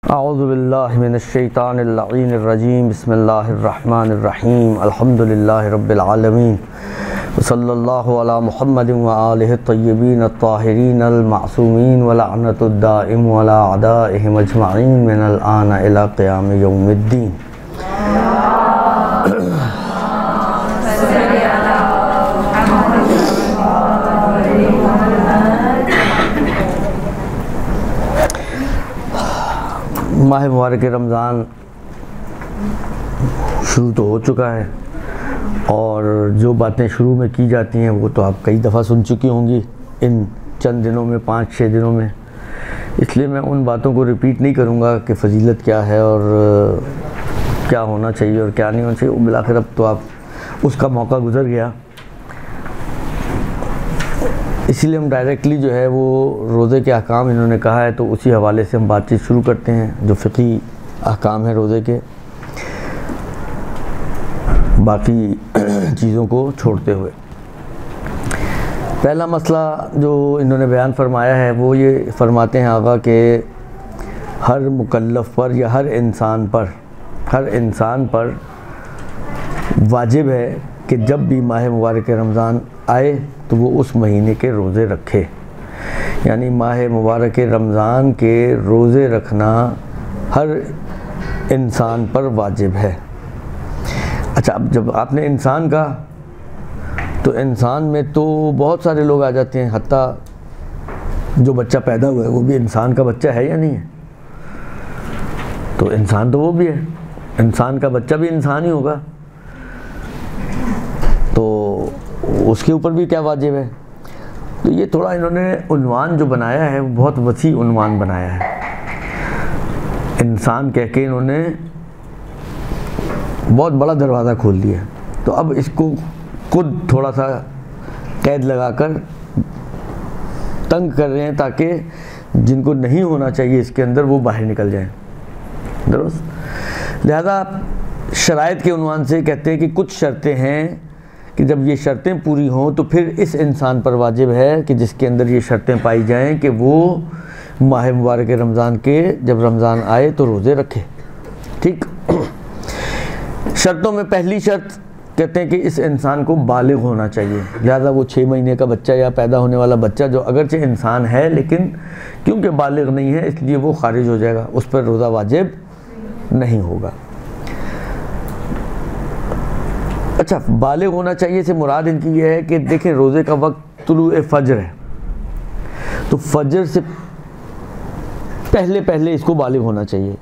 औज़ुबिल्लाहि मिनश्शैतानिर्रजीम बिस्मिल्लाहिर्रहमानिर्रहीम अल्हम्दुलिल्लाहि रब्बिल आलमीन सल्लल्लाहु अला मुहम्मदिन व आलिहि तय्यबीन अत्ताहिरीन अल मासूमीन व लअनतुद दाइम अला अदाइहिम अजमईन मिनल आन इला क़ियाम यौमिद्दीन। माह मुबारक रमज़ान शुरू तो हो चुका है और जो बातें शुरू में की जाती हैं वो तो आप कई दफ़ा सुन चुकी होंगी इन चंद दिनों में, 5-6 दिनों में। इसलिए मैं उन बातों को रिपीट नहीं करूँगा कि फ़जीलत क्या है और क्या होना चाहिए और क्या नहीं होना चाहिए। बिलाखिर अब तो आप उसका मौका गुज़र गया, इसीलिए हम डायरेक्टली जो है वो रोज़े के अहकाम इन्होंने कहा है तो उसी हवाले से हम बातचीत शुरू करते हैं जो फ़िक़ही अहकाम है रोज़े के, बाकी चीज़ों को छोड़ते हुए। पहला मसला जो इन्होंने बयान फरमाया है वो ये फरमाते हैं आगा के हर मुकल्लफ़ पर या हर इंसान पर वाजिब है कि जब भी माह मुबारक रमज़ान आए तो वो उस महीने के रोज़े रखे, यानी माह मुबारक रमज़ान के रोज़े रखना हर इंसान पर वाजिब है। अच्छा, अब जब आपने इंसान कहा तो इंसान में तो बहुत सारे लोग आ जाते हैं, हत्ता जो बच्चा पैदा हुआ है वो भी इंसान का बच्चा है या नहीं है? तो इंसान तो वो भी है, इंसान का बच्चा भी इंसान ही होगा, तो उसके ऊपर भी क्या वाजिब है? तो ये थोड़ा इन्होंने उन्वान जो बनाया है वो बहुत वसी उन्वान बनाया है। इंसान कह के इन्होंने बहुत बड़ा दरवाज़ा खोल दिया, तो अब इसको खुद थोड़ा सा कैद लगाकर तंग कर रहे हैं ताकि जिनको नहीं होना चाहिए इसके अंदर वो बाहर निकल जाएं। दुरुस्त। लिहाजा शराइत के उन्वान से कहते हैं कि कुछ शर्तें हैं कि जब ये शर्तें पूरी हों तो फिर इस इंसान पर वाजिब है कि जिसके अंदर ये शर्तें पाई जाएं कि वो माह मुबारक रमज़ान के जब रमज़ान आए तो रोज़े रखे। ठीक। शर्तों में पहली शर्त कहते हैं कि इस इंसान को बालिग होना चाहिए। लिहाजा वो 6 महीने का बच्चा या पैदा होने वाला बच्चा जो अगरचे इंसान है लेकिन क्योंकि बालिग नहीं है इसलिए वो खारिज हो जाएगा, उस पर रोज़ा वाजिब नहीं होगा। अच्छा, बालिग होना चाहिए से मुराद इनकी ये है कि देखें रोज़े का वक्त तुलूए फ़ज्र है, तो फ़ज्र से पहले इसको बालिग होना चाहिए।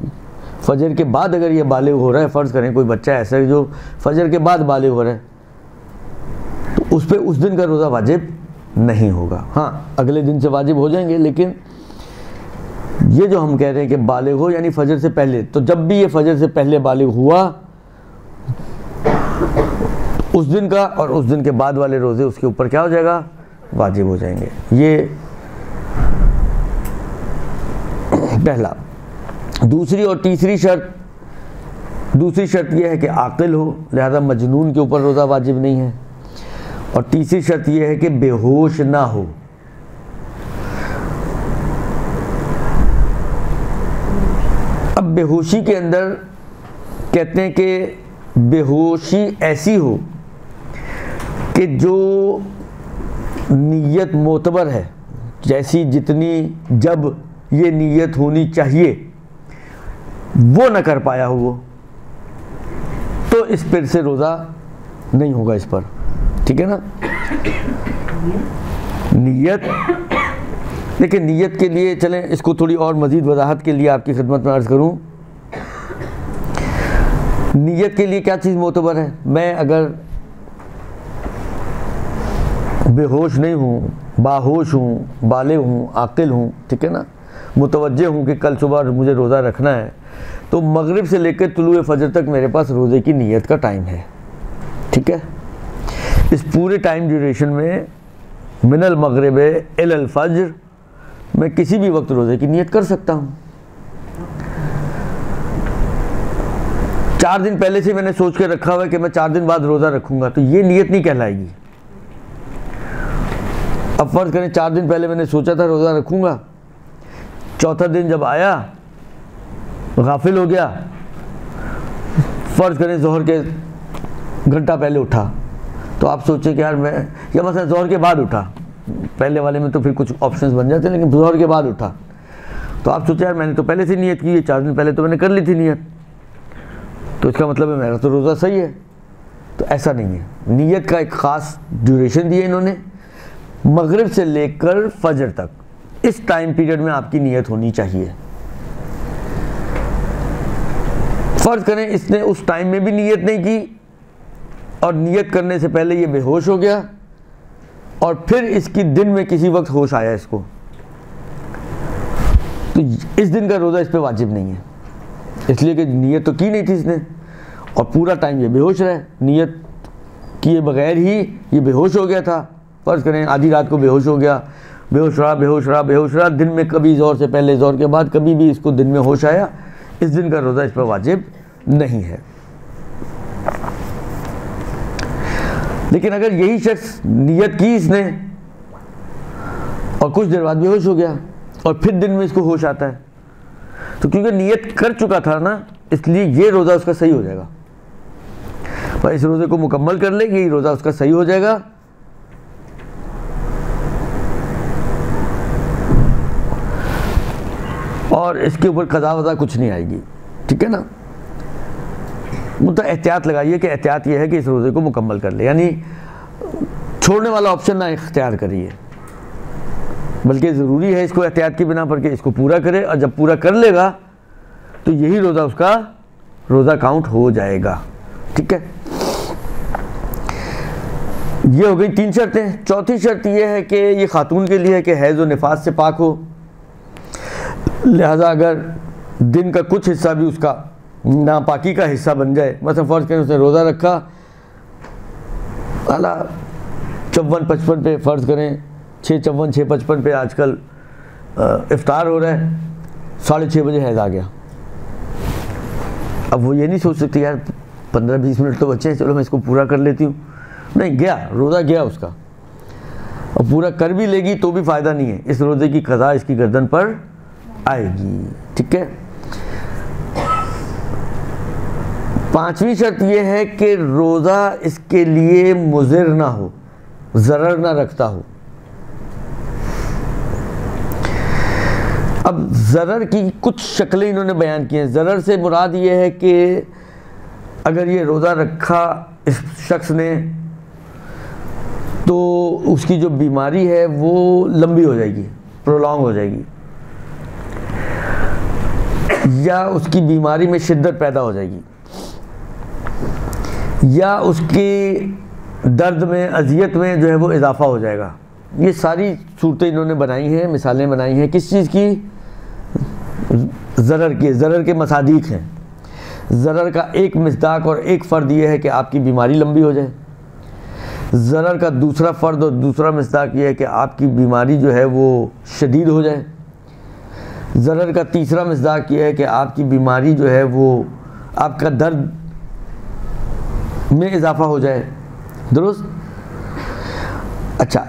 फ़ज्र के बाद अगर ये बालिग हो रहा है, फ़र्ज़ करें कोई बच्चा ऐसा है जो फ़ज्र के बाद बालिग हो रहा है, तो उस पर उस दिन का रोज़ा वाजिब नहीं होगा। हाँ, अगले दिन से वाजिब हो जाएंगे, लेकिन ये जो हम कह रहे हैं कि बालिग हो यानी फ़ज्र से पहले, तो जब भी ये फ़ज्र से पहले बालिग हुआ उस दिन का और उस दिन के बाद वाले रोज़े उसके ऊपर क्या हो जाएगा? वाजिब हो जाएंगे। ये पहला। दूसरी और तीसरी शर्त, दूसरी शर्त यह है कि आकिल हो, लिहाजा मजनून के ऊपर रोज़ा वाजिब नहीं है। और तीसरी शर्त यह है कि बेहोश ना हो। अब बेहोशी के अंदर कहते हैं कि बेहोशी ऐसी हो कि जो नीयत मोतबर है, जैसी जितनी जब ये नीयत होनी चाहिए वो न कर पाया हो वो, तो इस पर से रोज़ा नहीं होगा इस पर। ठीक है ना? नियत, लेकिन नियत के लिए चलें इसको थोड़ी और मज़ीद वजाहत के लिए आपकी खिदमत में अर्ज़ करूं। नियत के लिए क्या चीज़ मोतबर है? मैं अगर बेहोश नहीं हूँ, बाहोश हूँ, बालिग हूँ, आकिल हूँ, ठीक है ना, मुतवज्जे हूँ कि कल सुबह मुझे रोज़ा रखना है, तो मगरिब से लेकर तुलूए फ़ज्र तक मेरे पास रोज़े की नियत का टाइम है। ठीक है? इस पूरे टाइम ड्यूरेशन में मिनल मगरिब इलल फ़ज्र मैं किसी भी वक्त रोज़े की नियत कर सकता हूँ। 4 दिन पहले से मैंने सोच के रखा हुआ है कि मैं 4 दिन बाद रोज़ा रखूँगा, तो ये नियत नहीं कहलाएगी। अब फ़र्ज़ करें 4 दिन पहले मैंने सोचा था रोज़ा रखूँगा, चौथा दिन जब आया गाफिल हो गया, फ़र्ज़ करें ज़ोहर के घंटा पहले उठा, तो आप सोचें कि यार मैं, या मतलब ज़ोहर के बाद उठा, पहले वाले में तो फिर कुछ ऑप्शंस बन जाते हैं, लेकिन ज़ोहर के बाद उठा, तो आप सोचें यार मैंने तो पहले से नियत की है, 4 दिन पहले तो मैंने कर ली थी नियत, तो इसका मतलब है मेरा तो रोज़ा सही है। तो ऐसा नहीं है, नियत का एक ख़ास ड्यूरेशन दिया इन्होंने, मगरिब से लेकर फजर तक, इस टाइम पीरियड में आपकी नियत होनी चाहिए। फ़र्ज़ करें इसने उस टाइम में भी नियत नहीं की और नियत करने से पहले ये बेहोश हो गया और फिर इसकी दिन में किसी वक्त होश आया इसको, तो इस दिन का रोज़ा इस पे वाजिब नहीं है, इसलिए कि नियत तो की नहीं थी इसने और पूरा टाइम ये बेहोश रहा, नियत किए बगैर ही ये बेहोश हो गया था। फ़र्ज़ करें आधी रात को बेहोश हो गया, बेहोश रहा, दिन में कभी ज़ोहर से पहले ज़ोहर के बाद कभी भी इसको दिन में होश आया, इस दिन का रोज़ा इस पर वाजिब नहीं है। लेकिन अगर यही शख्स नियत की इसने और कुछ देर बाद बेहोश हो गया और फिर दिन में इसको होश आता है, तो क्योंकि नियत कर चुका था ना, इसलिए ये रोज़ा उसका सही हो जाएगा, पर इस रोज़े को मुकम्मल कर ले, यही रोज़ा उसका सही हो जाएगा। और इसके ऊपर कज़ा वज़ा कुछ नहीं आएगी, ठीक है ना। मतलब एहतियात लगाइए कि एहतियात ये है कि इस रोज़े को मुकम्मल कर ले, यानी छोड़ने वाला ऑप्शन ना इख्तियार करिए, बल्कि ज़रूरी है इसको एहतियात की बिना पर कि इसको पूरा करे, और जब पूरा कर लेगा तो यही रोज़ा उसका रोज़ा काउंट हो जाएगा, ठीक है। ये हो गई 3 शर्तें। चौथी शर्त ये है कि ये खातून के लिए है कि हैज़ व निफास से पाक हो, लिहाजा अगर दिन का कुछ हिस्सा भी उसका नापाकी का हिस्सा बन जाए, मतलब फ़र्ज़ करें उसने रोज़ा रखा आला 54-55 पे, फ़र्ज़ करें 6:54-6:55 पे आजकल इफ्तार हो रहा है, 6:30 बजे हैज़ आ गया। अब वो ये नहीं सोच सकती यार 15-20 मिनट तो बचे हैं, चलो मैं इसको पूरा कर लेती हूँ, नहीं, गया रोज़ा गया उसका, और पूरा कर भी लेगी तो भी फ़ायदा नहीं है, इस रोज़े की क़ज़ा इसकी गर्दन पर आएगी, ठीक है। 5वीं शर्त यह है कि रोज़ा इसके लिए मुज़िर ना हो, ज़रर ना रखता हो। अब ज़रर की कुछ शक्लें इन्होंने बयान की हैं। ज़रर से मुराद ये है कि अगर ये रोज़ा रखा इस शख्स ने तो उसकी जो बीमारी है वो लंबी हो जाएगी, प्रोलॉन्ग हो जाएगी, या उसकी बीमारी में शिद्दत पैदा हो जाएगी, या उसके दर्द में, अज़ियत में जो है वो इजाफ़ा हो जाएगा। ये सारी सूरतें इन्होंने बनाई हैं, मिसालें बनाई हैं, किस चीज़ की? ज़रर की। ज़रर के मसादीक हैं। ज़रर का एक मिस्दाक और एक फ़र्द ये है कि आपकी बीमारी लंबी हो जाए। ज़रर का दूसरा फ़र्द और दूसरा मिस्दाक ये है कि आपकी बीमारी जो है वो शदीद हो जाए। ज़रर का तीसरा मिस्दाक ये है कि आपकी बीमारी जो है वो आपका दर्द में इजाफ़ा हो जाए, दुरुस्त। अच्छा,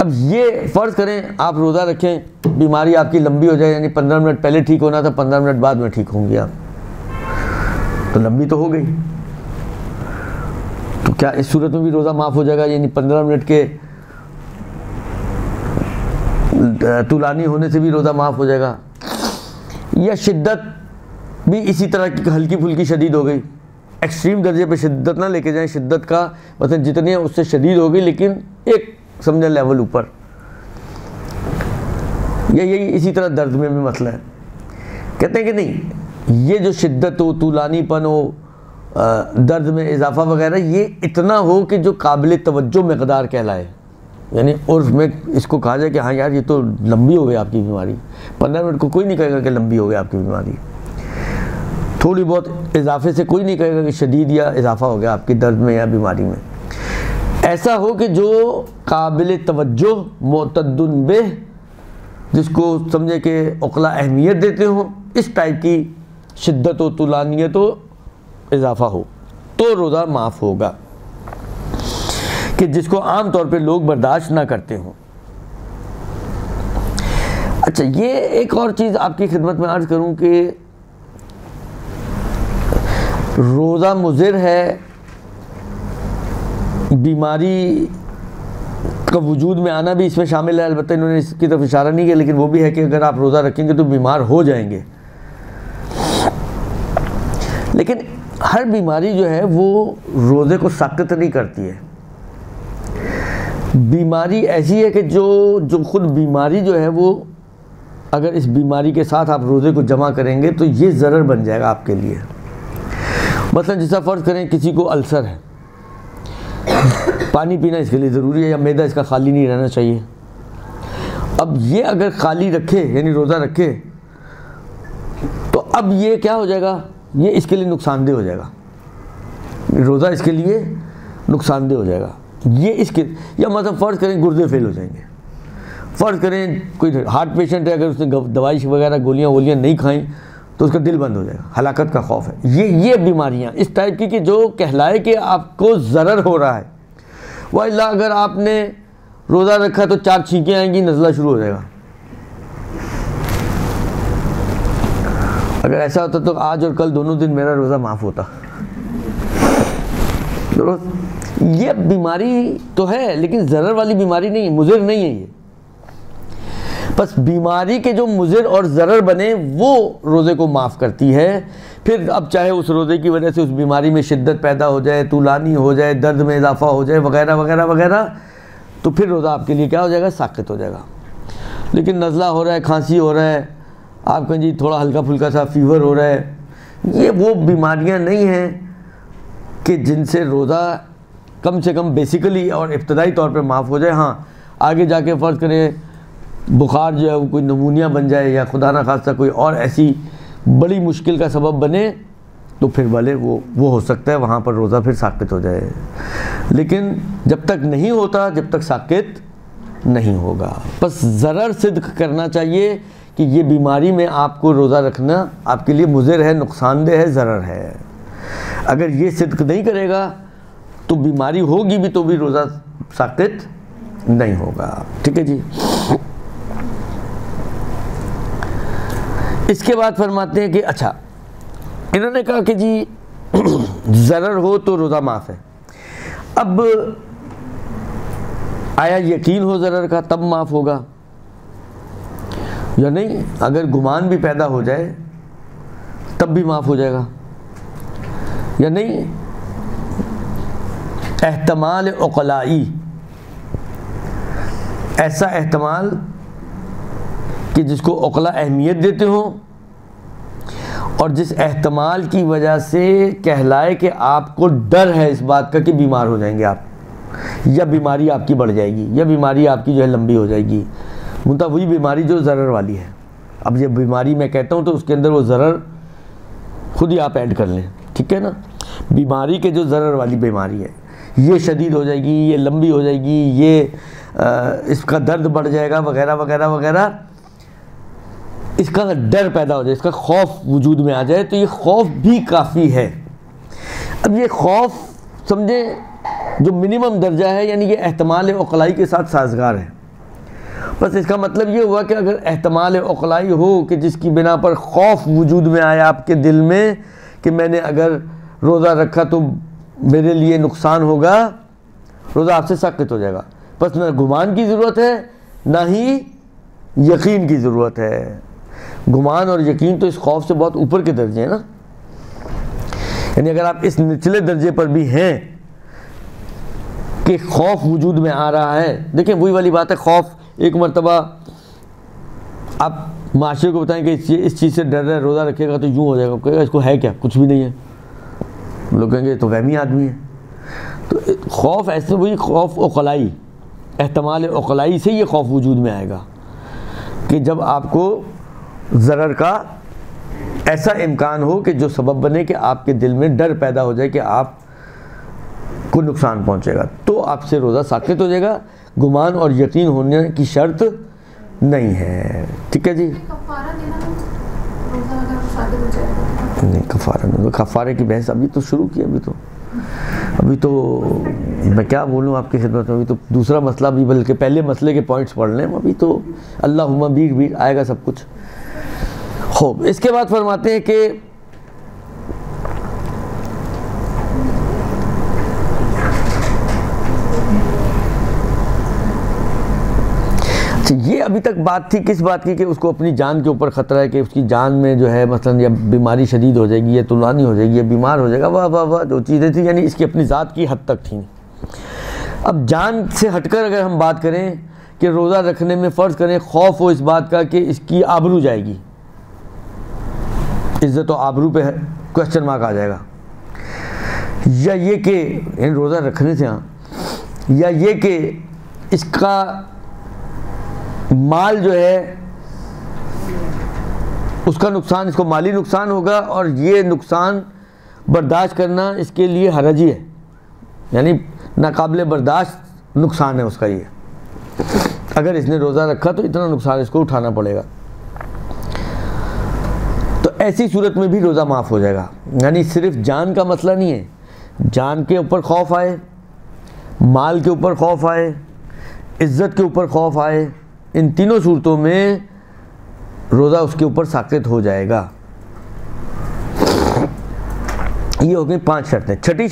अब ये फ़र्ज़ करें आप रोज़ा रखें, बीमारी आपकी लंबी हो जाए, यानी 15 मिनट पहले ठीक होना था, 15 मिनट बाद में ठीक होंगी आप, तो लंबी तो हो गई, तो क्या इस सूरत में भी रोज़ा माफ़ हो जाएगा? यानी 15 मिनट के तुलानी होने से भी रोज़ा माफ़ हो जाएगा? या शिद्दत भी इसी तरह की हल्की फुल्की शदीद हो गई, एक्सट्रीम दर्जे पे शिद्दत ना लेके जाएं, शिद्दत का मतलब जितनी है उससे शदीद हो गई लेकिन एक समझे लेवल ऊपर, यही इसी तरह दर्द में भी मसला है। कहते हैं कि नहीं, ये जो शिद्दत हो, तुलानीपन हो, दर्द में इजाफा वगैरह, ये इतना हो कि जो काबिल तवज्जो मकदार कहलाए, यानी उर्फ में इसको कहा जाए कि हाँ यार ये तो लंबी हो गई आपकी बीमारी। 15 मिनट को कोई नहीं कहेगा कि लंबी हो गई आपकी बीमारी, थोड़ी बहुत इजाफे से कोई नहीं कहेगा कि शदीद या इजाफा हो गया आपकी दर्द में या बीमारी में। ऐसा हो कि जो काबिल तवज्जो मुतद्दुन बिह, जिसको समझे कि उक़ला अहमियत देते हो, इस टाइप की शिद्दत हो, तुलानियत हो, इजाफा हो, तो रोज़ा माफ़ होगा, कि जिसको आम तौर पे लोग बर्दाश्त ना करते हों। अच्छा, ये एक और चीज़ आपकी खिदमत में अर्ज़ करूं कि रोज़ा मुज़िर है, बीमारी का वजूद में आना भी इसमें शामिल है। अलबत्ता इन्होंने इसकी तरफ इशारा नहीं किया, लेकिन वो भी है कि अगर आप रोज़ा रखेंगे तो बीमार हो जाएंगे। लेकिन हर बीमारी जो है वो रोज़े को साक़ित नहीं करती है। बीमारी ऐसी है कि जो खुद बीमारी जो है वो, अगर इस बीमारी के साथ आप रोज़े को जमा करेंगे तो ये ज़रर बन जाएगा आपके लिए। मतलब जैसा फ़र्ज़ करें किसी को अल्सर है, पानी पीना इसके लिए ज़रूरी है, या मैदा इसका खाली नहीं रहना चाहिए। अब ये अगर खाली रखे यानी रोज़ा रखे तो अब ये क्या हो जाएगा, ये इसके लिए नुकसानदेह हो जाएगा, रोज़ा इसके लिए नुकसानदेह हो जाएगा। ये इसके, या मतलब फ़र्ज़ करें गुर्दे फेल हो जाएंगे, फ़र्ज़ करें कोई हार्ट पेशेंट है, अगर उसने दवाई वगैरह गोलियाँ नहीं खाई तो उसका दिल बंद हो जाएगा, हलाकत का खौफ है। ये बीमारियाँ इस टाइप की कि जो कहलाए कि आपको ज़रर हो रहा है। वह अगर आपने रोज़ा रखा तो 4 छींकें आएंगी, नज़ला शुरू हो जाएगा। अगर ऐसा होता तो आज और कल दोनों दिन मेरा रोज़ा माफ़ होता। ये बीमारी तो है लेकिन ज़रर वाली बीमारी नहीं है, मुज़िर नहीं है ये। बस बीमारी के जो मुज़िर और ज़रर बने वो रोज़े को माफ़ करती है। फिर अब चाहे उस रोज़े की वजह से उस बीमारी में शिद्दत पैदा हो जाए, तूलानी हो जाए, दर्द में इजाफ़ा हो जाए वगैरह वगैरह वगैरह, तो फिर रोज़ा आपके लिए क्या हो जाएगा, साक़ित हो जाएगा। लेकिन नज़ला हो रहा है, खांसी हो रहा है, आप कहें जी थोड़ा हल्का फुल्का सा फीवर हो रहा है, ये वो बीमारियां नहीं हैं कि जिनसे रोज़ा कम से कम बेसिकली और इब्तदाई तौर पे माफ़ हो जाए। हाँ, आगे जाके फ़र्ज़ करें बुखार जो है वो कोई नमूनिया बन जाए या खुदा ना खास्ता कोई और ऐसी बड़ी मुश्किल का सबब बने तो फिर भले वो हो सकता है, वहाँ पर रोज़ा फिर साक़ित हो जाए। लेकिन जब तक नहीं होता, जब तक साक़ित नहीं होगा। बस ज़रर सिद्क़ करना चाहिए कि ये बीमारी में आपको रोज़ा रखना आपके लिए मुज़िर है, नुकसानदेह है, ज़रर है। अगर ये सिद्क़ नहीं करेगा तो बीमारी होगी भी तो भी रोज़ा साक़ित नहीं होगा। ठीक है जी। इसके बाद फरमाते हैं कि अच्छा, इन्होंने कहा कि जी ज़रर हो तो रोज़ा माफ़ है। अब आया यकीन हो ज़रर का तब माफ़ होगा या नहीं? अगर गुमान भी पैदा हो जाए तब भी माफ़ हो जाएगा या नहीं? एहतमाल उक़लाई, ऐसा एहतमाल कि जिसको उक़ला अहमियत देते हो और जिस एहतमाल की वजह से कहलाए कि आपको डर है इस बात का कि बीमार हो जाएंगे आप, या बीमारी आपकी बढ़ जाएगी, या बीमारी आपकी जो है लंबी हो जाएगी, मतलब वही बीमारी जो ज़रर वाली है। अब ये बीमारी मैं कहता हूँ तो उसके अंदर वो ज़रर खुद ही आप ऐड कर लें, ठीक है ना। बीमारी के जो ज़रर वाली बीमारी है, ये शदीद हो जाएगी, ये लंबी हो जाएगी, ये इसका दर्द बढ़ जाएगा वगैरह वगैरह वगैरह, इसका डर पैदा हो जाए, इसका खौफ वजूद में आ जाए, तो ये खौफ भी काफ़ी है। अब ये खौफ समझे जो मिनिमम दर्जा है, यानी ये एहतमाल उक़लाई के साथ साजगार है। बस इसका मतलब ये हुआ कि अगर एहतमाल उक़लाई हो कि जिसकी बिना पर खौफ वजूद में आया आपके दिल में कि मैंने अगर रोज़ा रखा तो मेरे लिए नुकसान होगा, रोज़ा आपसे साक़ित हो जाएगा। बस ना गुमान की ज़रूरत है ना ही यकीन की ज़रूरत है। गुमान और यकीन तो इस खौफ से बहुत ऊपर के दर्जे हैं ना। यानी अगर आप इस निचले दर्जे पर भी हैं कि खौफ वजूद में आ रहा है, देखिए वही वाली बात है, खौफ एक मरतबा आप माशरे को बताएं कि इस चीज़ से डर रहा है, रोज़ा रखेगा तो यूँ हो जाएगा, कहेगा इसको है क्या, कुछ भी नहीं है, लोग कहेंगे तो वहमी आदमी है। तो खौफ ऐसे वही खौफ उक़लाई, एहतमाल उक़लाई से ये खौफ वजूद में आएगा कि जब आपको ज़रर का ऐसा इम्कान हो कि जो सबब बने कि आपके दिल में डर पैदा हो जाए कि आप को नुकसान पहुंचेगा, तो आपसे रोज़ा साक़ित हो जाएगा। गुमान और यकीन होने की शर्त नहीं है। ठीक है जी। नहीं, कफ़ारा नहीं, कफ़ारे की बहस अभी तो शुरू की, अभी तो मैं क्या बोलूँ आपकी खिदमत में, अभी तो दूसरा मसला भी, बल्कि पहले मसले के पॉइंट्स पढ़ लें, अभी तो अल्लाहुम्मा बीग आएगा सब कुछ हो। इसके बाद फरमाते हैं कि अच्छा, ये अभी तक बात थी किस बात की कि उसको अपनी जान के ऊपर ख़तरा है, कि उसकी जान में जो है मसलन या बीमारी शदीद हो जाएगी या तुलानी हो जाएगी या बीमार हो जाएगा, वाह वाह वाह जो चीज़ें थी, यानी इसकी अपनी ज़ात की हद तक थी। अब जान से हटकर अगर हम बात करें कि रोज़ा रखने में फ़र्ज़ करें खौफ हो इस बात का कि इसकी आबरू जाएगी, इज़्ज़त और आबरू पे क्वेश्चन मार्क आ जाएगा, या ये कि इन रोज़ा रखने से, हाँ, या ये कि इसका माल जो है उसका नुकसान, इसको माली नुकसान होगा और ये नुकसान बर्दाश्त करना इसके लिए हरजी है, यानी नाकाबिले बर्दाश्त नुकसान है उसका ये, अगर इसने रोज़ा रखा तो इतना नुकसान इसको उठाना पड़ेगा। तो ऐसी सूरत में भी रोज़ा माफ़ हो जाएगा। यानी सिर्फ जान का मसला नहीं है, जान के ऊपर खौफ आए, माल के ऊपर खौफ आए, इज़्ज़त के ऊपर खौफ आए, इन तीनों सूरतों में रोज़ा उसके ऊपर साक़ित हो जाएगा। ये हो गई 5 शर्तें। छठी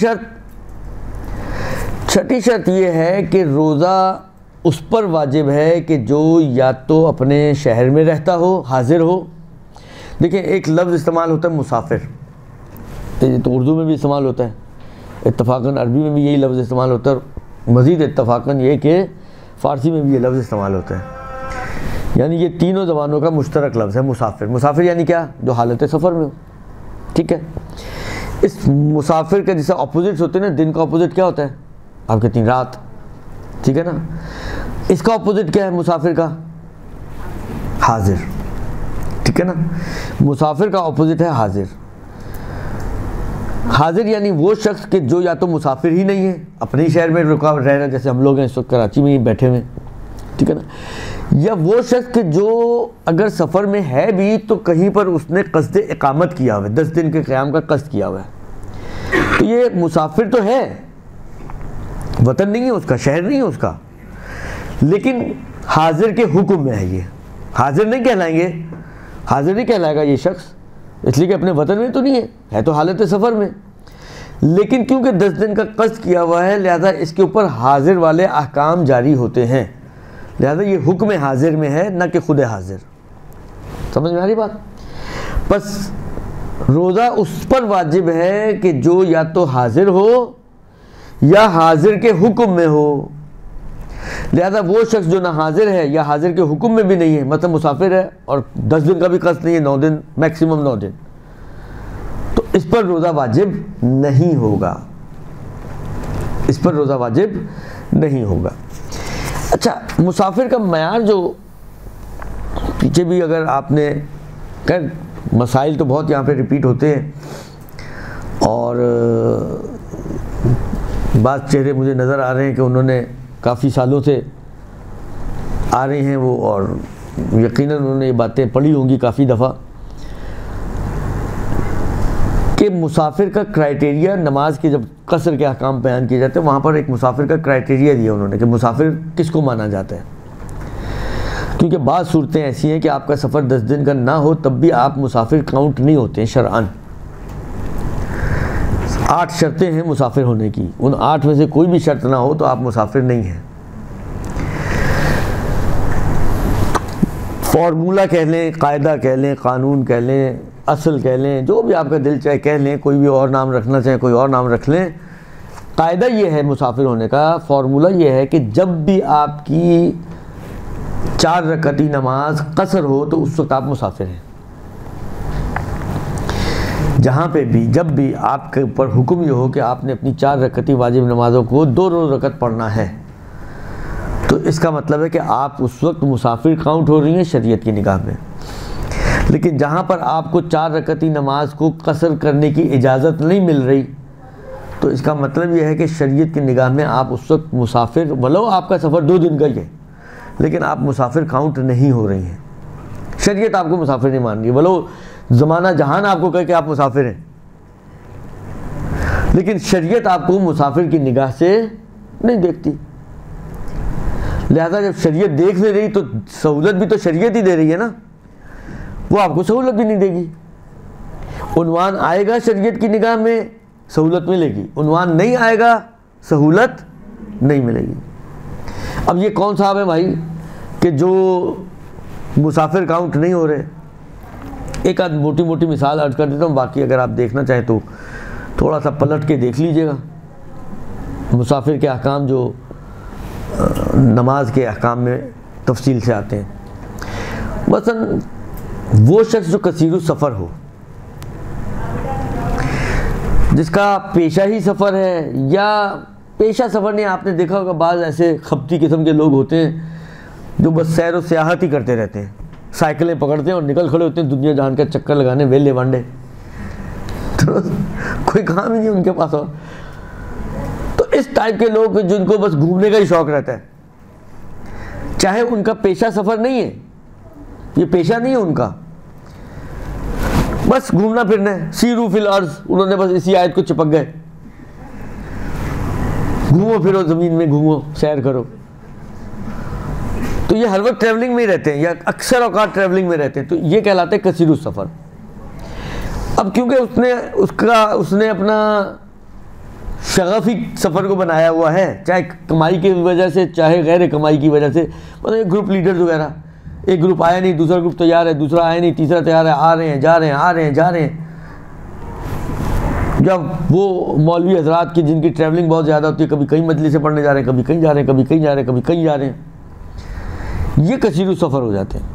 शर्त ये है कि रोज़ा उस पर वाजिब है कि जो या तो अपने शहर में रहता हो, हाजिर हो। देखिए, एक लफ्ज़ इस्तेमाल होता है मुसाफिर, तो उर्दू में भी इस्तेमाल होता है, इत्तफ़ाक़न अरबी में भी यही लफ्ज़ इस्तेमाल होता है, मज़ीद इत्तफ़ाक़न ये कि फ़ारसी में भी ये लफ्ज़ इस्तेमाल होता है। यानी ये तीनों ज़बानों का मुश्तरक लफ्ज़ है मुसाफिर। मुसाफिर यानी क्या? जो हालत सफ़र में हो, ठीक है। इस मुसाफिर के जैसे अपोजिट्स होते हैं ना, दिन का अपोजिट क्या होता है? आप कहती हैं रात, ठीक है ना। इसका अपोजिट क्या है मुसाफिर का? हाजिर, ठीक है ना। मुसाफिर का अपोजिट है हाजिर। हाजिर यानी वो शख्स के जो या तो मुसाफिर ही नहीं है, अपने ही शहर में रुका रह रहा है, जैसे हम लोग हैं इस वक्त कराची में ही बैठे हुए, ठीक है ना, या वो शख्स के जो अगर सफ़र में है भी तो कहीं पर उसने क़स्द इकामत किया हुआ है, 10 दिन के क़याम का क़स्द किया हुआ है, तो ये मुसाफिर तो है, वतन नहीं है उसका, शहर नहीं है उसका, लेकिन हाजिर के हुक्म में है। ये हाजिर नहीं कहलाएंगे, हाजिर नहीं कहलाएगा ये शख्स, इसलिए कि अपने वतन में तो नहीं है तो हालत सफ़र में, लेकिन क्योंकि 10 दिन का क़स्द किया हुआ है लिहाजा इसके ऊपर हाजिर वाले अहकाम जारी होते हैं, लिहाजा ये हुक्म हाजिर में है, न कि खुद हाजिर। समझ में आ रही बात? बस रोज़ा उस पर वाजिब है कि जो या तो हाजिर हो या हाजिर के हुक्म में हो। लिहाजा वो शख्स जो ना हाजिर है या हाजिर के हुक्म में भी नहीं है, मतलब मुसाफिर है और 10 दिन का भी क़स्द नहीं है, 9 दिन, मैक्सिमम 9 दिन, तो इस पर रोज़ा वाजिब नहीं होगा, इस पर रोज़ा वाजिब नहीं होगा। अच्छा, मुसाफिर का मयार जो पीछे भी अगर आपने कर, मसाइल तो बहुत यहाँ पे रिपीट होते हैं और बाज़ चेहरे मुझे नज़र आ रहे हैं कि उन्होंने काफ़ी सालों से आ रहे हैं वो, और यकीनन उन्होंने ये बातें पढ़ी होंगी काफ़ी दफ़ा कि मुसाफिर का क्राइटेरिया, नमाज के जब कसर के अहकाम बयान किए जाते हैं वहाँ पर एक मुसाफिर का क्राइटेरिया दिया उन्होंने कि मुसाफिर किसको माना जाता है। क्योंकि बाज़ सूरतें ऐसी हैं कि आपका सफ़र 10 दिन का ना हो तब भी आप मुसाफिर काउंट नहीं होते हैं शरअन। 8 शर्तें हैं मुसाफिर होने की, उन 8 में से कोई भी शर्त ना हो तो आप मुसाफिर नहीं हैं। फार्मूला कह लें, कायदा कह लें, कानून कह लें, असल कह लें, जो भी आपका दिल चाहे कह लें, कोई भी और नाम रखना चाहे कोई और नाम रख लें, कायदा ये है मुसाफिर होने का, फार्मूला ये है कि जब भी आपकी 4 रकअती नमाज कसर हो तो उस वक्त आप मुसाफिर हैं। जहाँ पे भी जब भी आपके ऊपर हुक्म ये हो कि आपने अपनी 4 रकअती वाजिब नमाज़ों को 2 रकअत पढ़ना है, तो इसका मतलब है कि आप उस वक्त मुसाफिर काउंट हो रही हैं शरीयत की निगाह में। लेकिन जहाँ पर आपको 4 रकअती नमाज को कसर करने की इजाज़त नहीं मिल रही, तो इसका मतलब यह है कि शरीयत की निगाह में आप उस वक्त मुसाफिर, भलो आपका सफ़र 2 दिन का ही है, लेकिन आप मुसाफिर काउंट नहीं हो रही हैं। शरीयत आपको मुसाफिर नहीं मान रही, भलो ज़माना जहान आपको कहे कि आप मुसाफिर हैं, लेकिन शरीयत आपको मुसाफिर की निगाह से नहीं देखती। लिहाजा जब शरीयत देख नहीं रही तो सहूलत भी तो शरीयत ही दे रही है ना, वो आपको सहूलत भी नहीं देगी। उन्वान आएगा शरीयत की निगाह में, सहूलत मिलेगी, उन्वान नहीं आएगा, सहूलत नहीं मिलेगी। अब ये कौन साहब है भाई कि जो मुसाफिर काउंट नहीं हो रहे। एक आध मोटी मोटी मिसाल अर्ज कर देता हूँ, बाकी अगर आप देखना चाहें तो थोड़ा सा पलट के देख लीजिएगा। मुसाफिर के अहकाम जो नमाज के अहकाम में तफसील से आते हैं। मसलन वो शख्स जो कसीरु सफ़र हो, जिसका पेशा ही सफ़र है, या पेशा सफ़र नहीं, आपने देखा होगा बाज़ ऐसे खपती किस्म के लोग होते हैं जो बस सैर व सियाहत ही करते रहते हैं, साइकिलें पकड़ते हैं और निकल खड़े होते हैं दुनिया जहान का चक्कर लगाने, वेले वांडे, तो कोई काम ही नहीं उनके पास। और तो इस टाइप के लोग जिनको बस घूमने का ही शौक़ रहता है, चाहे उनका पेशा सफ़र नहीं है, ये पेशा नहीं है उनका, बस घूमना फिरना है, सीरू फिल अर्ज़, उन्होंने बस इसी आयत को चिपक गए, घूमो फिरो ज़मीन में, घूमो सैर करो। तो ये हर वक्त ट्रैवलिंग में ही रहते हैं, या अक्सर औकात ट्रैवलिंग में रहते हैं, तो ये कहलाते हैं कसीरु सफ़र। अब क्योंकि उसने अपना शगफ़ी सफ़र को बनाया हुआ है, चाहे कमाई की वजह से चाहे गैर कमाई की वजह से, मतलब ग्रुप लीडर्स वगैरह, एक ग्रुप आया नहीं, दूसरा ग्रुप तैयार है, दूसरा आया नहीं, तीसरा तैयार है, आ रहे हैं जा रहे हैं, आ रहे हैं जा रहे हैं। जब वो मौलवी हजरात की जिनकी ट्रैवलिंग बहुत ज़्यादा होती है, कभी कहीं मजलिसें पढ़ने जा रहे हैं, कभी कहीं जा रहे हैं, कभी कहीं जा रहे हैं, कभी कहीं जा रहे हैं, ये कसीरु सफ़र हो जाते हैं।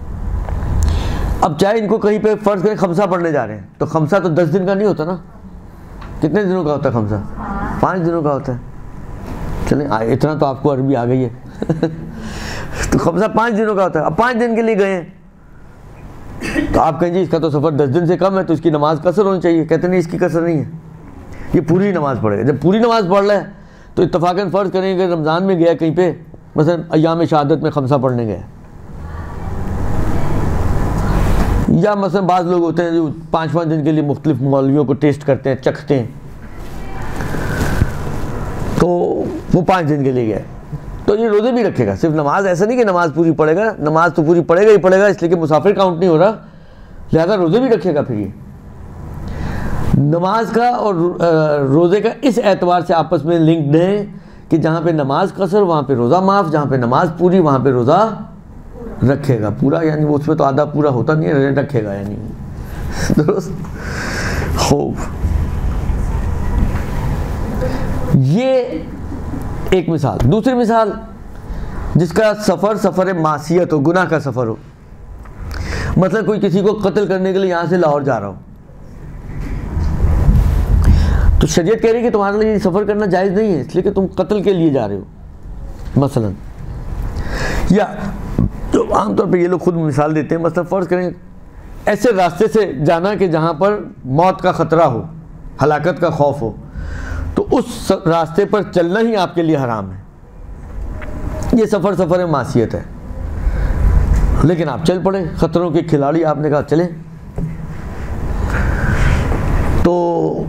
अब चाहे इनको कहीं पे फ़र्ज़ करें खमसा पढ़ने जा रहे हैं, तो खमसा तो 10 दिन का नहीं होता ना, कितने दिनों का होता है खमसा? 5 दिनों का होता है। चलें, इतना तो आपको अरबी आ गई है तो खमसा 5 दिनों का होता है। अब 5 दिन के लिए गए हैं, तो आप कहें जी इसका तो सफ़र 10 दिन से कम है, तो इसकी नमाज कसर होनी चाहिए। कहते नहीं, इसकी कसर नहीं है, ये पूरी नमाज पढ़ेगा। जब पूरी नमाज पढ़ रहा है तो इत्तफाकन फ़र्ज़ करेंगे कि रमज़ान में गया कहीं पे, मसलन अय्याम शहादत में खमसा पढ़ने गए, या मसलन बाज़ लोग होते हैं जो 5-5 दिन के लिए मुख्तलिफ मौलवियों को टेस्ट करते हैं, चखते हैं, तो वो 5 दिन के लिए गया, तो ये रोज़े भी रखेगा। सिर्फ नमाज ऐसा नहीं कि नमाज पूरी पढ़ेगा, नमाज तो पूरी पढ़ेगा ही पढ़ेगा, इसलिए कि मुसाफिर काउंट नहीं हो रहा, लिहाजा रोज़े भी रखेगा। फिर ये नमाज का और रोज़े का इस एतबार से आपस में लिंक्ड है कि जहाँ पे नमाज कसर वहाँ पे रोज़ा माफ़, जहाँ पे नमाज पूरी वहाँ पे रोज़ा रखेगा पूरा, यानी वो उसमें तो आधा पूरा होता नहीं है, रखेगा यानी दुरुस्त हो। ये एक मिसाल। दूसरी मिसाल, जिसका सफ़र मासियत हो, गुनाह का सफ़र हो, मतलब कोई किसी को कत्ल करने के लिए यहाँ से लाहौर जा रहा हो, तो शरीयत कह रही है कि तुम्हारे लिए सफ़र करना जायज़ नहीं है, इसलिए कि तुम कत्ल के लिए जा रहे हो मसलन। या तो आमतौर पे ये लोग खुद मिसाल देते हैं, मतलब फ़र्ज़ करें ऐसे रास्ते से जाना कि जहाँ पर मौत का ख़तरा हो, हलाकत का खौफ हो, तो उस रास्ते पर चलना ही आपके लिए हराम है। ये सफ़र मासियत है, लेकिन आप चल पड़े, ख़तरों के खिलाड़ी, आपने कहा चलें, तो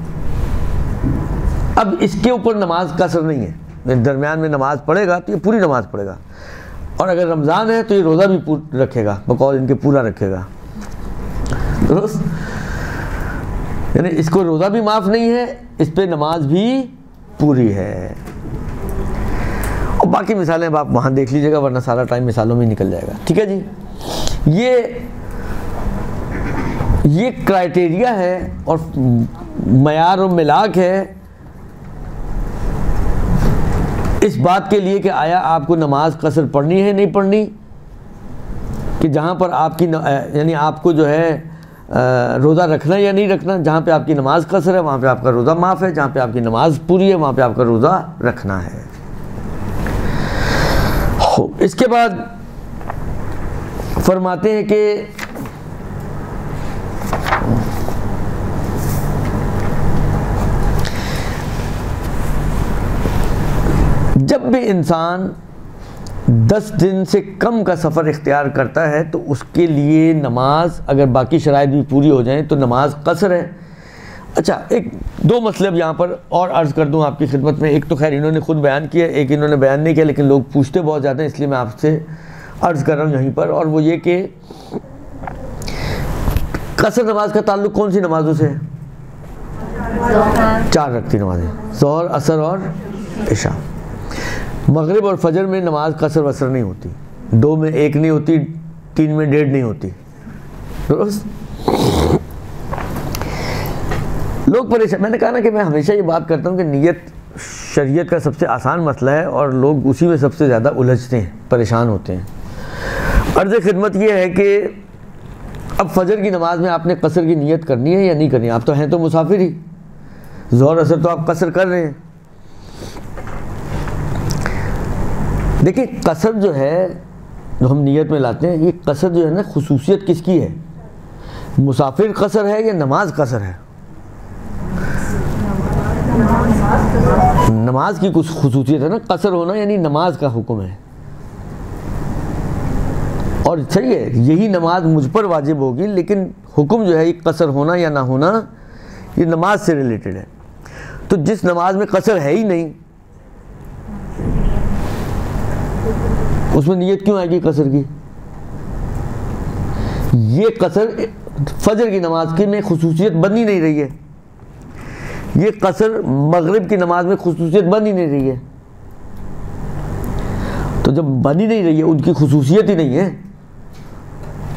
अब इसके ऊपर नमाज का असर नहीं है। दरमियान में नमाज पढ़ेगा तो ये पूरी नमाज पढ़ेगा, और अगर रमज़ान है तो ये रोज़ा भी रखेगा, बकौल इनके पूरा रखेगा, दुरुस्त। यानी इसको रोज़ा भी माफ़ नहीं है, इस पे नमाज भी पूरी है। और बाकी मिसालें अब आप वहाँ देख लीजिएगा, वरना सारा टाइम मिसालों में निकल जाएगा। ठीक है जी, ये क्राइटेरिया है और मयार और मिलाक है इस बात के लिए कि आया आपको नमाज कसर पढ़नी है नहीं पढ़नी, कि जहाँ पर आपकी यानी आपको जो है रोज़ा रखना या नहीं रखना। जहाँ पे आपकी नमाज कसर है वहाँ पे आपका रोज़ा माफ़ है, जहाँ पे आपकी नमाज पूरी है वहाँ पे आपका रोज़ा रखना है। इसके बाद फरमाते हैं कि जब भी इंसान 10 दिन से कम का सफ़र इख्तियार करता है तो उसके लिए नमाज, अगर बाकी शराइत भी पूरी हो जाएं तो नमाज कसर है। अच्छा, एक दो मसले अब यहाँ पर और अर्ज़ कर दूँ आपकी खिदमत में। एक तो खैर इन्होंने खुद बयान किया, एक इन्होंने बयान नहीं किया, लेकिन लोग पूछते बहुत ज़्यादा हैं, इसलिए मैं आपसे अर्ज़ कर रहा हूँ यहीं पर। और वो ये कि कसर नमाज का ताल्लुक़ कौन सी नमाज़ों से है? 4 रखती नमाज़ें, ज़ोहर, असर और इशा। मगरिब और फजर में नमाज कसर वसर नहीं होती, 2 में 1 नहीं होती, 3 में 1.5 नहीं होती। दुरुस्त। लोग परेशान, मैंने कहा ना कि मैं हमेशा ये बात करता हूँ कि नीयत शरीयत का सबसे आसान मसला है और लोग उसी में सबसे ज़्यादा उलझते हैं, परेशान होते हैं। अर्ज़ खिदमत ये है कि अब फजर की नमाज में आपने कसर की नीयत करनी है या नहीं करनी है? आप तो हैं तो मुसाफिर ही, ज़ोहर असर तो आप कसर कर रहे हैं। देखिए कसर जो है, जो हम नीयत में लाते हैं, ये कसर जो है ना, खुसूसियत किसकी है? मुसाफिर कसर है या नमाज कसर है? नमाज की कुछ खुसूसियत है ना, कसर होना यानी नमाज का हुक्म है। और सही है, यही नमाज मुझ पर वाजिब होगी, लेकिन हुक्म जो है ये कसर होना या ना होना, ये नमाज से रिलेटेड है। तो जिस नमाज में कसर है ही नहीं, उसमें नीयत क्यों आएगी कसर की? ये कसर फजर की नमाज की में खुसूसियत बन ही नहीं रही है, ये कसर मगरिब की नमाज में खुसूसियत बन ही नहीं रही है। तो जब बन ही नहीं रही है, उनकी खुसूसियत ही नहीं है,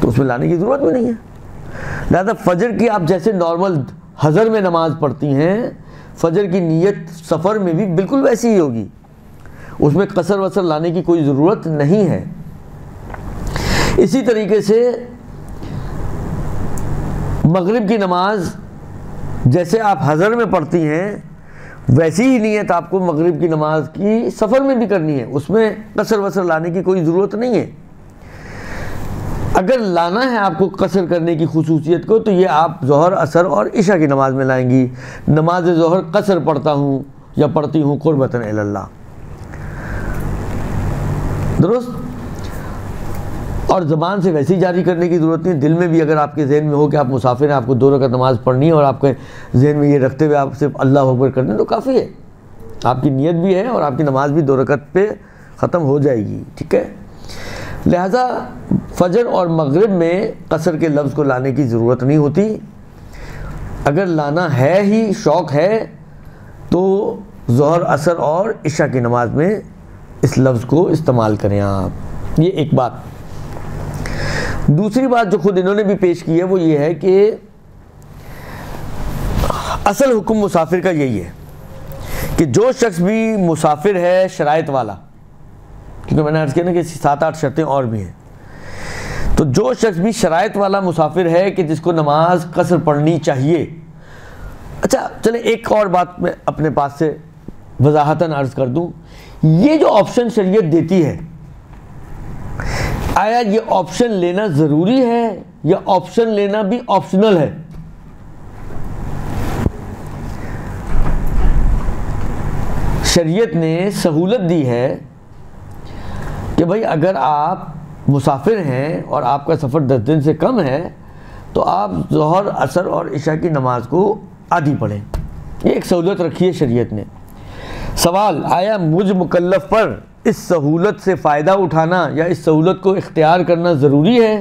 तो उसमें लाने की ज़रूरत भी नहीं है। लिहाजा फजर की आप जैसे नॉर्मल हज़र में नमाज पढ़ती हैं, फजर की नीयत सफ़र में भी बिल्कुल वैसी ही होगी, उसमें कसर वसर लाने की कोई ज़रूरत नहीं है। इसी तरीके से मगरिब की नमाज जैसे आप हज़र में पढ़ती हैं, वैसी ही नीयत आपको मगरिब की नमाज की सफ़र में भी करनी है, उसमें कसर वसर लाने की कोई ज़रूरत नहीं है। अगर लाना है आपको कसर करने की खुसूसियत को, तो ये आप ज़ोहर असर और इशा की नमाज में लाएंगी। नमाज ज़ोहर कसर पढ़ता हूँ या पढ़ती हूँ कुर्बतन इल्लल्लाह, दुरुस्त। और ज़बान से वैसे ही जारी करने की ज़रूरत नहीं। दिल में भी अगर आपके जहन में हो कि आप मुसाफिर हैं, आपको 2 रकात नमाज पढ़नी है, और आपके जहन में ये रखते हुए आप सिर्फ अल्लाह अकबर करते हैं, तो काफ़ी है, आपकी नीयत भी है और आपकी नमाज भी 2 रकात पे ख़त्म हो जाएगी, ठीक है। लिहाजा फजर और मगरिब में कसर के लफ्ज़ को लाने की ज़रूरत नहीं होती। अगर लाना है ही, शौक़ है, तो ज़ोहर असर और इशा की नमाज में इस लफ्ज़ को इस्तेमाल करें आप। ये एक बात। दूसरी बात जो खुद इन्होंने भी पेश की है वो ये है कि असल हुक्म मुसाफिर का यही है कि जो शख्स भी मुसाफिर है शराइत वाला, क्योंकि मैंने अर्ज़ किया ना कि 7-8 शर्तें और भी हैं, तो जो शख्स भी शराइत वाला मुसाफिर है कि जिसको नमाज कसर पढ़नी चाहिए। अच्छा चले एक और बात मैं अपने पास से वजाहतन अर्ज़ कर दूं, ये जो ऑप्शन शरीयत देती है, आया ये ऑप्शन लेना ज़रूरी है या ऑप्शन लेना भी ऑप्शनल है? शरीयत ने सहूलत दी है कि भाई अगर आप मुसाफिर हैं और आपका सफ़र 10 दिन से कम है, तो आप ज़ोहर असर और इशा की नमाज को आधी पढ़ें। ये एक सहूलत रखी है शरीयत ने। सवाल, आया मुझ मुकल्लफ पर इस सहूलत से फ़ायदा उठाना या इस सहूलत को इख्तियार करना ज़रूरी है,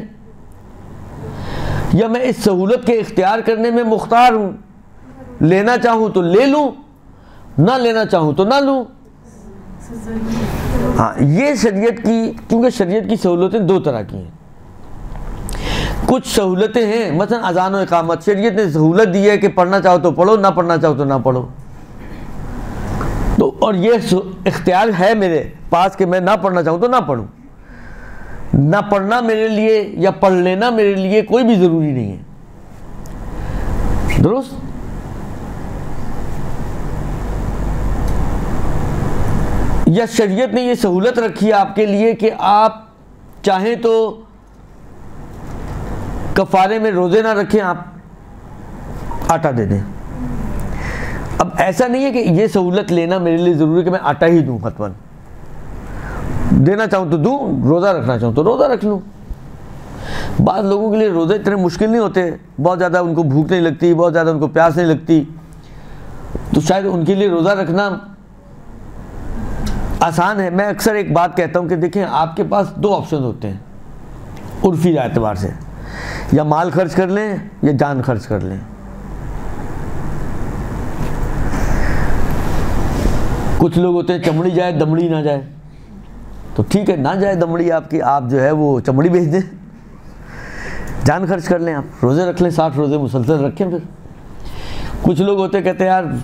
या मैं इस सहूलत के इख्तियार करने में मुख्तार हूँ, लेना चाहूँ तो ले लूँ, ना लेना चाहूँ तो ना लूँ। हाँ, ये शरीयत की, क्योंकि शरीयत की सहूलतें 2 तरह की हैं। कुछ सहूलतें हैं, मसलन अज़ान और इकामत, शरीयत ने सहूलत दी है कि पढ़ना चाहो तो पढ़ो, ना पढ़ना चाहो तो ना पढ़ो। तो और ये इख्तियार है मेरे पास कि मैं ना पढ़ना चाहूँ तो ना पढ़ूँ। ना पढ़ना मेरे लिए या पढ़ लेना मेरे लिए कोई भी ज़रूरी नहीं है, दुरुस्त। या शरीयत ने ये सहूलत रखी है आपके लिए कि आप चाहें तो कफ़ारे में रोज़े ना रखें, आप आटा दे दें। अब ऐसा नहीं है कि ये सहूलत लेना मेरे लिए ज़रूरी है कि मैं आटा ही दूँ, हतमन देना चाहूँ तो दूँ, रोज़ा रखना चाहूँ तो रोज़ा रख लूँ। बाद लोगों के लिए रोज़े इतने मुश्किल नहीं होते, बहुत ज़्यादा उनको भूख नहीं लगती, बहुत ज़्यादा उनको प्यास नहीं लगती, तो शायद उनके लिए रोज़ा रखना आसान है। मैं अक्सर एक बात कहता हूँ कि देखें, आपके पास 2 ऑप्शन होते हैं उर्फी एतबार से, या माल खर्च कर लें या जान खर्च कर लें। कुछ लोग होते हैं चमड़ी जाए दमड़ी ना जाए, तो ठीक है, ना जाए दमड़ी आपकी, आप जो है वो चमड़ी भेज दें, जान खर्च कर लें, आप रोज़े रख लें, 60 रोज़े मुसलसल रखें। फिर कुछ लोग होते कहते हैं यार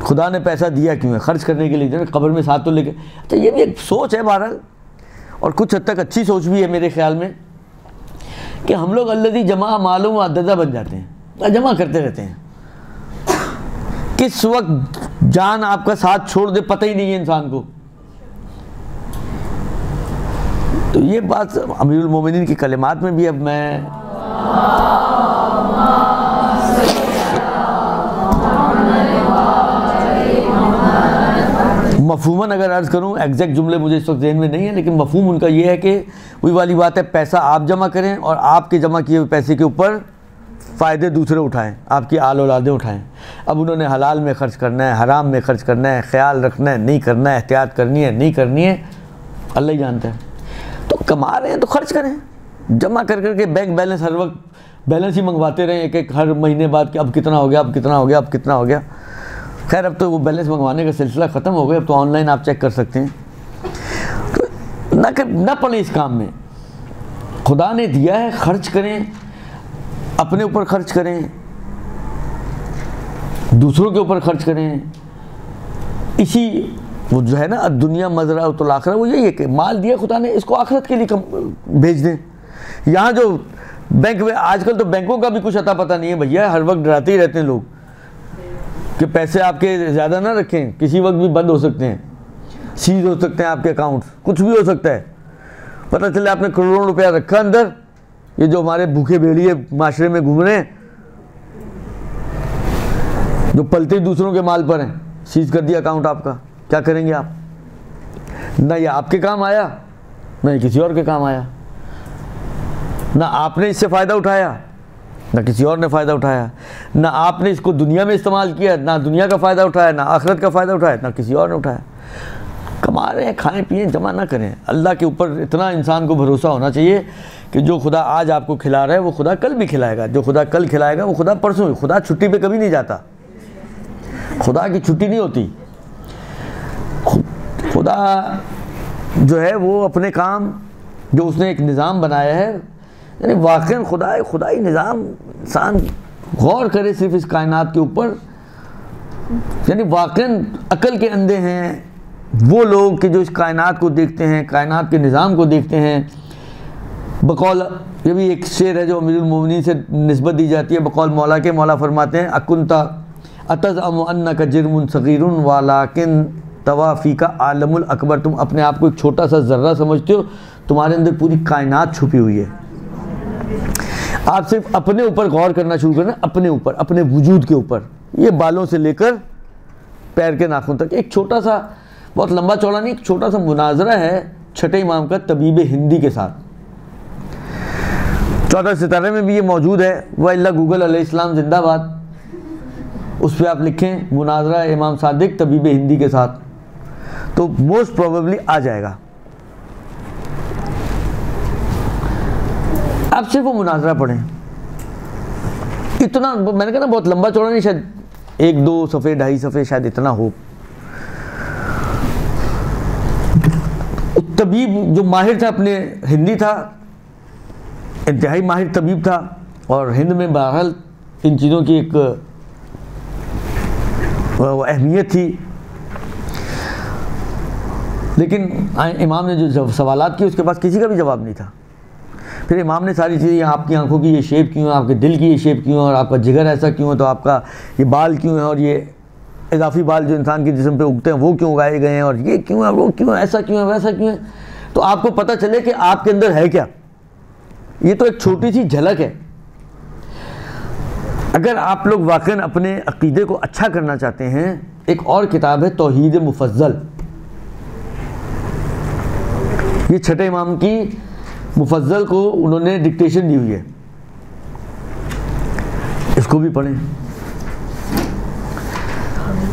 खुदा ने पैसा दिया क्यों है, खर्च करने के लिए, कब्र में साथ तो लेके। तो ये भी एक सोच है बहरहाल, और कुछ हद तक अच्छी सोच भी है मेरे ख्याल में, कि हम लोग अल्लज़ी जमा मालूम अददा बन जाते हैं, जमा करते रहते हैं, किस वक्त जान आपका साथ छोड़ दे पता ही नहीं है इंसान को। तो ये बात अमीरुल मोमिनीन की कलिमात में भी अब मैं मफहूमन अगर अर्ज़ करूँ, एग्जैक्ट जुमले मुझे इस वक्त ज़हन में नहीं है, लेकिन मफहूम उनका ये है कि वही वाली बात है, पैसा आप जमा करें और आपके जमा किए हुए पैसे के ऊपर फ़ायदे दूसरे उठाएं, आपकी आल औलादें उठाएं। अब उन्होंने हलाल में ख़र्च करना है, हराम में ख़र्च करना है, ख्याल रखना है, नहीं करना है, एहतियात करनी है, नहीं करनी है, अल्लाह ही जानता है। तो कमा रहे हैं तो खर्च करें, जमा कर करके बैंक बैलेंस हर वक्त बैलेंस ही मंगवाते रहें एक एक हर महीने बाद कि अब कितना हो गया, अब कितना हो गया, अब कितना हो गया। खैर अब तो वो बैलेंस मंगवाने का सिलसिला ख़त्म हो गया, अब तो ऑनलाइन आप चेक कर सकते हैं। तो ना पड़े इस काम में, खुदा ने दिया है, खर्च करें, अपने ऊपर खर्च करें, दूसरों के ऊपर खर्च करें। इसी वो जो है ना दुनिया मज़रा तो आखिरत, वो यही है कि माल दिया खुदा ने, इसको आखिरत के लिए भेज दें। यहाँ जो बैंक में आजकल तो बैंकों का भी कुछ अता पता नहीं है भैया, हर वक्त डराते ही रहते हैं लोग कि पैसे आपके ज़्यादा ना रखें, किसी वक्त भी बंद हो सकते हैं, सीज हो सकते हैं आपके अकाउंट, कुछ भी हो सकता है। पता चले आपने करोड़ों रुपया रखा अंदर, ये जो हमारे भूखे भेड़िए माशरे में घूम रहे हैं, जो पलते दूसरों के माल पर हैं, सीज कर दिया अकाउंट आपका, क्या करेंगे आप? ना ये आपके काम आया, ना ये किसी और के काम आया, ना आपने इससे फ़ायदा उठाया, ना किसी और ने फ़ायदा उठाया, ना आपने इसको दुनिया में इस्तेमाल किया, ना दुनिया का फ़ायदा उठाया, ना आखिरत का फ़ायदा उठाया, ना किसी और ने उठाया। कमा रहे हैं, खाएं पिएं, जमा ना करें। अल्लाह के ऊपर इतना इंसान को भरोसा होना चाहिए कि जो खुदा आज आपको खिला रहा है वो खुदा कल भी खिलाएगा, जो खुदा कल खिलाएगा वो खुदा परसों। खुदा छुट्टी पे कभी नहीं जाता, खुदा की छुट्टी नहीं होती। खुदा जो है वो अपने काम, जो उसने एक निज़ाम बनाया है, यानी वाक़ई खुदा है, खुदाई निज़ाम। इंसान गौर करे सिर्फ इस कायनात के ऊपर, यानी वाक़ई अकल के अंधे हैं वो लोग कि जो इस कायनात को देखते हैं, कायनात के निज़ाम को देखते हैं। बकौल ये भी एक शेर है जो अमीरुल मोमिनीन से निस्बत दी जाती है, बकौल मौला के, मौला फरमाते हैं अकुंता अतज़अमु अन्नका जिर्मुन सगीरुन वालाकिन तवाफ़ी का आलमुल अकबर। तुम अपने आप को एक छोटा सा ज़र्रा समझते हो, तुम्हारे अंदर पूरी कायनात छुपी हुई है। आप सिर्फ अपने ऊपर गौर करना शुरू करना, अपने ऊपर, अपने वजूद के ऊपर, ये बालों से लेकर पैर के नाखून तक। एक छोटा सा, बहुत लंबा चौड़ा नहीं, एक छोटा सा मुनाजरा है छठे इमाम का तबीब हिंदी के साथ। 14 सितारे में भी ये मौजूद है। वह अल्लाह गूगल अलैहिस्सलाम जिंदाबाद, उस पर आप लिखें मुनाजरा इमाम सादिक तबीब हिंदी के साथ, तो मोस्ट प्रोबेबली आ जाएगा। आप सिर्फ वो मुनाजरा पढ़ें, इतना मैंने कहा ना बहुत लंबा चौड़ा नहीं, शायद 1-2 सफ़े 2.5 सफ़े शायद इतना हो। तबीब जो माहिर था, अपने हिंदी था, इंतहाई माहिर तबीब था, और हिंद में बहरहाल इन चीज़ों की एक अहमियत थी। लेकिन इमाम ने जो सवालात किए उसके पास किसी का भी जवाब नहीं था। फिर इमाम ने सारी चीज़ें, आपकी आंखों की ये शेप क्यों है, आपके दिल की ये शेप क्यों है, और आपका जिगर ऐसा क्यों है, तो आपका ये बाल क्यों है, और ये इजाफी बाल जो इंसान के जिस्म पे उगते हैं वो क्यों उगाए गए हैं, और ये क्यों है, वो क्यों है, ऐसा क्यों है, वैसा क्यों है, तो आपको पता चले कि आपके अंदर है क्या। ये तो एक छोटी सी झलक है। अगर आप लोग वाकई अपने अकीदे को अच्छा करना चाहते हैं, एक और किताब है तौहीद मुफज्जल, ये छठे इमाम की मुफज्जल को उन्होंने डिक्टेशन दी हुई है, इसको भी पढ़ें।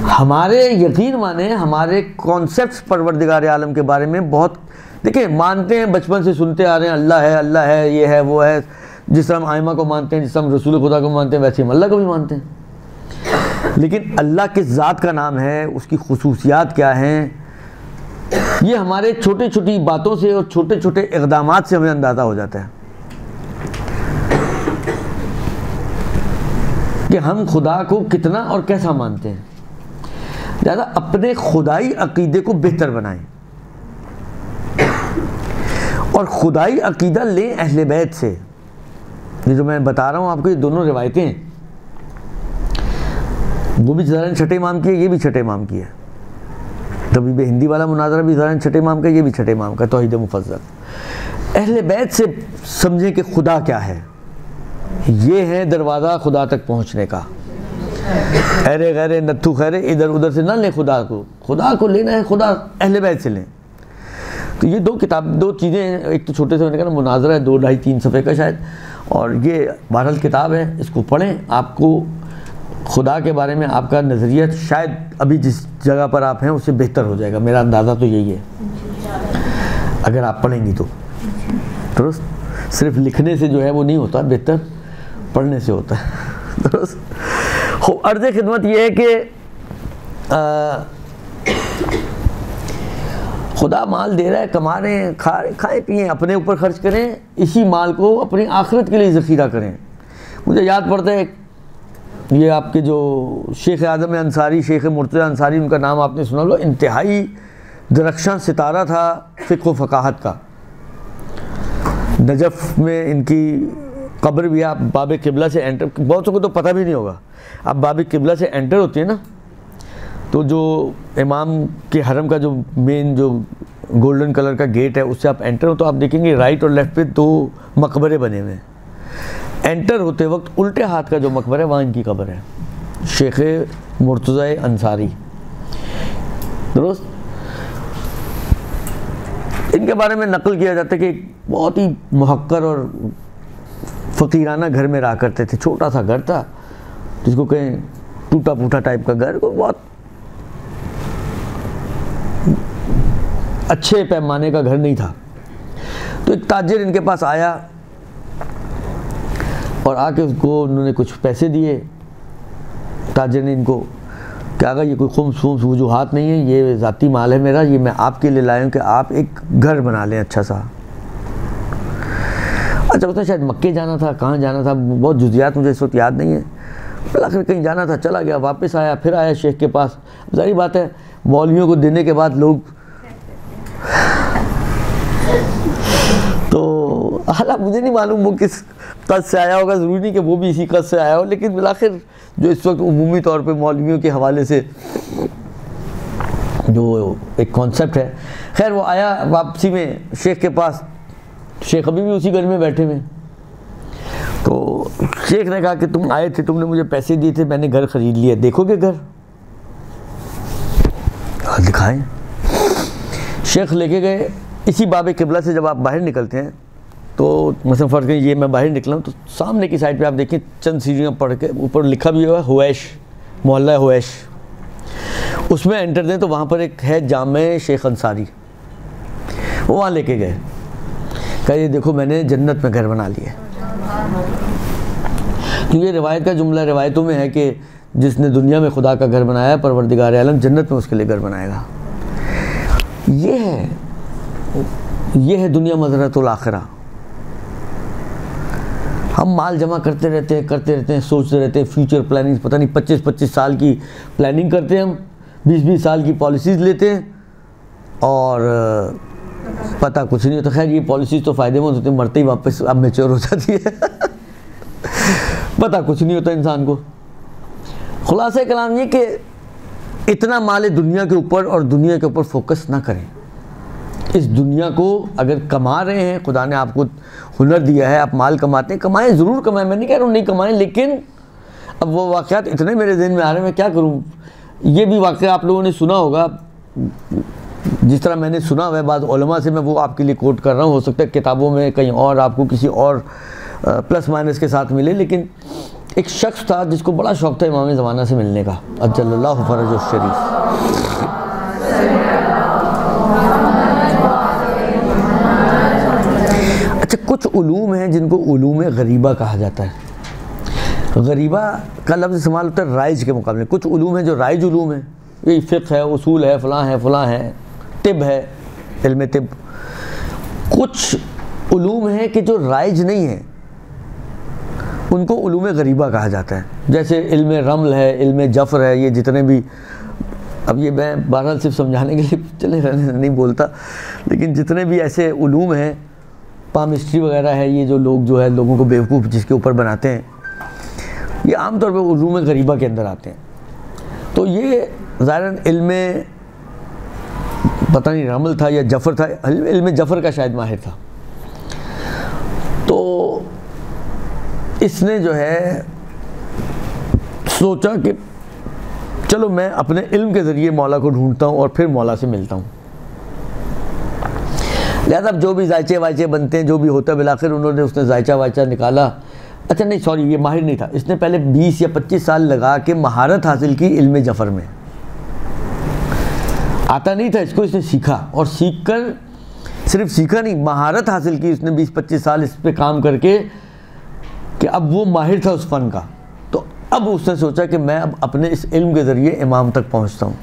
हमारे यकीन माने, हमारे कॉन्सेप्ट्स परवरदिगार आलम के बारे में बहुत, देखिए मानते हैं, बचपन से सुनते आ रहे हैं अल्लाह है, अल्लाह है, ये है, वो है। जिस तरह हम आइमा को मानते हैं, जिस तरह हम रसूल खुदा को मानते हैं, वैसे हम अल्लाह को भी मानते हैं। लेकिन अल्लाह किस ज़ात का नाम है, उसकी खुसूसियात क्या हैं, ये हमारे छोटे छोटी बातों से और छोटे छोटे इक़दामात से हमें अंदाज़ा हो जाता है कि हम खुदा को कितना और कैसा मानते हैं। ज़्यादा अपने खुदाई अकीदे को बेहतर बनाएं और खुदाई अकीदा लें अहले बैत से। ये जो मैं बता रहा हूँ आपको, ये दोनों रिवायतें, वो भी ज़रान छठे इमाम की है, ये भी छठे इमाम की है। तभी भी हिंदी वाला मुनाजरा भी ज़रान छठे इमाम का, ये भी छठे इमाम का, तौहीद मुफस्सल। अहले बैत से समझें कि खुदा क्या है। ये है दरवाज़ा खुदा तक पहुँचने का। अरे गैरे नत्थु खैरे, इधर उधर से ना लें खुदा को लेना है, खुदा अहले बैत से लें। तो ये दो चीज़ें हैं। एक तो छोटे से मैंने कहा ना मुनाजरा है 2-2.5-3 सफ़े का शायद, और ये बहरहाल किताब है, इसको पढ़ें। आपको खुदा के बारे में आपका नज़रिया शायद अभी जिस जगह पर आप हैं उससे बेहतर हो जाएगा। मेरा अंदाज़ा तो यही है, अगर आप पढ़ेंगी तो। दुरुस्त, सिर्फ लिखने से जो है वो नहीं होता, बेहतर पढ़ने से होता है। दुरुस्त। अर्ज़ खिदमत ये है कि खुदा माल दे रहा है, कमा रहे हैं, खाएं पिएं, अपने ऊपर खर्च करें, इसी माल को अपनी आखिरत के लिए ज़ख़ीरा करें। मुझे याद पड़ता है, ये आपके जो शेख आज़म अंसारी, शेख मुर्तज़ा अंसारी, उनका नाम आपने सुना लो, इंतहाई दरख्शां सितारा था फ़िक़्ह व फ़क़ाहत का। नजफ़ में इनकी कब्र भी है। आप बाब क़िबला से एंटर, बहुत को तो पता भी नहीं होगा, आप बाब क़िबला से एंटर होती है ना, तो जो इमाम के हरम का जो मेन जो गोल्डन कलर का गेट है, उससे आप एंटर हो तो आप देखेंगे राइट और लेफ़्ट पे 2 मकबरे बने हुए हैं। एंटर होते वक्त उल्टे हाथ का जो मकबरा है, वहाँ इनकी कब्र है, शेख मुर्तज़ा अंसारी। दुरुस्त। इनके बारे में नकल किया जाता है कि बहुत ही मुहक्कर और फ़कीराना घर में रहा करते थे। छोटा सा घर था, जिसको कहें टूटा फूटा टाइप का घर, को बहुत अच्छे पैमाने का घर नहीं था। तो एक ताजिर इनके पास आया और आके उसको उन्होंने कुछ पैसे दिए। ताजिर ने इनको क्या कहा, ये कोई खुम्स वजूहात नहीं है, ये ज़ाती माल है मेरा, ये मैं आपके लिए लाया हूँ कि आप एक घर बना लें अच्छा सा। अच्छा, उसने शायद मक्के जाना था, कहाँ जाना था, बहुत जुज़ियात मुझे इस वक्त याद नहीं है। आखिर कहीं जाना था, चला गया, वापस आया, फिर आया शेख के पास। ज़ाहिर बात है, मौलवियों को देने के बाद लोग तो हालांकि मुझे नहीं मालूम वो किस कद से आया होगा, ज़रूरी नहीं कि वो भी इसी कद से आया हो, लेकिन बिलाखिर जो इस वक्त उमूमी तौर पे मौलवियों के हवाले से जो एक कॉन्सेप्ट है। खैर, वो आया वापसी में शेख के पास, शेख अभी भी उसी घर में बैठे हुए। तो शेख ने कहा कि तुम आए थे, तुमने मुझे पैसे दिए थे, मैंने घर ख़रीद लिया, देखोगे घर? दिखाएं। शेख लेके गए। इसी बाब क़िबला से जब आप बाहर निकलते हैं तो मसलन फ़र्ज़ करें ये मैं बाहर निकला हूँ, तो सामने की साइड पे आप देखें चंद सीढ़ियाँ पढ़ के ऊपर लिखा भी हुआ है हुवैश, मोहल्ला हुवैश। उसमें एंटर दें तो वहाँ पर एक है जामे शेख अंसारी, वो वहाँ लेके गए। कहा ये देखो मैंने जन्नत में घर बना लिया। तो ये रिवायत का जुमला रिवायतों में है कि जिसने दुनिया में खुदा का घर बनाया, परवरदिगार आलम जन्नत में उसके लिए घर बनाएगा। ये है दुनिया मज़रतुल आखिरा। हम माल जमा करते रहते हैं, सोचते रहते हैं, फ्यूचर प्लानिंग, पता नहीं 25-25 साल की प्लानिंग करते हैं हम, 20-20 साल की पॉलिसीज़ लेते हैं और पता कुछ नहीं होता। खैर, ये पॉलिसीज़ तो फ़ायदेमंद होती है, मरते ही वापस अब मैच्योर हो जाती है। पता कुछ नहीं होता इंसान को। खुलासा कलाम ये कि इतना माल दुनिया के ऊपर और दुनिया के ऊपर फोकस ना करें। इस दुनिया को अगर कमा रहे हैं, खुदा ने आपको हुनर दिया है, आप माल कमाते हैं, कमाएं, ज़रूर कमाएं, मैं नहीं कह रहा हूँ नहीं कमाएं, लेकिन अब वो वाक़यात इतने मेरे ज़हन में आ रहे हैं, मैं क्या करूँ। ये भी वाक़या आप लोगों ने सुना होगा, जिस तरह मैंने सुना हुआ है बाद उलमा से, मैं वो आपके लिए कोट कर रहा हूँ। हो सकता है किताबों में कहीं और आपको किसी और प्लस माइनस के साथ मिले, लेकिन एक शख्स था जिसको बड़ा शौक़ था इमाम ज़माना से मिलने का, अज्जलल्लाहु फ़रजहु शरीफ। अच्छा, कुछ उलूम हैं जिनको उलूम गरीबा कहा जाता है। गरीबा का लफ्ज़ इस्तेमाल होता है राइज के मुकाबले। कुछ उलूम हैं जो राइज उलूम हैं, ये फ़िक़्ह है, उसूल है, फ़लाँ है, तिब है, इल्म तिब। कुछ उलूम हैं कि जो राइज नहीं है, उनको उलूम गरीबा कहा जाता है। जैसे इल्म रमल है, इल्म जफ़र है, ये जितने भी, अब ये मैं बहरहाल सिर्फ समझाने के लिए चले रहने नहीं बोलता, लेकिन जितने भी ऐसे उलूम हैं, पामिस्ट्री वगैरह है, ये जो लोग जो है लोगों को बेवकूफ़ जिसके ऊपर बनाते हैं, ये आमतौर पर उलूम गरीबा के अंदर आते हैं। तो ये ज़ाहिरन इल्म पता नहीं रमल था या जफ़र था, इल्म जफ़र का शायद माहिर था। तो इसने जो है सोचा कि चलो मैं अपने इल्म के ज़रिए मौला को ढूंढता हूँ और फिर मौला से मिलता हूँ। लिहाजा अब जो भी जायचे वायचे बनते हैं, जो भी होता है, बिलाखिर उन्होंने उसने जायचा वायचा निकाला। अच्छा नहीं, सॉरी, ये माहिर नहीं था, इसने पहले 20 या 25 साल लगा के महारत हासिल की इल्म जफ़र में। आता नहीं था इसको, इसने सीखा, और सीख कर सिर्फ सीखा नहीं, महारत हासिल की उसने 20-25 साल इस पे काम करके, कि अब वो माहिर था उस फ़न का। तो अब उसने सोचा कि मैं अब अपने इस इल्म के ज़रिए इमाम तक पहुंचता हूँ।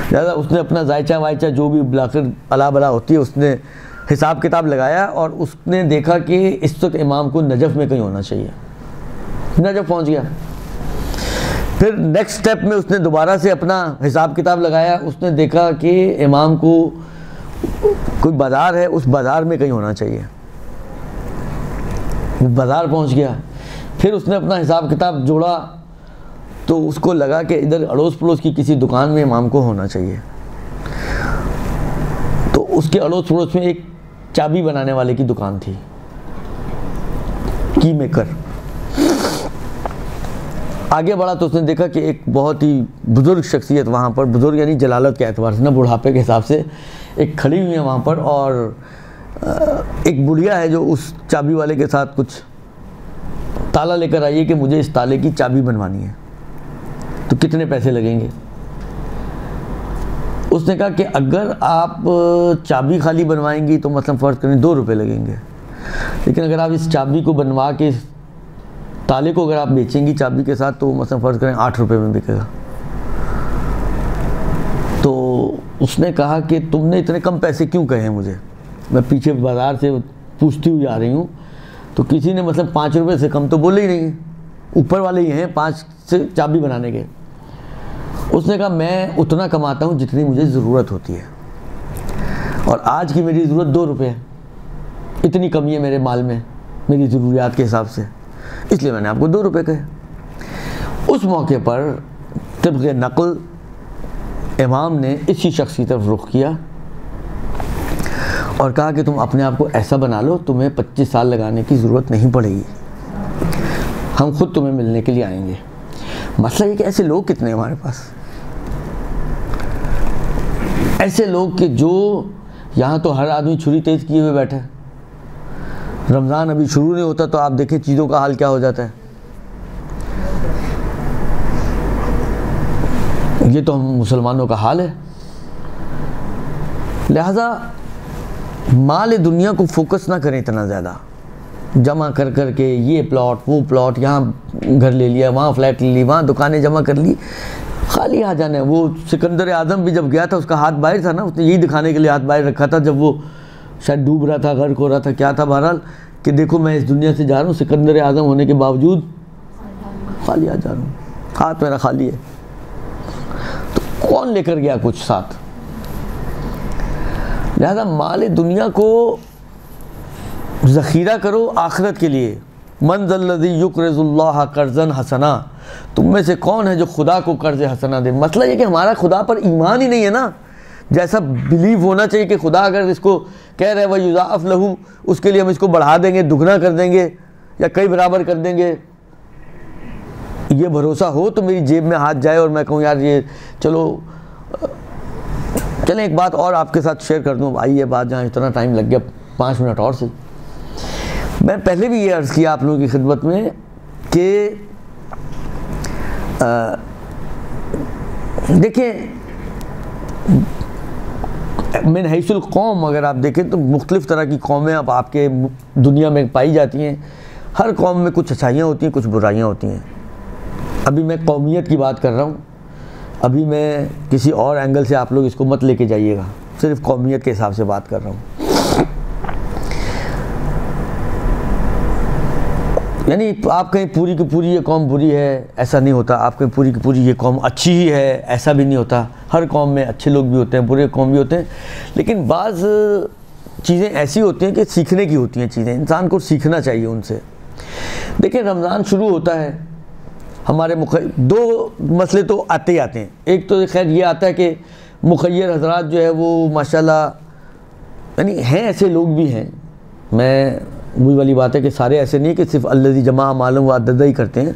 ज़्यादा उसने अपना जायचा वायचा जो भी बिलाखिर अला बला होती है, उसने हिसाब किताब लगाया और उसने देखा कि इस वक्त इमाम को नजफ़ में कहीं होना चाहिए। नजफ़ पहुँच गया। फिर नेक्स्ट स्टेप में उसने दोबारा से अपना हिसाब किताब लगाया, उसने देखा कि इमाम को कोई बाज़ार है, उस बाज़ार में कहीं होना चाहिए। बाज़ार पहुंच गया। फिर उसने अपना हिसाब किताब जोड़ा तो उसको लगा कि इधर अड़ोस पड़ोस की किसी दुकान में इमाम को होना चाहिए। तो उसके अड़ोस पड़ोस में एक चाबी बनाने वाले की दुकान थी, की मेकर। आगे बढ़ा तो उसने देखा कि एक बहुत ही बुज़ुर्ग शख्सियत वहाँ पर, बुज़ुर्ग यानी जलालत के एतबार से ना, बुढ़ापे के हिसाब से, एक खड़ी हुई है वहाँ पर, और एक बुढ़िया है जो उस चाबी वाले के साथ कुछ ताला लेकर आई है कि मुझे इस ताले की चाबी बनवानी है, तो कितने पैसे लगेंगे। उसने कहा कि अगर आप चाबी खाली बनवाएंगी तो मतलब फ़र्ज़ करें 2 रुपये लगेंगे, लेकिन अगर आप इस चाबी को बनवा के ताले को अगर आप बेचेंगी चाबी के साथ तो मतलब फ़र्ज़ करें 8 रुपये में बिकेगा। तो उसने कहा कि तुमने इतने कम पैसे क्यों कहे हैं मुझे, मैं पीछे बाज़ार से पूछती हुई आ रही हूँ, तो किसी ने मतलब 5 रुपये से कम तो बोले ही नहीं, ऊपर वाले ही हैं 5 से चाबी बनाने के। उसने कहा मैं उतना कमाता हूँ जितनी मुझे ज़रूरत होती है, और आज की मेरी ज़रूरत 2 रुपये है, इतनी कमी है मेरे माल में मेरी ज़रूरियात के हिसाब से, इसलिए मैंने आपको 2 रुपये कहे। उस मौके पर तिब्क़े नक़ल इमाम ने इसी शख्स की तरफ रुख किया और कहा कि तुम अपने आप को ऐसा बना लो, तुम्हें 25 साल लगाने की ज़रूरत नहीं पड़ेगी, हम खुद तुम्हें मिलने के लिए आएंगे। मसला ये कि ऐसे लोग कितने हैं हमारे पास, ऐसे लोग कि जो यहाँ तो हर आदमी छुरी तेज़ किए हुए बैठे। रमज़ान अभी शुरू नहीं होता तो आप देखें चीज़ों का हाल क्या हो जाता है। ये तो हम मुसलमानों का हाल है। लिहाजा माल दुनिया को फोकस ना करें इतना ज़्यादा, जमा कर कर के ये प्लॉट वो प्लॉट, यहाँ घर ले लिया, वहाँ फ्लैट ले ली, वहाँ दुकानें जमा कर ली, खाली आ जाना है। वो सिकंदर आज़म भी जब गया था उसका हाथ बाहर था ना, उसने यही दिखाने के लिए हाथ बाहर रखा था जब वो शायद डूब रहा था, गर्क हो रहा था, क्या था बहरहाल, कि देखो मैं इस दुनिया से जा रहा हूँ सिकंदर आज़म होने के बावजूद खाली आ जा रहा हूँ, हाथ मेरा खाली है। तो कौन लेकर गया कुछ साथ। लिहाजा माल दुनिया को ज़ख़ीरा करो आखिरत के लिए। मन ज़ल्लज़ी युक़रिज़ुल्लाह कर्ज़न हसना, तुम में से कौन है जो खुदा को कर्ज़ हसना दे। मसला ये कि हमारा खुदा पर ईमान ही नहीं है ना, जैसा बिलीव होना चाहिए कि खुदा अगर इसको कह रहे वह युज़ाअफ़ लहू, उसके लिए हम इसको बढ़ा देंगे, दुगना कर देंगे या कई बराबर कर देंगे। ये भरोसा हो तो मेरी जेब में हाथ जाए और मैं कहूँ यार ये चलो चलें एक बात और आपके साथ शेयर कर दूँ। आई ये बात जहाँ इतना टाइम लग गया, 5 मिनट और से। मैं पहले भी ये अर्ज़ किया आप लोगों की खिदमत में कि देखिए मिन हैसुल कौम अगर आप देखें तो मुख्तलिफ़ तरह की कौमें अब आपके दुनिया में पाई जाती हैं। हर कौम में कुछ अच्छाइयाँ होती हैं, कुछ बुराइयाँ होती हैं। अभी मैं कौमियत की बात कर रहा हूँ, अभी मैं किसी और एंगल से आप लोग इसको मत लेके जाइएगा। सिर्फ कौमियत के हिसाब से बात कर रहा हूँ। यानी आप कहीं पूरी की पूरी ये कौम बुरी है, ऐसा नहीं होता। आप कहीं पूरी की पूरी ये कौम अच्छी ही है, ऐसा भी नहीं होता। हर कौम में अच्छे लोग भी होते हैं, बुरे कौम भी होते हैं। लेकिन बाज़ चीज़ें ऐसी होती हैं कि सीखने की होती हैं चीज़ें, इंसान को सीखना चाहिए उनसे। देखिए, रमज़ान शुरू होता है, हमारे दो मसले तो आते ही आते हैं। एक तो खैर ये आता है कि मुखय्यर हजरात जो है वो माशाल्लाह, यानी हैं ऐसे लोग भी हैं, मैं वही वाली बात है कि सारे ऐसे नहीं कि सिर्फ अल्लज़ी जमा मालूम व अददा ही करते हैं।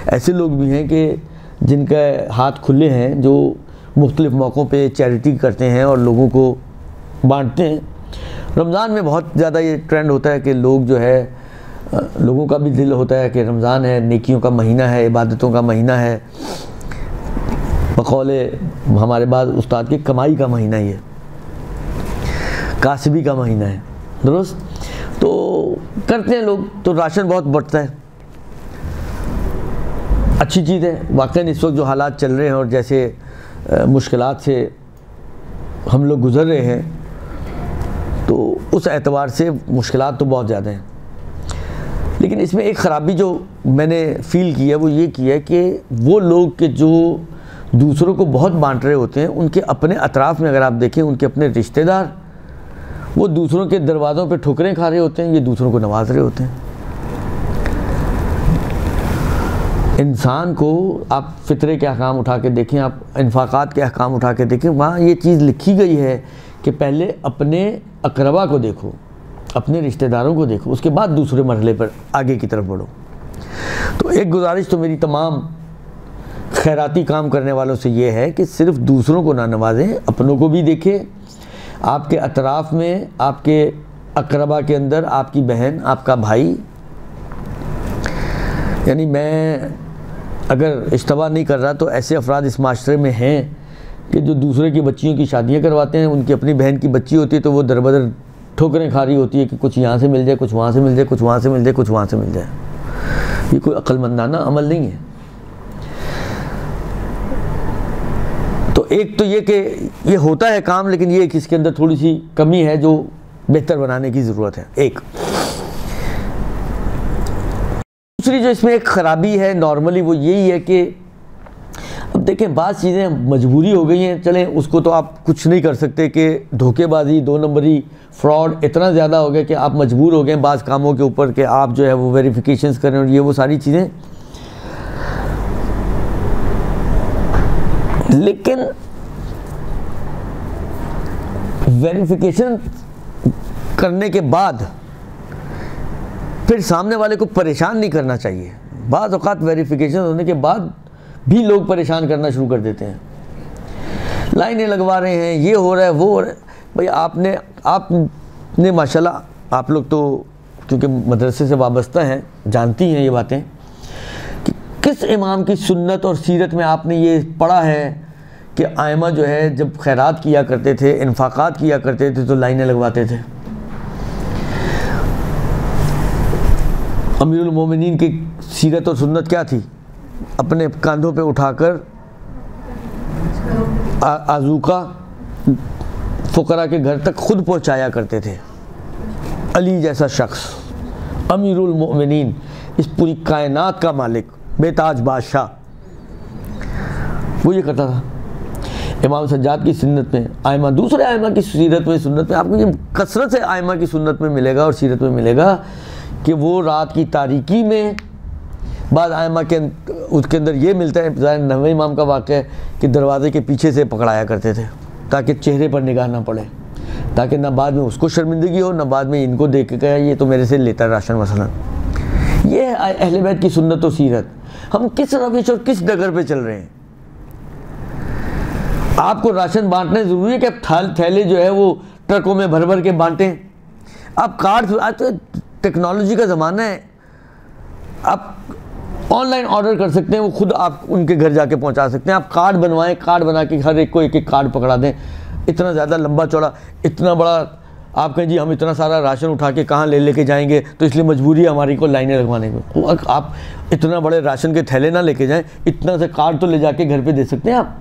ऐसे लोग भी हैं कि जिनके हाथ खुले हैं, जो मुख्तलिफ़ मौक़ों पे चैरिटी करते हैं और लोगों को बांटते हैं। रमज़ान में बहुत ज़्यादा ये ट्रेंड होता है कि लोग जो है, लोगों का भी दिल होता है कि रमज़ान है, नेकियों का महीना है, इबादतों का महीना है, बकौले हमारे बाद उस्ताद की कमाई का महीना ही है, कासबी का महीना है, दुरुस्त। तो करते हैं लोग, तो राशन बहुत बढ़ता है, अच्छी चीज़ है। वाकई इस वक्त जो हालात चल रहे हैं और जैसे मुश्किलात से हम लोग गुज़र रहे हैं, तो उस एतबार से मुश्किलात तो बहुत ज़्यादा हैं। लेकिन इसमें एक ख़राबी जो मैंने फ़ील की है वो ये की है कि वो लोग के जो दूसरों को बहुत बांट रहे होते हैं, उनके अपने अतराफ़ में अगर आप देखें, उनके अपने रिश्तेदार वो दूसरों के दरवाज़ों पे ठुकरें खा रहे होते हैं, ये दूसरों को नवाज रहे होते हैं। इंसान को आप फ़ितरे के अहकाम उठा के देखें, आप इन्फाक़ात के अहकाम उठा के देखें, वहाँ ये चीज़ लिखी गई है कि पहले अपने अक़रबा को देखो, अपने रिश्तेदारों को देखो, उसके बाद दूसरे मरहले पर आगे की तरफ बढ़ो। तो एक गुजारिश तो मेरी तमाम खैराती काम करने वालों से ये है कि सिर्फ दूसरों को ना नवाजें, अपनों को भी देखें। आपके अतराफ़ में, आपके अक़रबा के अंदर आपकी बहन, आपका भाई, यानी मैं अगर इश्तबा नहीं कर रहा तो ऐसे अफराद इस माशरे में हैं कि जो दूसरे की बच्चियों की शादियाँ करवाते हैं। उनकी अपनी बहन की बच्ची होती है तो वो दरबदर ठोकरें खा रही होती है कि कुछ यहाँ से मिल जाए, कुछ वहाँ से मिल जाए, कुछ वहाँ से मिल जाए, कुछ वहाँ से मिल जाए। ये कोई अक्लमंदाना अमल नहीं है। तो एक तो ये कि ये होता है काम, लेकिन ये कि इसके अंदर थोड़ी सी कमी है जो बेहतर बनाने की ज़रूरत है। एक दूसरी जो इसमें एक ख़राबी है नॉर्मली वो यही है कि अब देखें, बात चीज़ें मजबूरी हो गई हैं, चलें उसको तो आप कुछ नहीं कर सकते कि धोखेबाजी, दो नंबरी, फ्रॉड इतना ज़्यादा हो गया कि आप मजबूर हो गए बाज़ कामों के ऊपर कि आप जो है वो वेरिफिकेशंस करें और ये वो सारी चीज़ें। लेकिन वेरिफिकेशन करने के बाद फिर सामने वाले को परेशान नहीं करना चाहिए। बाज़ औक़ात वेरिफिकेशन होने के बाद भी लोग परेशान करना शुरू कर देते हैं, लाइनें लगवा रहे हैं, ये हो रहा है, वो हो रहा है। भाई आपने माशाल्लाह, आप लोग तो क्योंकि मदरसे से वाबस्ता हैं, जानती हैं ये बातें कि किस इमाम की सुन्नत और सीरत में आपने ये पढ़ा है कि आइमा जो है जब खैरात किया करते थे, इन्फाक़ात किया करते थे तो लाइनें लगवाते थे। अमीरुल मोमिनीन की सीरत और सुन्नत क्या थी? अपने कंधों पे उठाकर आज़ूका फ़ुक़रा के घर तक खुद पहुंचाया करते थे। अली जैसा शख्स, अमीरुल मोमिनीन, इस पूरी कायनात का मालिक, बेताज बादशाह, वो ये करता था। इमाम सज्जाद की सुन्नत में, आइमा, दूसरे आइमा की सीरत में, सुन्नत में आपको ये कसरत से आइमा की सुन्नत में मिलेगा और सीरत में मिलेगा कि वो रात की तारीकी में, बाद आइमा के उसके अंदर ये मिलता है, नवे इमाम का वाक़या है कि दरवाज़े के पीछे से पकड़ाया करते थे ताकि चेहरे पर निगाह ना पड़े, ताकि ना बाद में उसको शर्मिंदगी हो, ना बाद में इनको देख के कहा ये तो मेरे से लेता है राशन मसलन। ये है अहले बैत की सुन्नत और सीरत। हम किस रविश और किस डगर पे चल रहे हैं? आपको राशन बांटना ज़रूरी है कि आप थैले जो है वो ट्रकों में भर भर के बांटें? आप कार्ड, आज तो टेक्नोलॉजी का ज़माना है, आप ऑनलाइन ऑर्डर कर सकते हैं, वो खुद आप उनके घर जाके पहुंचा सकते हैं। आप कार्ड बनवाएं, कार्ड बना के हर एक को एक एक कार्ड पकड़ा दें। इतना ज़्यादा लंबा चौड़ा, इतना बड़ा, आप कहें जी हम इतना सारा राशन उठा के कहाँ लेके जाएंगे, तो इसलिए मजबूरी है हमारी को लाइनें लगवाने को। आप इतना बड़े राशन के थैले ना लेके जाएं, इतना से कार्ड तो ले जाके घर पे दे सकते हैं आप।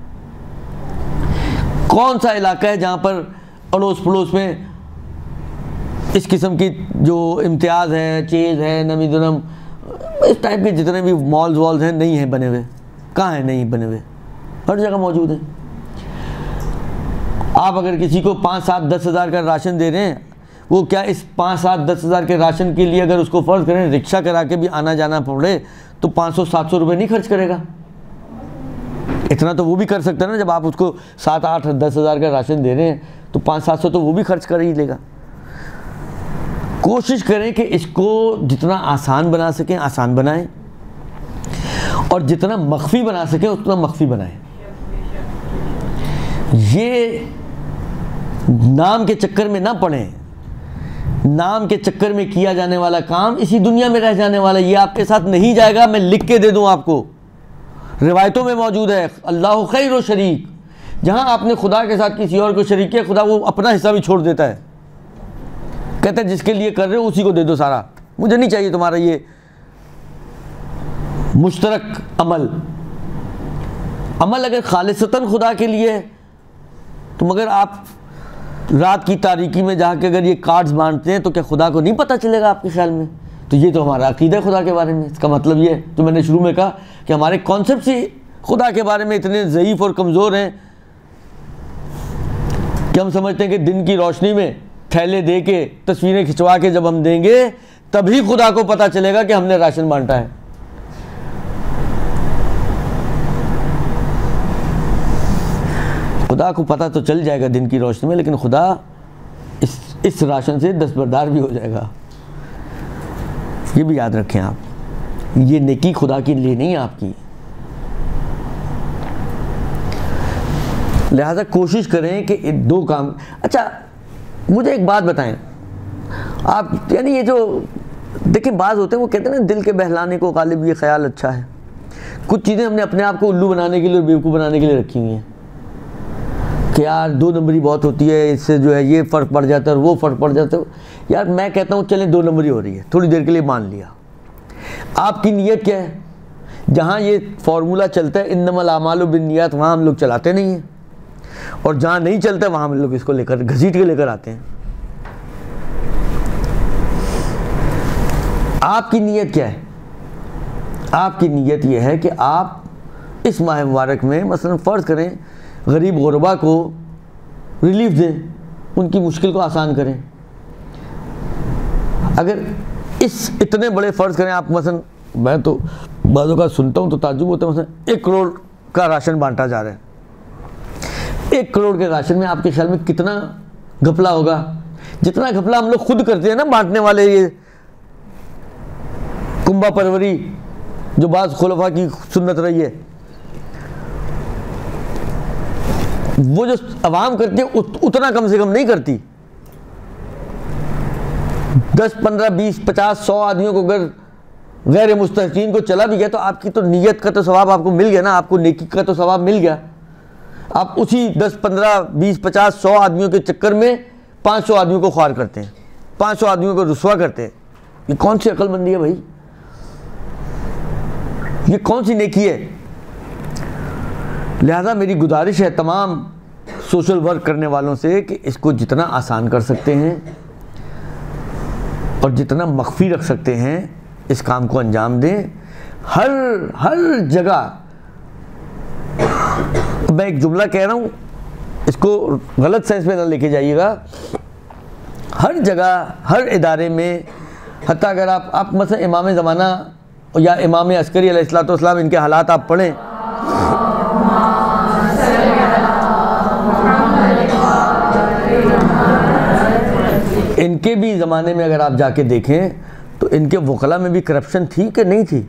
कौन सा इलाका है जहाँ पर अड़ोस पड़ोस में इस किस्म की जो इम्तियाज़ है, चीज़ है, नमी दुनम, इस टाइप के जितने भी मॉल्स वॉल्स हैं नहीं हैं बने हुए। कहाँ हैं नहीं बने हुए? हर जगह मौजूद हैं। आप अगर किसी को 5, 7, 10 हज़ार का राशन दे रहे हैं, वो क्या इस 5, 7, 10 हज़ार के राशन के लिए अगर उसको फ़र्ज़ करें रिक्शा करा के भी आना जाना पड़े तो 500, 700 रुपये नहीं खर्च करेगा? इतना तो वो भी कर सकता है ना। जब आप उसको 7, 8, 10 हज़ार का राशन दे रहे हैं तो 500, 700 तो वो भी खर्च कर ही लेगा। कोशिश करें कि इसको जितना आसान बना सकें आसान बनाएं, और जितना मख्फी बना सकें उतना मख्फी बनाएं। ये नाम के चक्कर में ना पड़ें। नाम के चक्कर में किया जाने वाला काम इसी दुनिया में रह जाने वाला, ये आपके साथ नहीं जाएगा। मैं लिख के दे दूं आपको, रिवायतों में मौजूद है, अल्लाह खैर शरीक। जहां आपने खुदा के साथ किसी और को शरीक किया, खुदा वो अपना हिस्सा भी छोड़ देता है। कहते हैं जिसके लिए कर रहे हो उसी को दे दो सारा, मुझे नहीं चाहिए तुम्हारा ये मुश्तरक अमल। अमल अगर खालिसतन खुदा के लिए है तो मगर आप रात की तारीकी में जाके अगर ये कार्ड्स बांटते हैं तो क्या खुदा को नहीं पता चलेगा आपके ख्याल में? तो ये तो हमारा अकीदा है खुदा के बारे में। इसका मतलब ये तो मैंने शुरू में कहा कि हमारे कॉन्सेप्ट ही खुदा के बारे में इतने ज़ईफ़ और कमज़ोर हैं कि हम समझते हैं कि दिन की रोशनी में थैले दे के तस्वीरें खिंचवा के जब हम देंगे तभी खुदा को पता चलेगा कि हमने राशन बांटा है। खुदा को पता तो चल जाएगा दिन की रोशनी में, लेकिन खुदा इस राशन से दस्तबरदार भी हो जाएगा। ये भी याद रखें आप, ये नेकी खुदा के लिए नहीं आपकी। लिहाजा कोशिश करें कि दो काम। अच्छा मुझे एक बात बताएं आप, यानी ये जो देखिए बाज होते हैं वो कहते हैं ना दिल के बहलाने को गालिब ये ख्याल अच्छा है। कुछ चीज़ें हमने अपने आप को उल्लू बनाने के लिए और बेवकूफ़ बनाने के लिए रखी हुई हैं कि यार 2 नंबरी बहुत होती है, इससे जो है ये फ़र्क पड़ जाता है और वो फ़र्क पड़ जाता है। यार मैं कहता हूँ चलें 2 नंबरी हो रही है, थोड़ी देर के लिए मान लिया। आपकी नीयत क्या है? जहाँ ये फार्मूला चलता है इन्नमल आमालु बिन्नियात, वहाँ हम लोग चलाते नहीं हैं, और जहाँ नहीं चलता वहाँ हम लोग इसको लेकर घसीट के लेकर आते हैं। आपकी नीयत क्या है? आपकी नीयत यह है कि आप इस माह मुबारक में मसलन फ़र्ज़ करें गरीब गुरबा को रिलीफ दें, उनकी मुश्किल को आसान करें। अगर इस इतने बड़े फ़र्ज़ करें आप, मसलन मैं तो बाज़ों का सुनता हूँ तो ताज्जुब होता है, मसलन 1 करोड़ का राशन बांटा जा रहा है। 1 करोड़ के राशन में आपके ख्याल में कितना घपला होगा? जितना घपला हम लोग खुद करते हैं ना बांटने वाले, ये कुंभा परवरी जो बाज़ खुलफा की सुन्नत रही है, वो जो अवाम करती है उतना कम से कम नहीं करती। 10, 15, 20, 50, 100 आदमियों को अगर गैर मुस्तहकीन को चला भी गया तो आपकी तो नीयत का तो सवाब आपको मिल गया ना, आपको नेकी का तो सवाब मिल गया। आप उसी 10, 15, 20, 50, 100 आदमियों के चक्कर में 500 आदमियों को ख्वार करते हैं, 500 आदमियों को रुस्वा करते हैं। ये कौन सी अक्लमंदी है भाई? ये कौन सी नेकी है? लिहाजा मेरी गुजारिश है तमाम सोशल वर्क करने वालों से कि इसको जितना आसान कर सकते हैं और जितना मख्फी रख सकते हैं इस काम को अंजाम दें। हर जगह, मैं एक जुमला कह रहा हूँ, इसको गलत सेंस में ना लेके जाइएगा। हर जगह, हर इदारे में, हत्ता अगर आप मसलन इमाम ज़माना या इमाम अस्करी अलैहिस्सलाम इनके हालात आप पढ़ें, इनके भी ज़माने में अगर आप जाके देखें तो इनके वकला में भी करप्शन थी कि नहीं थी?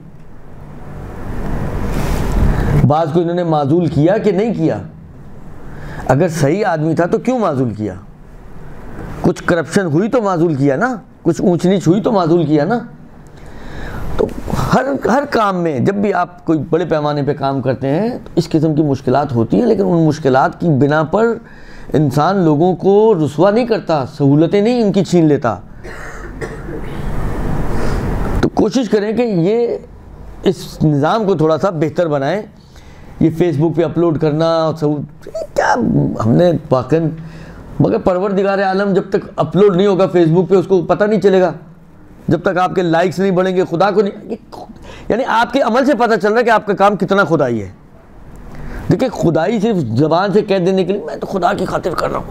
बाज़ को इन्होंने माजूल किया कि नहीं किया? अगर सही आदमी था तो क्यों माजूल किया? कुछ करप्शन हुई तो माजूल किया ना, कुछ ऊंच नीच हुई तो माजूल किया ना। तो हर काम में जब भी आप कोई बड़े पैमाने पे काम करते हैं तो इस किस्म की मुश्किलात होती हैं, लेकिन उन मुश्किलात की बिना पर इंसान लोगों को रुस्वा नहीं करता, सहूलतें नहीं उनकी छीन लेता। तो कोशिश करें कि ये इस निज़ाम को थोड़ा सा बेहतर बनाएं। ये फेसबुक पे अपलोड करना और क्या हमने वाकई मगर परवरदिगार आलम जब तक अपलोड नहीं होगा फेसबुक पे उसको पता नहीं चलेगा, जब तक आपके लाइक्स नहीं बढ़ेंगे, खुदा को नहीं, यानी आपके अमल से पता चल रहा है कि आपका काम कितना खुदाई है। देखिए खुदाई सिर्फ ज़बान से कह देने के लिए मैं तो खुदा की खातिर कर रहा हूँ,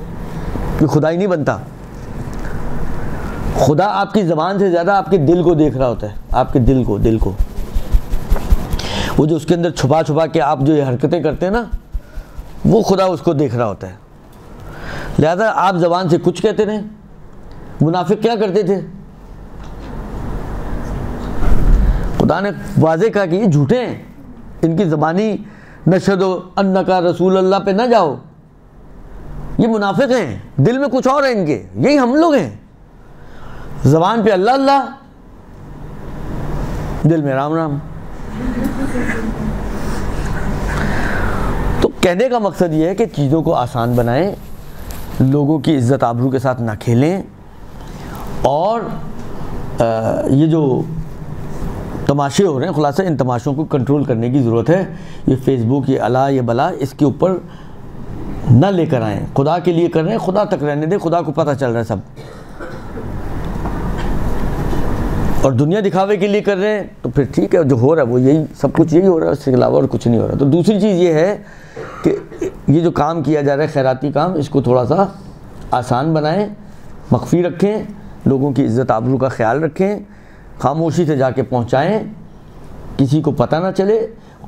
कि खुदाई नहीं बनता। खुदा आपकी ज़बान से ज़्यादा आपके दिल को देख रहा होता है, आपके दिल को वो जो उसके अंदर छुपा छुपा के आप जो ये हरकतें करते हैं ना, वो खुदा उसको देख रहा होता है। लिहाजा आप ज़बान से कुछ कहते रहे। मुनाफिक क्या करते थे? खुदा ने वाज़े कहा कि ये झूठे हैं, इनकी ज़बानी नशहदु अन्नका रसूल अल्लाह पे ना जाओ, ये मुनाफिक हैं, दिल में कुछ और है इनके। यही हम लोग हैं, ज़बान पे अल्लाह अल्लाह, दिल में राम राम। तो कहने का मकसद ये है कि चीज़ों को आसान बनाएं, लोगों की इज़्ज़त आबरू के साथ ना खेलें, और ये जो तमाशे हो रहे हैं, खुलासा इन तमाशों को कंट्रोल करने की ज़रूरत है। ये फेसबुक, ये अला, ये बला, इसके ऊपर ना लेकर आएँ। खुदा के लिए कर रहे हैं, खुदा तक रहने दें, खुदा को पता चल रहा है सब। और दुनिया दिखावे के लिए कर रहे हैं तो फिर ठीक है, जो हो रहा है वो यही, सब कुछ यही हो रहा है, उसके अलावा और कुछ नहीं हो रहा। तो दूसरी चीज़ ये है कि ये जो काम किया जा रहा है खैराती काम, इसको थोड़ा सा आसान बनाएं, मख्फी रखें, लोगों की इज़्ज़त आबरू का ख्याल रखें, खामोशी से जाके पहुंचाएं, किसी को पता ना चले।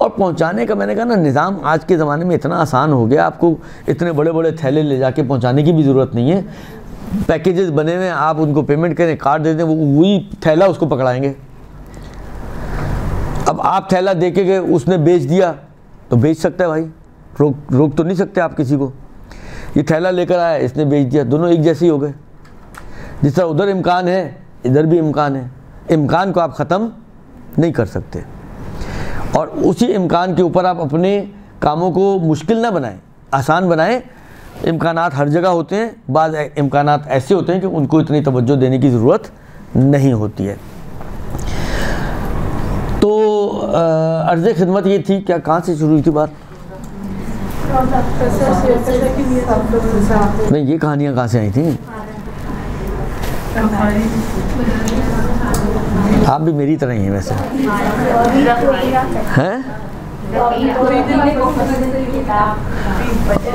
और पहुंचाने का मैंने कहा ना, निज़ाम आज के ज़माने में इतना आसान हो गया, आपको इतने बड़े बड़े थैले ले जाके पहुंचाने की भी ज़रूरत नहीं है। पैकेजेस बने हुए हैं, आप उनको पेमेंट करें, कार्ड दे दें, वो वही थैला उसको पकड़ाएंगे। अब आप थैला दे के गए, उसने बेच दिया तो बेच सकता है भाई, रोक तो नहीं सकते आप किसी को। ये थैला लेकर आया, इसने बेच दिया, दोनों एक जैसे ही हो गए। जिस तरह उधर इम्कान है, इधर भी इम्कान है। इम्कान को आप ख़त्म नहीं कर सकते, और उसी इम्कान के ऊपर आप अपने कामों को मुश्किल ना बनाएं, आसान बनाएं। इम्कानात हर जगह होते हैं, बाद इम्कानात ऐसे होते हैं कि उनको इतनी तवज्जो देने की ज़रूरत नहीं होती है। तो अर्ज़ खिदमत ये थी, क्या कहाँ से शुरू हुई थी बात? नहीं, ये कहानियाँ कहाँ से आई थी? आप भी मेरी तरह ही हैं वैसे, हैं?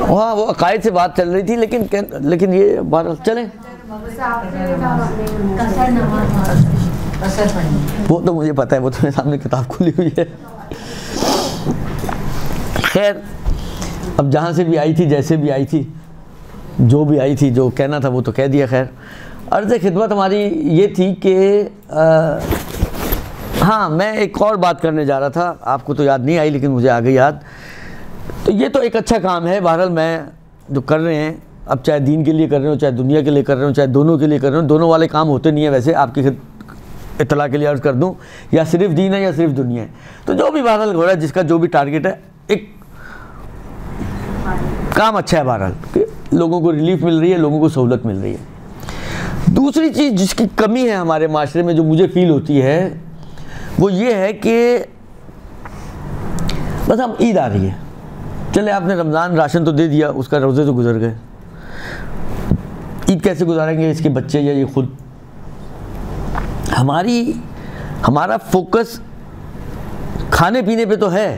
हाँ, वो अकायद से बात चल रही थी, लेकिन ये बात चले, वो तो मुझे पता है, वो तो मेरे सामने किताब खुली हुई है। खैर, अब जहाँ से भी आई थी, जैसे भी आई थी, जो भी आई थी, जो कहना था वो तो कह दिया। खैर, अर्ज़ खिदमत हमारी ये थी कि हाँ, मैं एक और बात करने जा रहा था, आपको तो याद नहीं आई लेकिन मुझे आ गई याद। तो ये तो एक अच्छा काम है, बहरहाल मैं जो कर रहे हैं, अब चाहे दीन के लिए कर रहे हो, चाहे दुनिया के लिए कर रहे हो, चाहे दोनों के लिए कर रहे हो, दोनों वाले काम होते नहीं है वैसे, आपकी इत्तला के लिए अर्ज़ कर दूं, या सिर्फ दीन है या सिर्फ दुनिया है। तो जो भी बहरहाल हो रहा है, जिसका जो भी टारगेट है, एक काम अच्छा है बहरहाल, कि लोगों को रिलीफ मिल रही है, लोगों को सहूलत मिल रही है। दूसरी चीज़ जिसकी कमी है हमारे माशरे में, जो मुझे फील होती है, वो ये है कि बस अब ईद आ रही है, चले आपने रमज़ान राशन तो दे दिया, उसका रोज़े तो गुजर गए, ईद कैसे गुजारेंगे इसके बच्चे या ये खुद? हमारा फोकस खाने पीने पे तो है,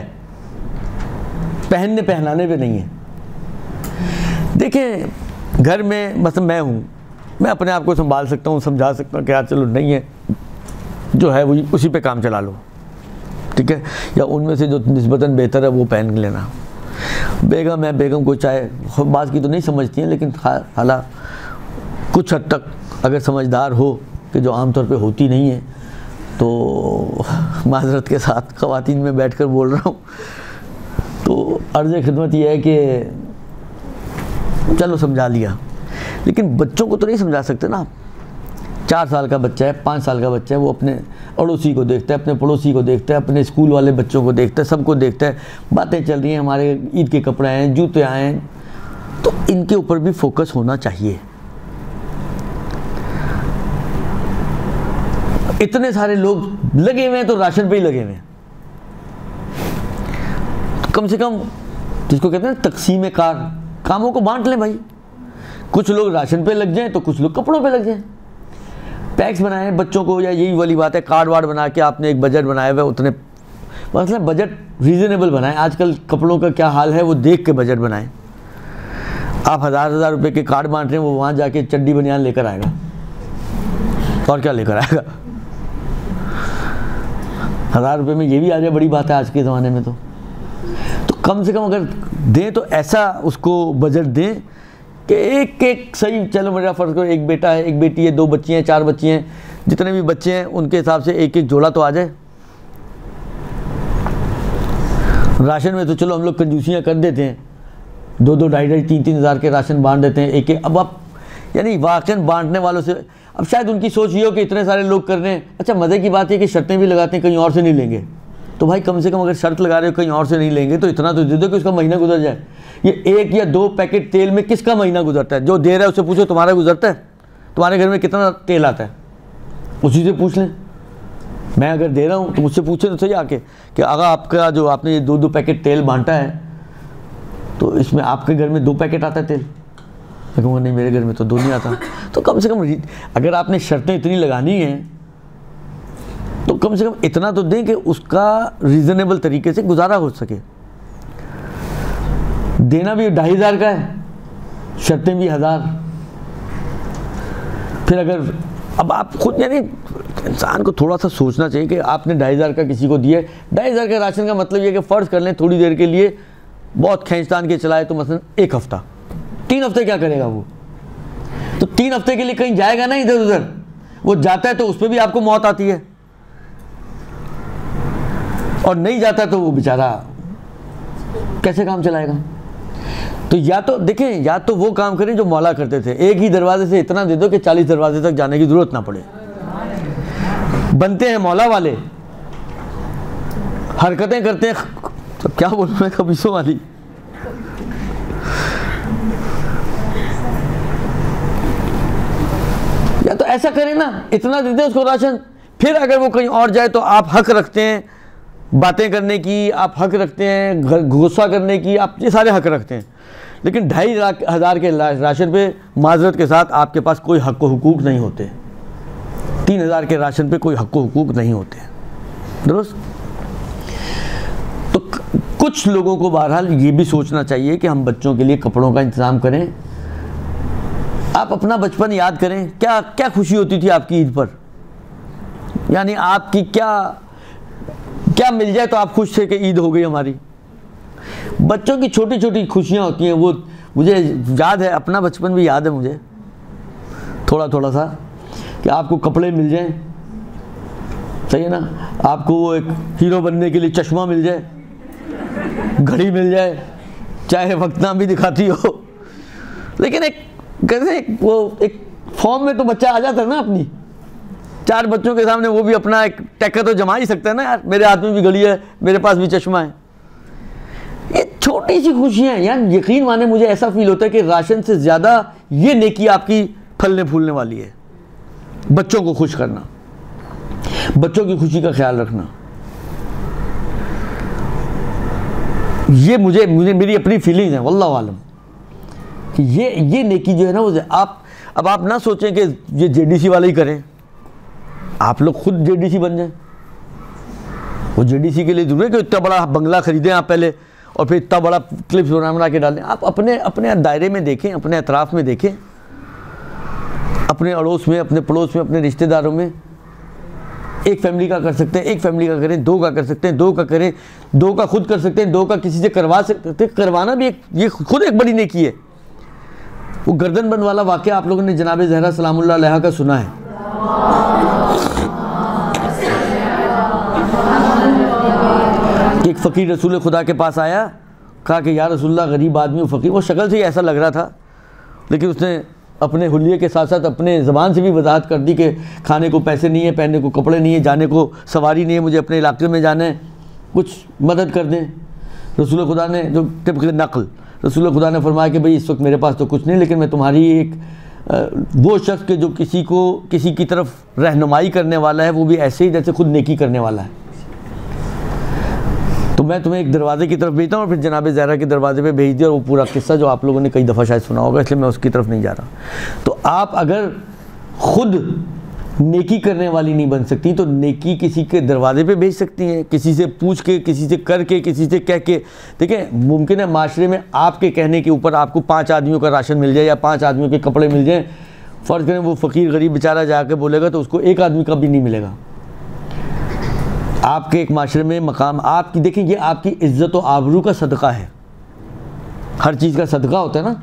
पहनने पहनाने पे नहीं है। देखें, घर में मतलब मैं हूँ, मैं अपने आप को संभाल सकता हूँ, समझा सकता हूँ कि यार चलो नहीं है, जो है वो उसी पे काम चला लो, ठीक है, या उनमें से जो निस्बतन बेहतर है वो पहन लेना। बेगम है, बेगम को चाहे बात की तो नहीं समझती हैं, लेकिन हालांकि कुछ हद तक अगर समझदार हो, कि जो आमतौर पे होती नहीं है, तो माजरत के साथ ख़वातीन में बैठकर बोल रहा हूँ। तो अर्ज़ खिदमत ये है कि चलो समझा लिया, लेकिन बच्चों को तो नहीं समझा सकते ना। 4 साल का बच्चा है, 5 साल का बच्चा है, वो अपने अड़ोसी को देखता है, अपने पड़ोसी को देखता है, अपने स्कूल वाले बच्चों को देखता है, सबको देखता है, बातें चल रही हैं, हमारे ईद के कपड़े हैं, जूते आए हैं, तो इनके ऊपर भी फोकस होना चाहिए। इतने सारे लोग लगे हुए हैं तो राशन पे ही लगे हुए हैं, तो कम से कम जिसको कहते हैं तकसीम कार, कामों को बांट लें भाई। कुछ लोग राशन पे लग जाएं तो कुछ लोग कपड़ों पे लग जाएं। पैक्स बनाए बच्चों को, या यही वाली बात है, कार्ड वार्ड बना के आपने एक बजट बनाया हुआ है, उतने मतलब बजट रीज़नेबल बनाएं। आजकल कपड़ों का क्या हाल है वो देख के बजट बनाएं। आप हज़ार रुपए के कार्ड बांट रहे हैं, वो वहाँ जाके चड्डी बनियान लेकर आएगा और क्या लेकर आएगा। 1000 रुपये में ये भी आ जाए बड़ी बात है आज के ज़माने में। तो कम से कम अगर दें तो ऐसा उसको बजट दें कि एक एक सही, चलो मेरा फ़र्ज़ करो एक बेटा है, एक बेटी है, 2 बच्ची हैं, 4 बच्ची हैं, जितने भी बच्चे हैं उनके हिसाब से एक एक जोड़ा तो आ जाए। राशन में तो चलो हम लोग कंजूसियाँ कर देते हैं, 2-2, 2,500, 3-3 हज़ार के राशन बांट देते हैं एक एक। अब आप यानी वाकई बांटने वालों से अब शायद उनकी सोच ये हो कि इतने सारे लोग कर रहे हैं। अच्छा, मज़े की बात है कि शर्तें भी लगाते हैं कहीं और से नहीं लेंगे। तो भाई कम से कम अगर शर्त लगा रहे हो कहीं और से नहीं लेंगे तो इतना तो दे दो कि उसका महीना गुजर जाए। ये 1 या 2 पैकेट तेल में किसका महीना गुजरता है? जो दे रहा है उससे पूछो तुम्हारा गुजरता है? तुम्हारे घर में कितना तेल आता है उसी से पूछ लें। मैं अगर दे रहा हूँ तो मुझसे पूछे तो सही आके कि अगर आपका जो आपने ये 2-2 पैकेट तेल बांटा है तो इसमें आपके घर में 2 पैकेट आता है तेल? मैं कहूँगा नहीं मेरे घर में तो 2 नहीं आता। तो कम से कम अगर आपने शर्तें इतनी लगानी हैं तो कम से कम इतना तो दें कि उसका रीज़नेबल तरीके से गुजारा हो सके। देना भी 2,500 का है, शर्तें भी 1000। फिर अगर अब आप खुद यानी इंसान को थोड़ा सा सोचना चाहिए कि आपने 2,500 का किसी को दिया। 2,500 का राशन का मतलब ये कि फ़र्ज़ कर लें थोड़ी देर के लिए बहुत खींचतान के चलाए तो मसलन 1 हफ़्ता, 3 हफ्ते क्या करेगा वो? तो 3 हफ्ते के लिए कहीं जाएगा ना इधर उधर। वो जाता है तो उस पर भी आपको मौत आती है, और नहीं जाता तो वो बेचारा कैसे काम चलाएगा? तो या तो देखें, या तो वो काम करें जो मौला करते थे, एक ही दरवाजे से इतना दे दो कि 40 दरवाजे तक जाने की जरूरत ना पड़े। बनते हैं मौला वाले, हरकतें करते हैं तो क्या बोलूं मैं, खबीसों वाली। या तो ऐसा करें ना, इतना देते हैं उसको राशन, फिर अगर वो कहीं और जाए तो आप हक रखते हैं बातें करने की, आप हक रखते हैं गुस्सा करने की, आप ये सारे हक रखते हैं। लेकिन 2,500 के राशन पे माजरत के साथ आपके पास कोई हक व हुकूक नहीं होते। 3,000 के राशन पे कोई हक व हुकूक नहीं होते, दुरुस्त। तो कुछ लोगों को बहरहाल ये भी सोचना चाहिए कि हम बच्चों के लिए कपड़ों का इंतज़ाम करें। आप अपना बचपन याद करें, क्या क्या खुशी होती थी आपकी ईद पर? यानी आपकी क्या मिल जाए तो आप खुश थे कि ईद हो गई हमारी। बच्चों की छोटी छोटी खुशियाँ होती हैं। वो मुझे याद है, अपना बचपन भी याद है मुझे थोड़ा थोड़ा सा, कि आपको कपड़े मिल जाएं, सही है ना, आपको वो एक हीरो बनने के लिए चश्मा मिल जाए, घड़ी मिल जाए, चाहे वक्त ना भी दिखाती हो, लेकिन एक कैसे वो एक फॉर्म में तो बच्चा आ जाता है ना अपनी। 4 बच्चों के सामने वो भी अपना एक टक्कर तो जमा ही सकता है ना, यार मेरे हाथ में भी घड़ी है, मेरे पास भी चश्मा है। ये छोटी सी खुशियाँ हैं यार, यकीन माने मुझे ऐसा फील होता है कि राशन से ज़्यादा ये नेकी आपकी फलने फूलने वाली है। बच्चों को खुश करना, बच्चों की खुशी का ख्याल रखना, ये मुझे मेरी अपनी फीलिंग है वल्लाह आलम कि ये नेकी जो है ना वो अब आप ना सोचें कि ये जेडीसी वाले ही करें, आप लोग खुद जेडीसी बन जाएं। वो जेडीसी के लिए जरूरी है कि इतना बड़ा बंगला खरीदें आप पहले और फिर इतना बड़ा क्लिप्स बना के डालें। आप अपने दायरे में देखें, अपने अतराफ़ में देखें, अपने अड़ोस में, अपने पड़ोस में, अपने रिश्तेदारों में। एक फैमिली का कर सकते हैं, एक फैमिली का करें, 2 का कर सकते हैं, 2 का करें, 2 का खुद कर सकते हैं, 2 का किसी से करवा सकते हैं। करवाना भी ये खुद एक बड़ी नेकी है। वो गर्दन बंद वाला वाक़या आप लोगों ने जनाब ज़हरा सलामुल्लाह अलैहा का सुना है। एक फ़कीर रसूल खुदा के पास आया, कहा कि या रसूलल्लाह गरीब आदमी फ़कीर, वो शक्ल से ही ऐसा लग रहा था, लेकिन उसने अपने हुलिये के साथ साथ अपने ज़बान से भी वजाहत कर दी कि खाने को पैसे नहीं है, पहनने को कपड़े नहीं है, जाने को सवारी नहीं है, मुझे अपने इलाके में जाना है, कुछ मदद कर दें। रसूल खुदा ने जो तिब्क़ नक़ल, रसूल खुदा ने फरमाया कि भाई इस वक्त मेरे पास तो कुछ नहीं, लेकिन मैं तुम्हारी एक वो शख्स के जो किसी की तरफ रहनुमाई करने वाला है, वो भी ऐसे ही जैसे खुद नेकी करने वाला है। तो मैं तुम्हें एक दरवाजे की तरफ भेजता हूँ और फिर जनाब ज़हरा के दरवाजे पे भेज दिया, और वो पूरा किस्सा जो आप लोगों ने कई दफ़ा शायद सुना होगा, इसलिए मैं उसकी तरफ नहीं जा रहा। तो आप अगर खुद नेकी करने वाली नहीं बन सकती तो नेकी किसी के दरवाजे पे भेज सकती हैं, किसी से पूछ के, किसी से करके, किसी से कह के। देखिए, मुमकिन है माशरे में आपके कहने के ऊपर आपको 5 आदमियों का राशन मिल जाए या 5 आदमियों के कपड़े मिल जाएँ। फ़र्ज़ करें वो फ़कीर गरीब बेचारा जाके बोलेगा तो उसको एक आदमी का भी नहीं मिलेगा। आपके एक माशरे में मकाम आपकी, देखिए ये आपकी इज़्ज़त और आबरू का सदका है। हर चीज़ का सदका होता है ना,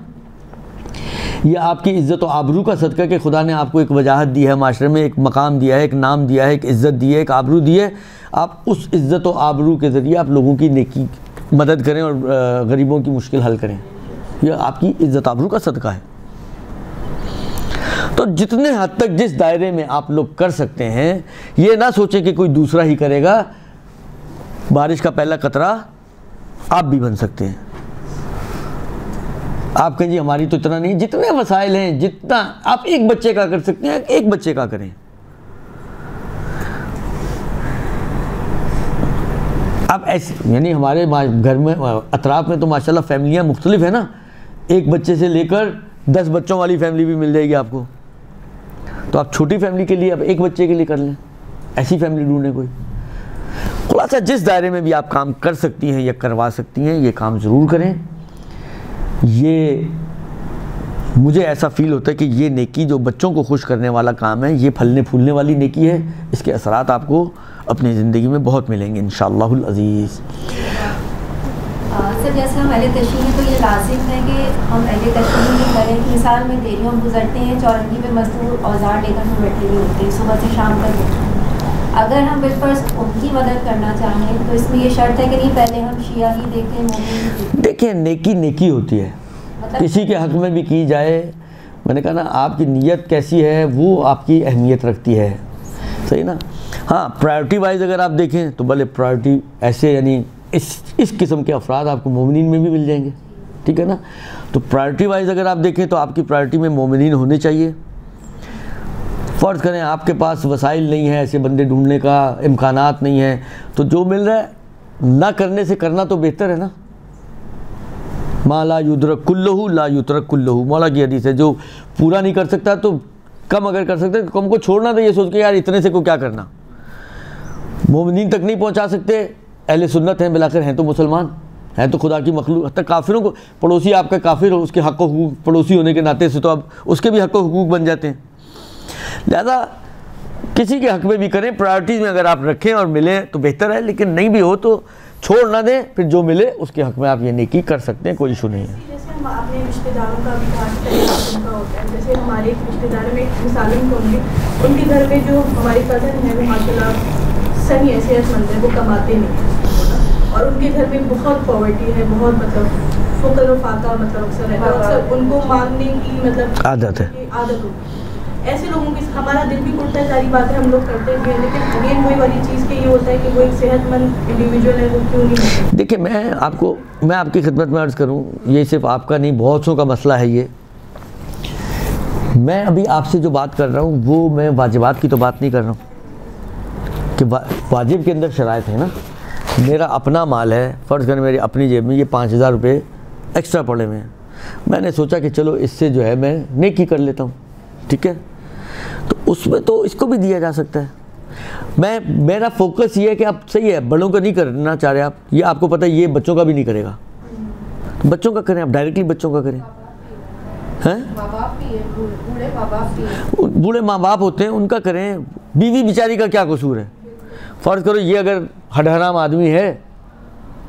ये आपकी इज़्ज़त और आबरू का सदका कि खुदा ने आपको एक वजाहत दी है माशरे में, एक मकाम दिया है, एक नाम दिया है, एक इज़्ज़त दी है, एक आबरू दी है। आप उस इज़्ज़त और आबरू के ज़रिए आप लोगों की नेकी मदद करें और गरीबों की मुश्किल हल करें। यह आपकी इज़्ज़त आबरू का सदका है। तो जितने हद तक जिस दायरे में आप लोग कर सकते हैं, ये ना सोचें कि कोई दूसरा ही करेगा। बारिश का पहला कतरा आप भी बन सकते हैं। आप कहें जी हमारी तो इतना नहीं, जितने वसाइल हैं, जितना आप एक बच्चे का कर सकते हैं, एक बच्चे का करें। आप ऐसे, यानी हमारे घर में अतराफ में तो माशाल्लाह फैमिलियाँ मुख्तलिफ है ना, एक बच्चे से लेकर 10 बच्चों वाली फैमिली भी मिल जाएगी आपको। तो आप छोटी फैमिली के लिए आप एक बच्चे के लिए कर लें, ऐसी फैमिली ढूंढें कोई। खुलासा जिस दायरे में भी आप काम कर सकती हैं या करवा सकती हैं, ये काम ज़रूर करें। ये मुझे ऐसा फ़ील होता है कि ये नेकी जो बच्चों को खुश करने वाला काम है, ये फलने फूलने वाली नेकी है। इसके असरात आपको अपनी ज़िंदगी में बहुत मिलेंगे इंशाअल्लाहुल अज़ीज़। सर, जैसे हम अहले तशरीह हैं तो ये लाजिम है कि हम अहले तशरीह ही करें। मिसाल में दे रही हूँ, हम गुजरते हैं चौरंगी पे मजदूर औजार लेकर हम बैठे हुए होते हैं सुबह से शाम तक। अगर हम बिल्फर्ज उनकी मदद करना चाहें तो इसमें ये शर्त है कि नहीं पहले हम शिया ही देखें, मोमिन। देखिए, नेकी नेकी होती है, मतलब किसी के हक़ में भी की जाए। मैंने कहा ना, आपकी नीयत कैसी है वो आपकी अहमियत रखती है, सही ना। हाँ, प्रायोरिटी वाइज अगर आप देखें तो भले प्रायोरिटी ऐसे, यानी इस किस्म के अफराद आपको मोमिनीन में भी मिल जाएंगे, ठीक है ना। तो प्रायोरिटी वाइज अगर आप देखें तो आपकी प्रायोरिटी में मोमिनीन होने चाहिए। फ़र्ज़ करें आपके पास वसाइल नहीं है, ऐसे बंदे ढूंढने का इम्कानात नहीं है, तो जो मिल रहा है ना करने से करना तो बेहतर है ना। मा ला युद्रक कुल्लहु ला युतरक कुल्लहु, मौला की हदीस है। जो पूरा नहीं कर सकता तो कम अगर कर सकते तो कम को छोड़ना, तो ये सोच के यार इतने से को क्या करना। मोमिनीन तक नहीं पहुँचा सकते, अहले सुन्नत हैं, बिलाखिर हैं तो मुसलमान हैं, तो खुदा की मखलूक। हत्ता काफिरों को, पड़ोसी आपका काफिर हो, उसके हक़ व हुकूक पड़ोसी होने के नाते से तो अब उसके भी हक़ व हुकूक बन जाते हैं। लिहाजा किसी के हक़ में भी करें, प्रायोरिटीज़ में अगर आप रखें और मिले तो बेहतर है, लेकिन नहीं भी हो तो छोड़ ना दें। फिर जो मिले उसके हक़ में आप ये नेकी कर सकते हैं, कोई इशू नहीं है। जैसे हम अपने रिश्तेदारों का भी उनका होता है, जैसे हमारे रिश्तेदारों में मिसालें होंगी, उनके घर पे जो हमारे कज़न है वो माशाल्लाह सही है, सेहतमंद है, वो कमाते नहीं हैं, और उनके घर में बहुत पॉवर्टी है, बहुत मतलब फ़ुक़र व फ़ाक़ा मतलब अक्सर है, तो अक्सर उनको मांगने की मतलब आदत होती। ऐसे लोगों की हमारा दिल भी उठता है, सारी बातें हम लोग करते हैं, लेकिन अगेन वही वाली चीज़ के ये होता है कि वो एक सेहतमंद इंडिविजुअल है, वो क्यों नहीं। देखिए, मैं आपकी खिदमत में अर्ज़ करूँ, ये सिर्फ आपका नहीं बहुत सौ का मसला है ये। मैं अभी आपसे जो बात कर रहा हूँ वो मैं वाजिबात की तो बात नहीं कर रहा हूँ कि वाजिब के अंदर शराइत है ना। मेरा अपना माल है, फ़र्ज़ करें मेरी अपनी जेब में ये 5000 रुपये एक्स्ट्रा पड़े हुए हैं, मैंने सोचा कि चलो इससे जो है मैं नेकी कर लेता हूँ, ठीक है। तो उसमें तो इसको भी दिया जा सकता है। मेरा फोकस ये है कि आप सही है, बड़ों का नहीं करना चाह रहे आप, ये आपको पता है ये बच्चों का भी नहीं करेगा, तो बच्चों का करें, आप डायरेक्टली बच्चों का करें। हैं, बूढ़े माँ बाप होते हैं उनका करें, बीवी बेचारी का क्या कसूर है। फ़र्ज़ करो ये अगर हडहराम आदमी है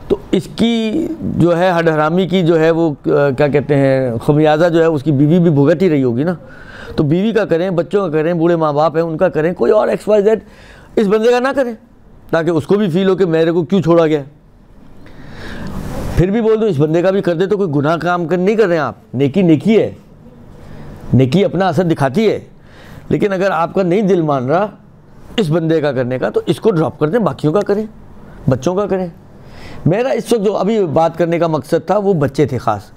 तो इसकी जो है हडहरामी की जो है वो क्या कहते हैं खमियाजा जो है उसकी बीवी भी भुगत ही रही होगी ना। तो बीवी का करें, बच्चों का करें, बूढ़े माँ बाप हैं उनका करें, कोई और XYZ इस बंदे का ना करें, ताकि उसको भी फील हो कि मेरे को क्यों छोड़ा गया। फिर भी बोल दो इस बंदे का भी कर दे तो कोई गुनाह काम नहीं कर रहे हैं आप। नेकी नेकी है, नेकी अपना असर दिखाती है, लेकिन अगर आपका नहीं दिल मान रहा इस बंदे का करने का तो इसको ड्रॉप कर दें, बाकियों का करें, बच्चों का करें। मेरा इस वक्त जो अभी बात करने का मकसद था वो बच्चे थे ख़ास।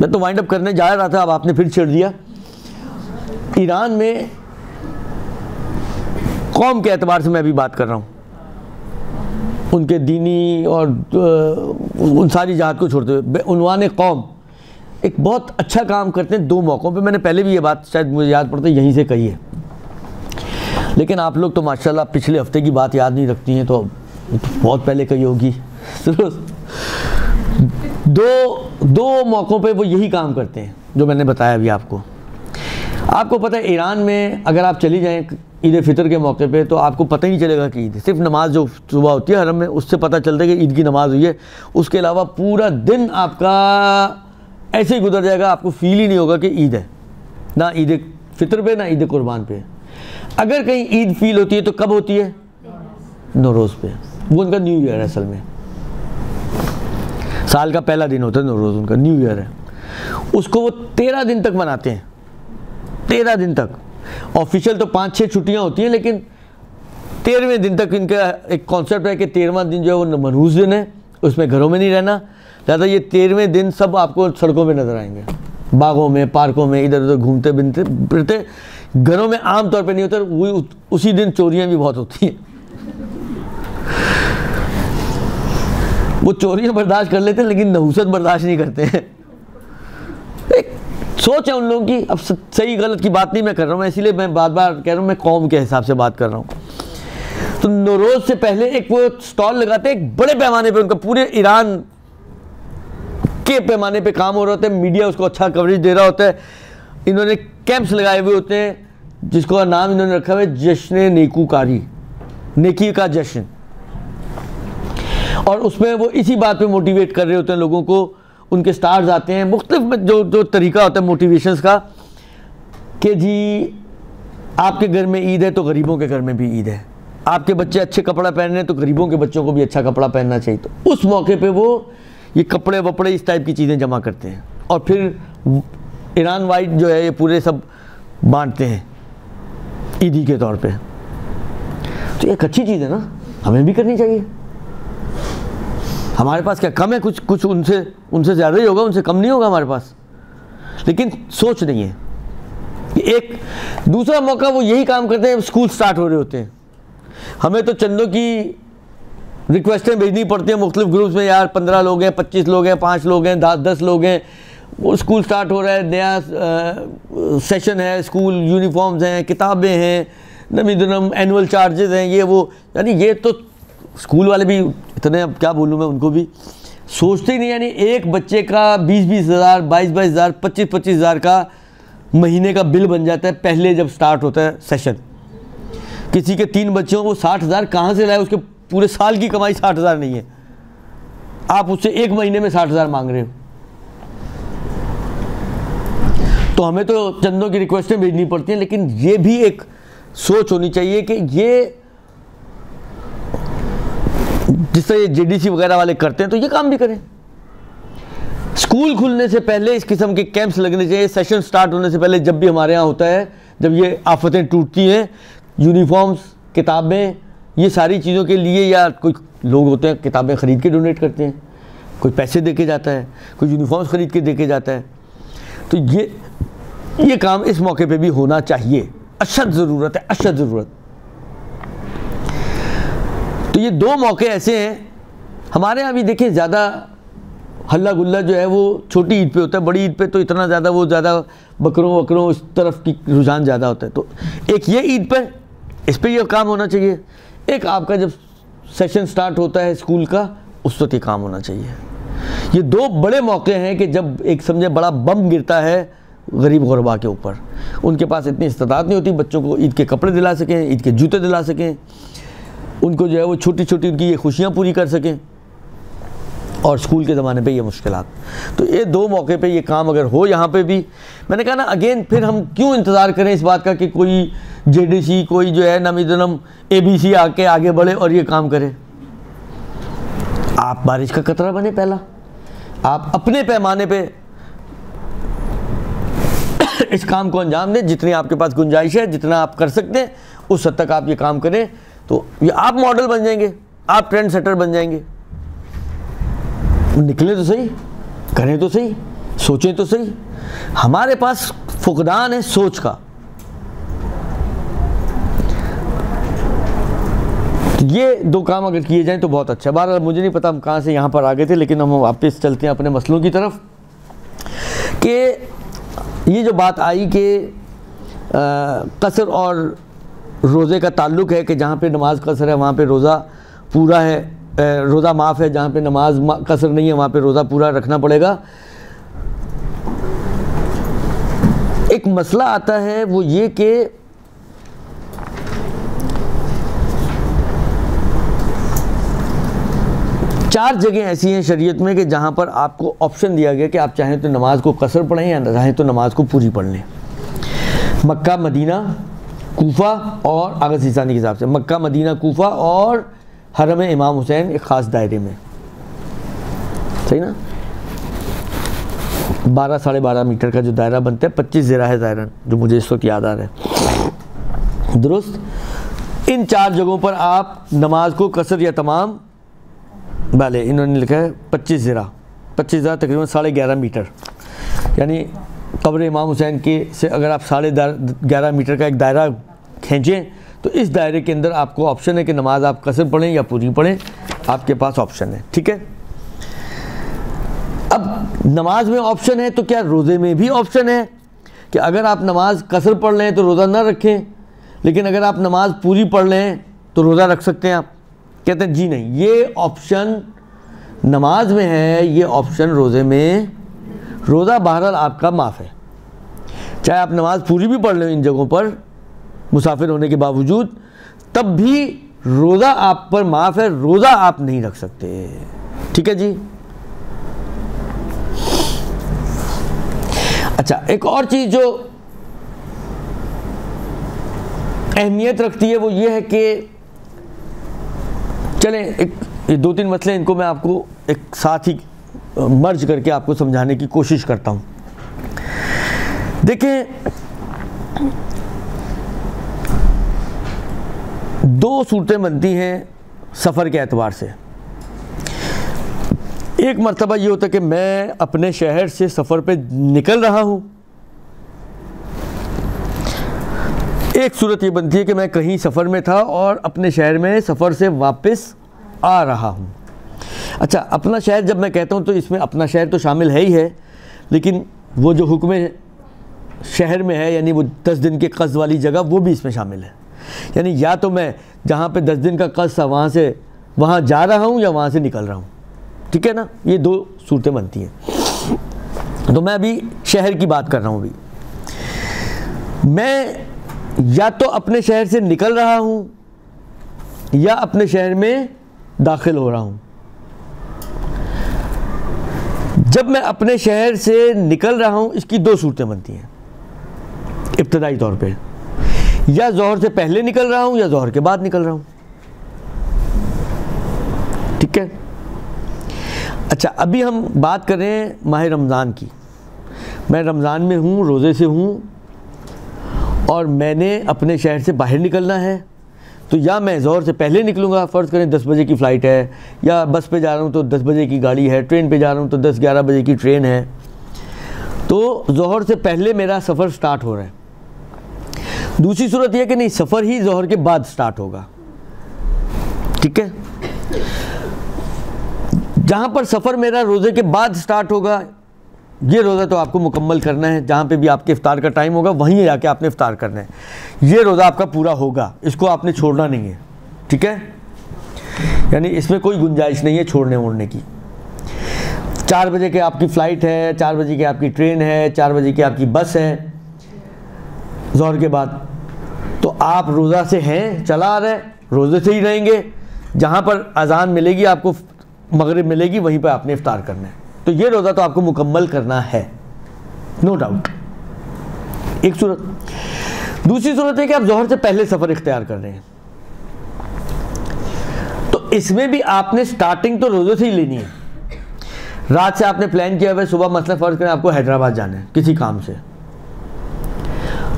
मैं तो वाइंड अप करने जा रहा था, अब आपने फिर छेड़ दिया। ईरान में कौम के एतबार से मैं अभी बात कर रहा हूँ। उनके दीनी और उन सारी जात को छोड़ते हुए उन्वाने कौम एक बहुत अच्छा काम करते हैं 2 मौक़ों पे। मैंने पहले भी ये बात शायद मुझे याद पड़ता है यहीं से कही है, लेकिन आप लोग तो माशाल्लाह पिछले हफ्ते की बात याद नहीं रखती हैं, तो बहुत पहले कही होगी। दो मौक़ों पे वो यही काम करते हैं जो मैंने बताया अभी आपको। आपको पता है ईरान में अगर आप चली जाएँ ईद फितर के मौके पे तो आपको पता ही नहीं चलेगा कि ईद, सिर्फ नमाज जो सुबह होती है हरम में उससे पता चलता है कि ईद की नमाज़ हुई है। उसके अलावा पूरा दिन आपका ऐसे ही गुजर जाएगा, आपको फील ही नहीं होगा कि ईद है, ना ईद फितर पे ना ईद कुर्बान पे। अगर कहीं ईद फील होती है तो कब होती है? नौरोज़ पे। वो उनका न्यू ईयर है, असल में साल का पहला दिन होता है नौरोज़, उनका न्यू ईयर है। उसको वो 13 दिन तक मनाते हैं, 13 दिन तक। ऑफिशियल तो 5-6 छुट्टियां होती हैं, लेकिन 13वें दिन तक इनका एक कॉन्सेप्ट है कि 13वां दिन जो है वो मनहूस दिन है, उसमें घरों में नहीं रहना। ज़्यादा ये 13वें दिन सब आपको सड़कों में नज़र आएंगे, बागों में, पार्कों में, इधर उधर घूमते फिरते। घरों में आम तौर पे नहीं होता, वो उसी दिन चोरियां भी बहुत होती हैं। वो चोरियां बर्दाश्त कर लेते हैं लेकिन नहुसत बर्दाश्त नहीं करते हैं। एक सोच है उन लोगों की। अब सही गलत की बात नहीं मैं कर रहा हूँ, इसीलिए मैं बार बार कह रहा हूँ मैं कौम के हिसाब से बात कर रहा हूँ। तो नौरोज़ से पहले एक वो स्टॉल लगाते हैं, एक बड़े पैमाने पे, उनका पूरे ईरान के पैमाने पे काम हो रहा होता है, मीडिया उसको अच्छा कवरेज दे रहा होता है। इन्होंने कैंप्स लगाए हुए होते हैं जिसको नाम इन्होंने रखा हुआ है जश्न नेकूकारी, नेकी का जश्न। और उसमें वो इसी बात पे मोटिवेट कर रहे होते हैं लोगों को। उनके स्टार्स आते हैं, मुख्तलिफ जो तरीका होता है मोटिवेशंस का, कि जी आपके घर में ईद है तो गरीबों के घर में भी ईद है, आपके बच्चे अच्छे कपड़ा पहन रहे हैं तो गरीबों के बच्चों को भी अच्छा कपड़ा पहनना चाहिए। तो उस मौके पे वो ये कपड़े वपड़े इस टाइप की चीज़ें जमा करते हैं और फिर ईरान वाइड जो है ये पूरे सब बांटते हैं ईदी के तौर पे। तो एक अच्छी चीज़ है ना, हमें भी करनी चाहिए। हमारे पास क्या कम है? कुछ उनसे ज़्यादा ही होगा, उनसे कम नहीं होगा हमारे पास, लेकिन सोच नहीं है। एक दूसरा मौका वो यही काम करते हैं, स्कूल स्टार्ट हो रहे होते हैं, हमें तो चंदों की रिक्वेस्टें भेजनी पड़ती हैं मुख्तलिफ ग्रुप्स में। यार 15 लोग हैं, 25 लोग हैं, 5 लोग हैं, 10 लोग हैं, वो स्कूल स्टार्ट हो रहा है, नया सेशन है, स्कूल यूनिफॉर्म्स हैं, किताबें हैं, नमीदनम एनुअल चार्जेस हैं, ये वो। यानी ये तो स्कूल वाले भी इतने, अब क्या बोलूँ मैं, उनको भी सोचते ही नहीं। यानी एक बच्चे का 20-20 हज़ार, 22-22 हज़ार, 25-25 हज़ार का महीने का बिल बन जाता है पहले जब स्टार्ट होता है सेशन। किसी के 3 बच्चे हों, वो 60 हज़ार कहाँ से लाए? उसके पूरे साल की कमाई 60 हज़ार नहीं है, आप उससे एक महीने में 60 हज़ार मांग रहे हो। तो हमें तो चंदों की रिक्वेस्टें भेजनी पड़ती हैं, लेकिन ये भी एक सोच होनी चाहिए कि ये जिस तरह ये जेडीसी वगैरह वाले करते हैं तो ये काम भी करें। स्कूल खुलने से पहले इस किस्म के कैंप्स लगने चाहिए, सेशन स्टार्ट होने से पहले। जब भी हमारे यहाँ होता है, जब ये आफतें टूटती हैं, यूनिफॉर्म्स, किताबें, ये सारी चीज़ों के लिए, या कोई लोग होते हैं किताबें ख़रीद के डोनेट करते हैं, कोई पैसे दे के जाता है, कोई यूनिफॉर्म्स ख़रीद के दे के जाता है। तो ये काम इस मौके पे भी होना चाहिए, अशद ज़रूरत है, अशद ज़रूरत। तो ये 2 मौके ऐसे हैं हमारे यहाँ भी। देखिए ज़्यादा हल्ला गुल्ला जो है वो छोटी ईद पे होता है, बड़ी ईद पे तो इतना ज़्यादा वो ज़्यादा बकरों इस तरफ की रुझान ज़्यादा होता है। तो एक ये ईद पे, इस पे ये काम होना चाहिए। एक आपका जब सेशन स्टार्ट होता है स्कूल का, उस वक्त ये काम होना चाहिए। ये 2 बड़े मौके हैं कि जब एक समझे बड़ा बम गिरता है गरीब गुरबा के ऊपर। उनके पास इतनी इस्तात नहीं होती बच्चों को ईद के कपड़े दिला सकें, ईद के जूते दिला सकें, उनको जो है वो छोटी छोटी उनकी ये खुशियाँ पूरी कर सकें, और स्कूल के ज़माने पे ये मुश्किलात। तो ये 2 मौके पे ये काम अगर हो यहाँ पे भी, मैंने कहा ना अगेन, फिर हम क्यों इंतज़ार करें इस बात का कि कोई जेडीसी, कोई जो है नमीदनम ABC आके आगे बढ़े और ये काम करे। आप बारिश का कतरा बने, पहला आप अपने पैमाने पे इस काम को अंजाम दें, जितनी आपके पास गुंजाइश है, जितना आप कर सकते हैं उस हद तक आप ये काम करें। तो ये आप मॉडल बन जाएंगे, आप ट्रेंड सेटर बन जाएंगे। निकले तो सही, करें तो सही, सोचें तो सही। हमारे पास फुकदान है सोच का। ये दो काम अगर किए जाएं तो बहुत अच्छा। बहरहाल मुझे नहीं पता हम कहाँ से यहाँ पर आ गए थे, लेकिन हम वापस चलते हैं अपने मसलों की तरफ। कि ये जो बात आई कि कसर और रोज़े का ताल्लुक़ है कि जहाँ पे नमाज कसर है वहाँ पे रोज़ा पूरा है, रोज़ा माफ़ है, जहाँ पे नमाज कसर नहीं है वहाँ पे रोज़ा पूरा रखना पड़ेगा। एक मसला आता है वो ये कि चार जगह ऐसी हैं शरीयत में कि जहाँ पर आपको ऑप्शन दिया गया कि आप चाहें तो नमाज को कसर पढ़ें या चाहें तो नमाज को पूरी पढ़ लें। मक्का, मदीना, कूफा और आगा सीसानी के हिसाब से मक्का, मदीना, कूफा और हरम इमाम हुसैन एक ख़ास दायरे में, सही ना। 12 साढ़े 12 मीटर का जो दायरा बनता है, 25 ज़रा है दायरा, जो मुझे इस वक्त याद आ रहा है, दुरुस्त। इन चार जगहों पर आप नमाज को कसर या तमाम, भले इन्होंने लिखा है 25 ज़रा तकरीबन 11.5 मीटर, यानी कब्र इमाम हुसैन के से अगर आप 11.5 मीटर का एक दायरा खींचें तो इस दायरे के अंदर आपको ऑप्शन है कि नमाज आप कसर पढ़ें या पूरी पढ़ें, आपके पास ऑप्शन है, ठीक है। अब नमाज में ऑप्शन है तो क्या रोज़े में भी ऑप्शन है कि अगर आप नमाज कसर पढ़ लें तो रोज़ा ना रखें, लेकिन अगर आप नमाज पूरी पढ़ लें तो रोज़ा रख सकते हैं आप? कहते हैं जी नहीं, ये ऑप्शन नमाज में है, ये ऑप्शन रोज़े में, रोज़ा बहरहाल आपका माफ़ है, चाहे आप नमाज पूरी भी पढ़ लें इन जगहों पर मुसाफिर होने के बावजूद, तब भी रोज़ा आप पर माफ़ है, रोज़ा आप नहीं रख सकते, ठीक है जी। अच्छा, एक और चीज़ जो अहमियत रखती है वो ये है कि चलें ये 2-3 मसले, इनको मैं आपको एक साथ ही मर्ज करके आपको समझाने की कोशिश करता हूँ। देखें, 2 सूरतें बनती हैं सफ़र के एतबार से। एक मर्तबा ये होता है कि मैं अपने शहर से सफ़र पे निकल रहा हूँ, एक सूरत ये बनती है कि मैं कहीं सफ़र में था और अपने शहर में सफ़र से वापस आ रहा हूँ। अच्छा, अपना शहर जब मैं कहता हूँ तो इसमें अपना शहर तो शामिल है ही है, लेकिन वो जो हुक्म शहर में है यानी वो 10 दिन के क़ज़ वाली जगह वो भी इसमें शामिल है। यानी या तो मैं जहाँ पे 10 दिन का क़ज़ था वहाँ से वहाँ जा रहा हूँ या वहाँ से निकल रहा हूँ, ठीक है ना। ये 2 सूरतें बनती हैं। तो मैं अभी शहर की बात कर रहा हूँ। अभी मैं या तो अपने शहर से निकल रहा हूँ या अपने शहर में दाखिल हो रहा हूँ। जब मैं अपने शहर से निकल रहा हूँ इसकी 2 सूरतें बनती हैं इब्तदाई तौर पे, या ज़ोहर से पहले निकल रहा हूँ या ज़ोहर के बाद निकल रहा हूँ, ठीक है। अच्छा, अभी हम बात करें माह रमज़ान की। मैं रमज़ान में हूँ, रोज़े से हूँ और मैंने अपने शहर से बाहर निकलना है, तो या मैं ज़ोहर से पहले निकलूँगा, फ़र्ज़ करें 10 बजे की फ़्लाइट है, या बस पे जा रहा हूँ तो 10 बजे की गाड़ी है, ट्रेन पे जा रहा हूँ तो 10-11 बजे की ट्रेन है, तो ज़ोहर से पहले मेरा सफ़र स्टार्ट हो रहा है। दूसरी सूरत यह कि नहीं, सफ़र ही ज़ोहर के बाद स्टार्ट होगा, ठीक है। जहाँ पर सफ़र मेरा रोज़े के बाद स्टार्ट होगा, ये रोज़ा तो आपको मुकम्मल करना है, जहाँ पे भी आपके इफ्तार का टाइम होगा वहीं जाके आपने इफ्तार करना है, ये रोज़ा आपका पूरा होगा, इसको आपने छोड़ना नहीं है, ठीक है। यानी इसमें कोई गुंजाइश नहीं है छोड़ने वोड़ने की। 4 बजे के आपकी फ़्लाइट है, 4 बजे की आपकी ट्रेन है, 4 बजे की आपकी बस है ज़ोहर के बाद, तो आप रोज़ा से हैं, चला आ रहे, रोज़े से ही रहेंगे। जहाँ पर अज़ान मिलेगी आपको, मगरिब मिलेगी, वहीं पर आपने इफ्तार करना है, तो ये रोज़ा तो आपको मुकम्मल करना है, नो डाउट। एक सूरत। दूसरी सूरत है कि आप ज़ोहर से पहले सफ़र इख्तियार कर रहे हैं, तो इसमें भी आपने स्टार्टिंग तो रोज़े से ही लेनी है। रात से आपने प्लान किया हुआ है, सुबह मसला फ़र्ज़ करें आपको हैदराबाद जाना है किसी काम से,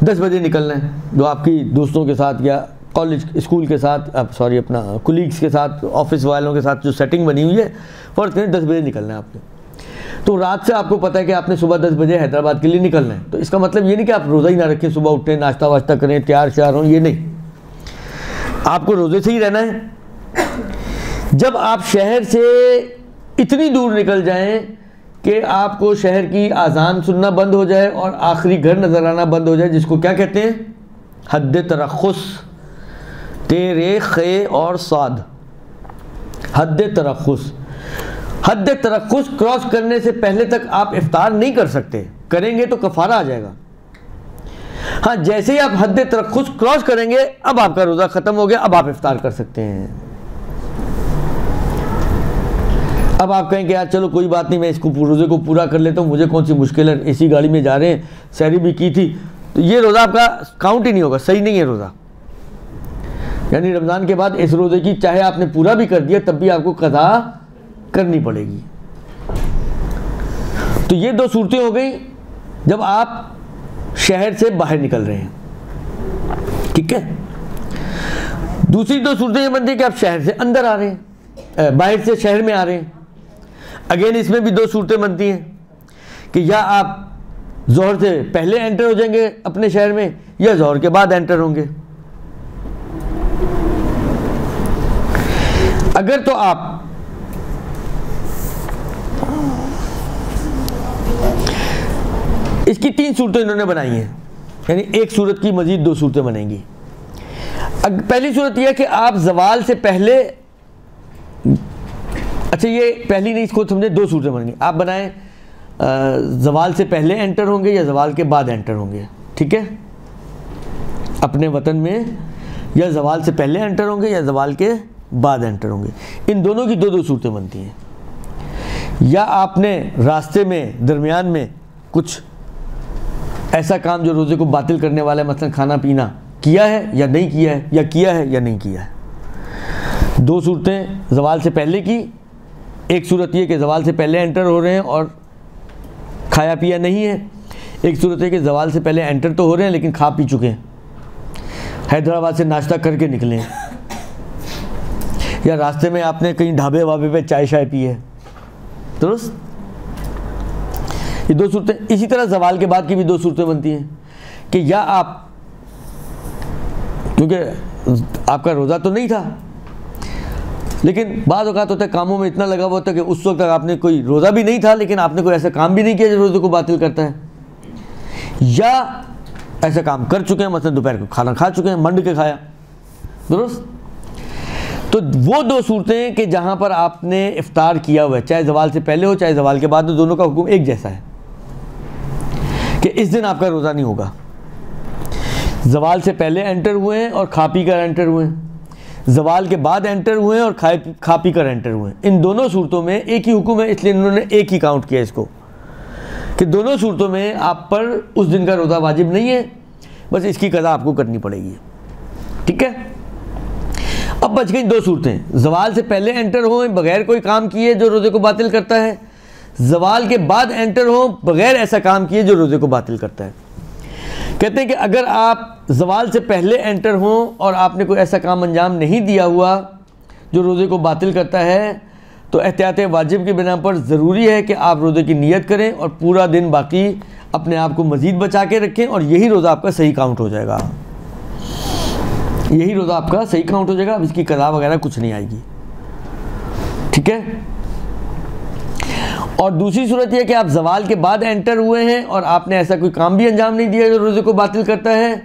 10 बजे निकलना है, जो आपकी दोस्तों के साथ या कॉलेज स्कूल के साथ, अपना कुलीग्स के साथ, ऑफिस वालों के साथ जो सेटिंग बनी हुई है, फ़र्ज़ करें 10 बजे निकलना है आपने, तो रात से आपको पता है कि आपने सुबह 10 बजे हैदराबाद के लिए निकलना है। तो इसका मतलब ये नहीं कि आप रोज़ा ही ना रखें, सुबह उठें, नाश्ता वाश्ता करें, तैयार श्यार हों, ये नहीं, आपको रोज़े से ही रहना है, जब आप शहर से इतनी दूर निकल जाएं कि आपको शहर की आज़ान सुनना बंद हो जाए और आखिरी घर नज़र आना बंद हो जाए, जिसको क्या कहते हैं? हद तरख्खुस, तेरे खे और साद, हद तरख्खुस। हद तरख्खुस क्रॉस करने से पहले तक आप इफ्तार नहीं कर सकते, करेंगे तो कफारा आ जाएगा। हाँ, जैसे ही आप हद तरख्खुस क्रॉस करेंगे, अब आपका रोज़ा ख़त्म हो गया, अब आप इफ्तार कर सकते हैं। अब आप कहेंगे यार चलो कोई बात नहीं, मैं इसको रोज़े को पूरा कर लेता हूँ, मुझे कौन सी मुश्किल है, इसी गाड़ी में जा रहे हैं, सहरी भी की थी, तो ये रोज़ा आपका काउंट ही नहीं होगा, सही नहीं है रोज़ा। यानी रमज़ान के बाद इस रोज़े की चाहे आपने पूरा भी कर दिया तब भी आपको कज़ा करनी पड़ेगी। तो ये दो सूरतें हो गई जब आप शहर से बाहर निकल रहे हैं, ठीक है। दूसरी दो सूरतें ये बनती है कि आप शहर से अंदर आ रहे हैं, बाहर से शहर में आ रहे हैं। अगेन इसमें भी दो सूरतें बनती हैं कि या आप ज़ोहर से पहले एंटर हो जाएंगे अपने शहर में या ज़ोहर के बाद एंटर होंगे। अगर तो आप इसकी तीन सूरतें इन्होंने बनाई हैं, यानी एक सूरत की मजीद दो सूरतें बनेंगी। पहली सूरत यह है कि आप ज़वाल से पहले, अच्छा ये पहली नहीं, इसको समझे दो सूरतें बनेंगी। आप बनाएं ज़वाल से पहले एंटर होंगे या ज़वाल के बाद एंटर होंगे, ठीक है, अपने वतन में, या ज़वाल से पहले एंटर होंगे या ज़वाल के बाद एंटर होंगे। इन दोनों की दो दो सूरतें बनती हैं। या आपने रास्ते में दरमियान में कुछ ऐसा काम जो रोज़े को बातिल करने वाला है, मसलन खाना पीना, किया है या नहीं किया है, या किया है या नहीं किया है। दो सूरतें ज़वाल से पहले की, एक सूरत ये कि ज़वाल से पहले एंटर हो रहे हैं और खाया पिया नहीं है। एक सूरत है कि ज़वाल से पहले एंटर तो हो रहे हैं लेकिन खा पी चुके हैं, हैदराबाद से नाश्ता करके निकले हैं, या रास्ते में आपने कहीं ढाबे वाबे पे चाय शाय पी है, दुरुस्त। ये दो सूरतें। इसी तरह ज़वाल के बाद की भी दो सूरतें बनती हैं कि या आप, क्योंकि आपका रोज़ा तो नहीं था लेकिन बाज़ औक़ात होता है कामों में इतना लगा हुआ होता है कि उस वक्त तक आपने कोई रोज़ा भी नहीं था लेकिन आपने कोई ऐसा काम भी नहीं किया जो रोज़े को बातिल करता है, या ऐसा काम कर चुके हैं, मतलब दोपहर को खाना खा चुके हैं, मंड के खाया, दुरुस्त। तो वो दो सूरतें कि जहाँ पर आपने इफ्तार किया हुआ है, चाहे ज़वाल से पहले हो चाहे ज़वाल के बाद हो, दोनों का हुक्म एक जैसा है कि इस दिन आपका रोज़ा नहीं होगा। ज़वाल से पहले एंटर हुए हैं और खा पी कर एंटर हुए हैं, ज़वाल के बाद एंटर हुए हैं और खा पी कर एंटर हुए हैं। इन दोनों सूरतों में एक ही हुक्म है, इसलिए इन्होंने एक ही काउंट किया इसको कि दोनों सूरतों में आप पर उस दिन का रोज़ा वाजिब नहीं है, बस इसकी कज़ा आपको करनी पड़ेगी, ठीक है। अब बच गई दो सूरतें, ज़वाल से पहले एंटर हो बग़ैर कोई काम किए जो रोज़े को बातिल करता है, ज़वाल के बाद एंटर हो बग़ैर ऐसा काम किए जो रोज़े को बातिल करता है। कहते हैं कि अगर आप ज़वाल से पहले एंटर हों और आपने कोई ऐसा काम अंजाम नहीं दिया हुआ जो रोज़े को बातिल करता है, तो एहतियात वाजिब की बिना पर ज़रूरी है कि आप रोज़े की नीयत करें और पूरा दिन बाकी अपने आप को मज़ीद बचा के रखें, और यही रोज़ा आपका सही काउंट हो जाएगा, यही रोज़ा आपका सही काउंट हो जाएगा। अब इसकी कज़ा वगैरह कुछ नहीं आएगी, ठीक है। और दूसरी सूरत यह कि आप ज़वाल के बाद एंटर हुए हैं और आपने ऐसा कोई काम भी अंजाम नहीं दिया जो रोज़े को बातिल करता है,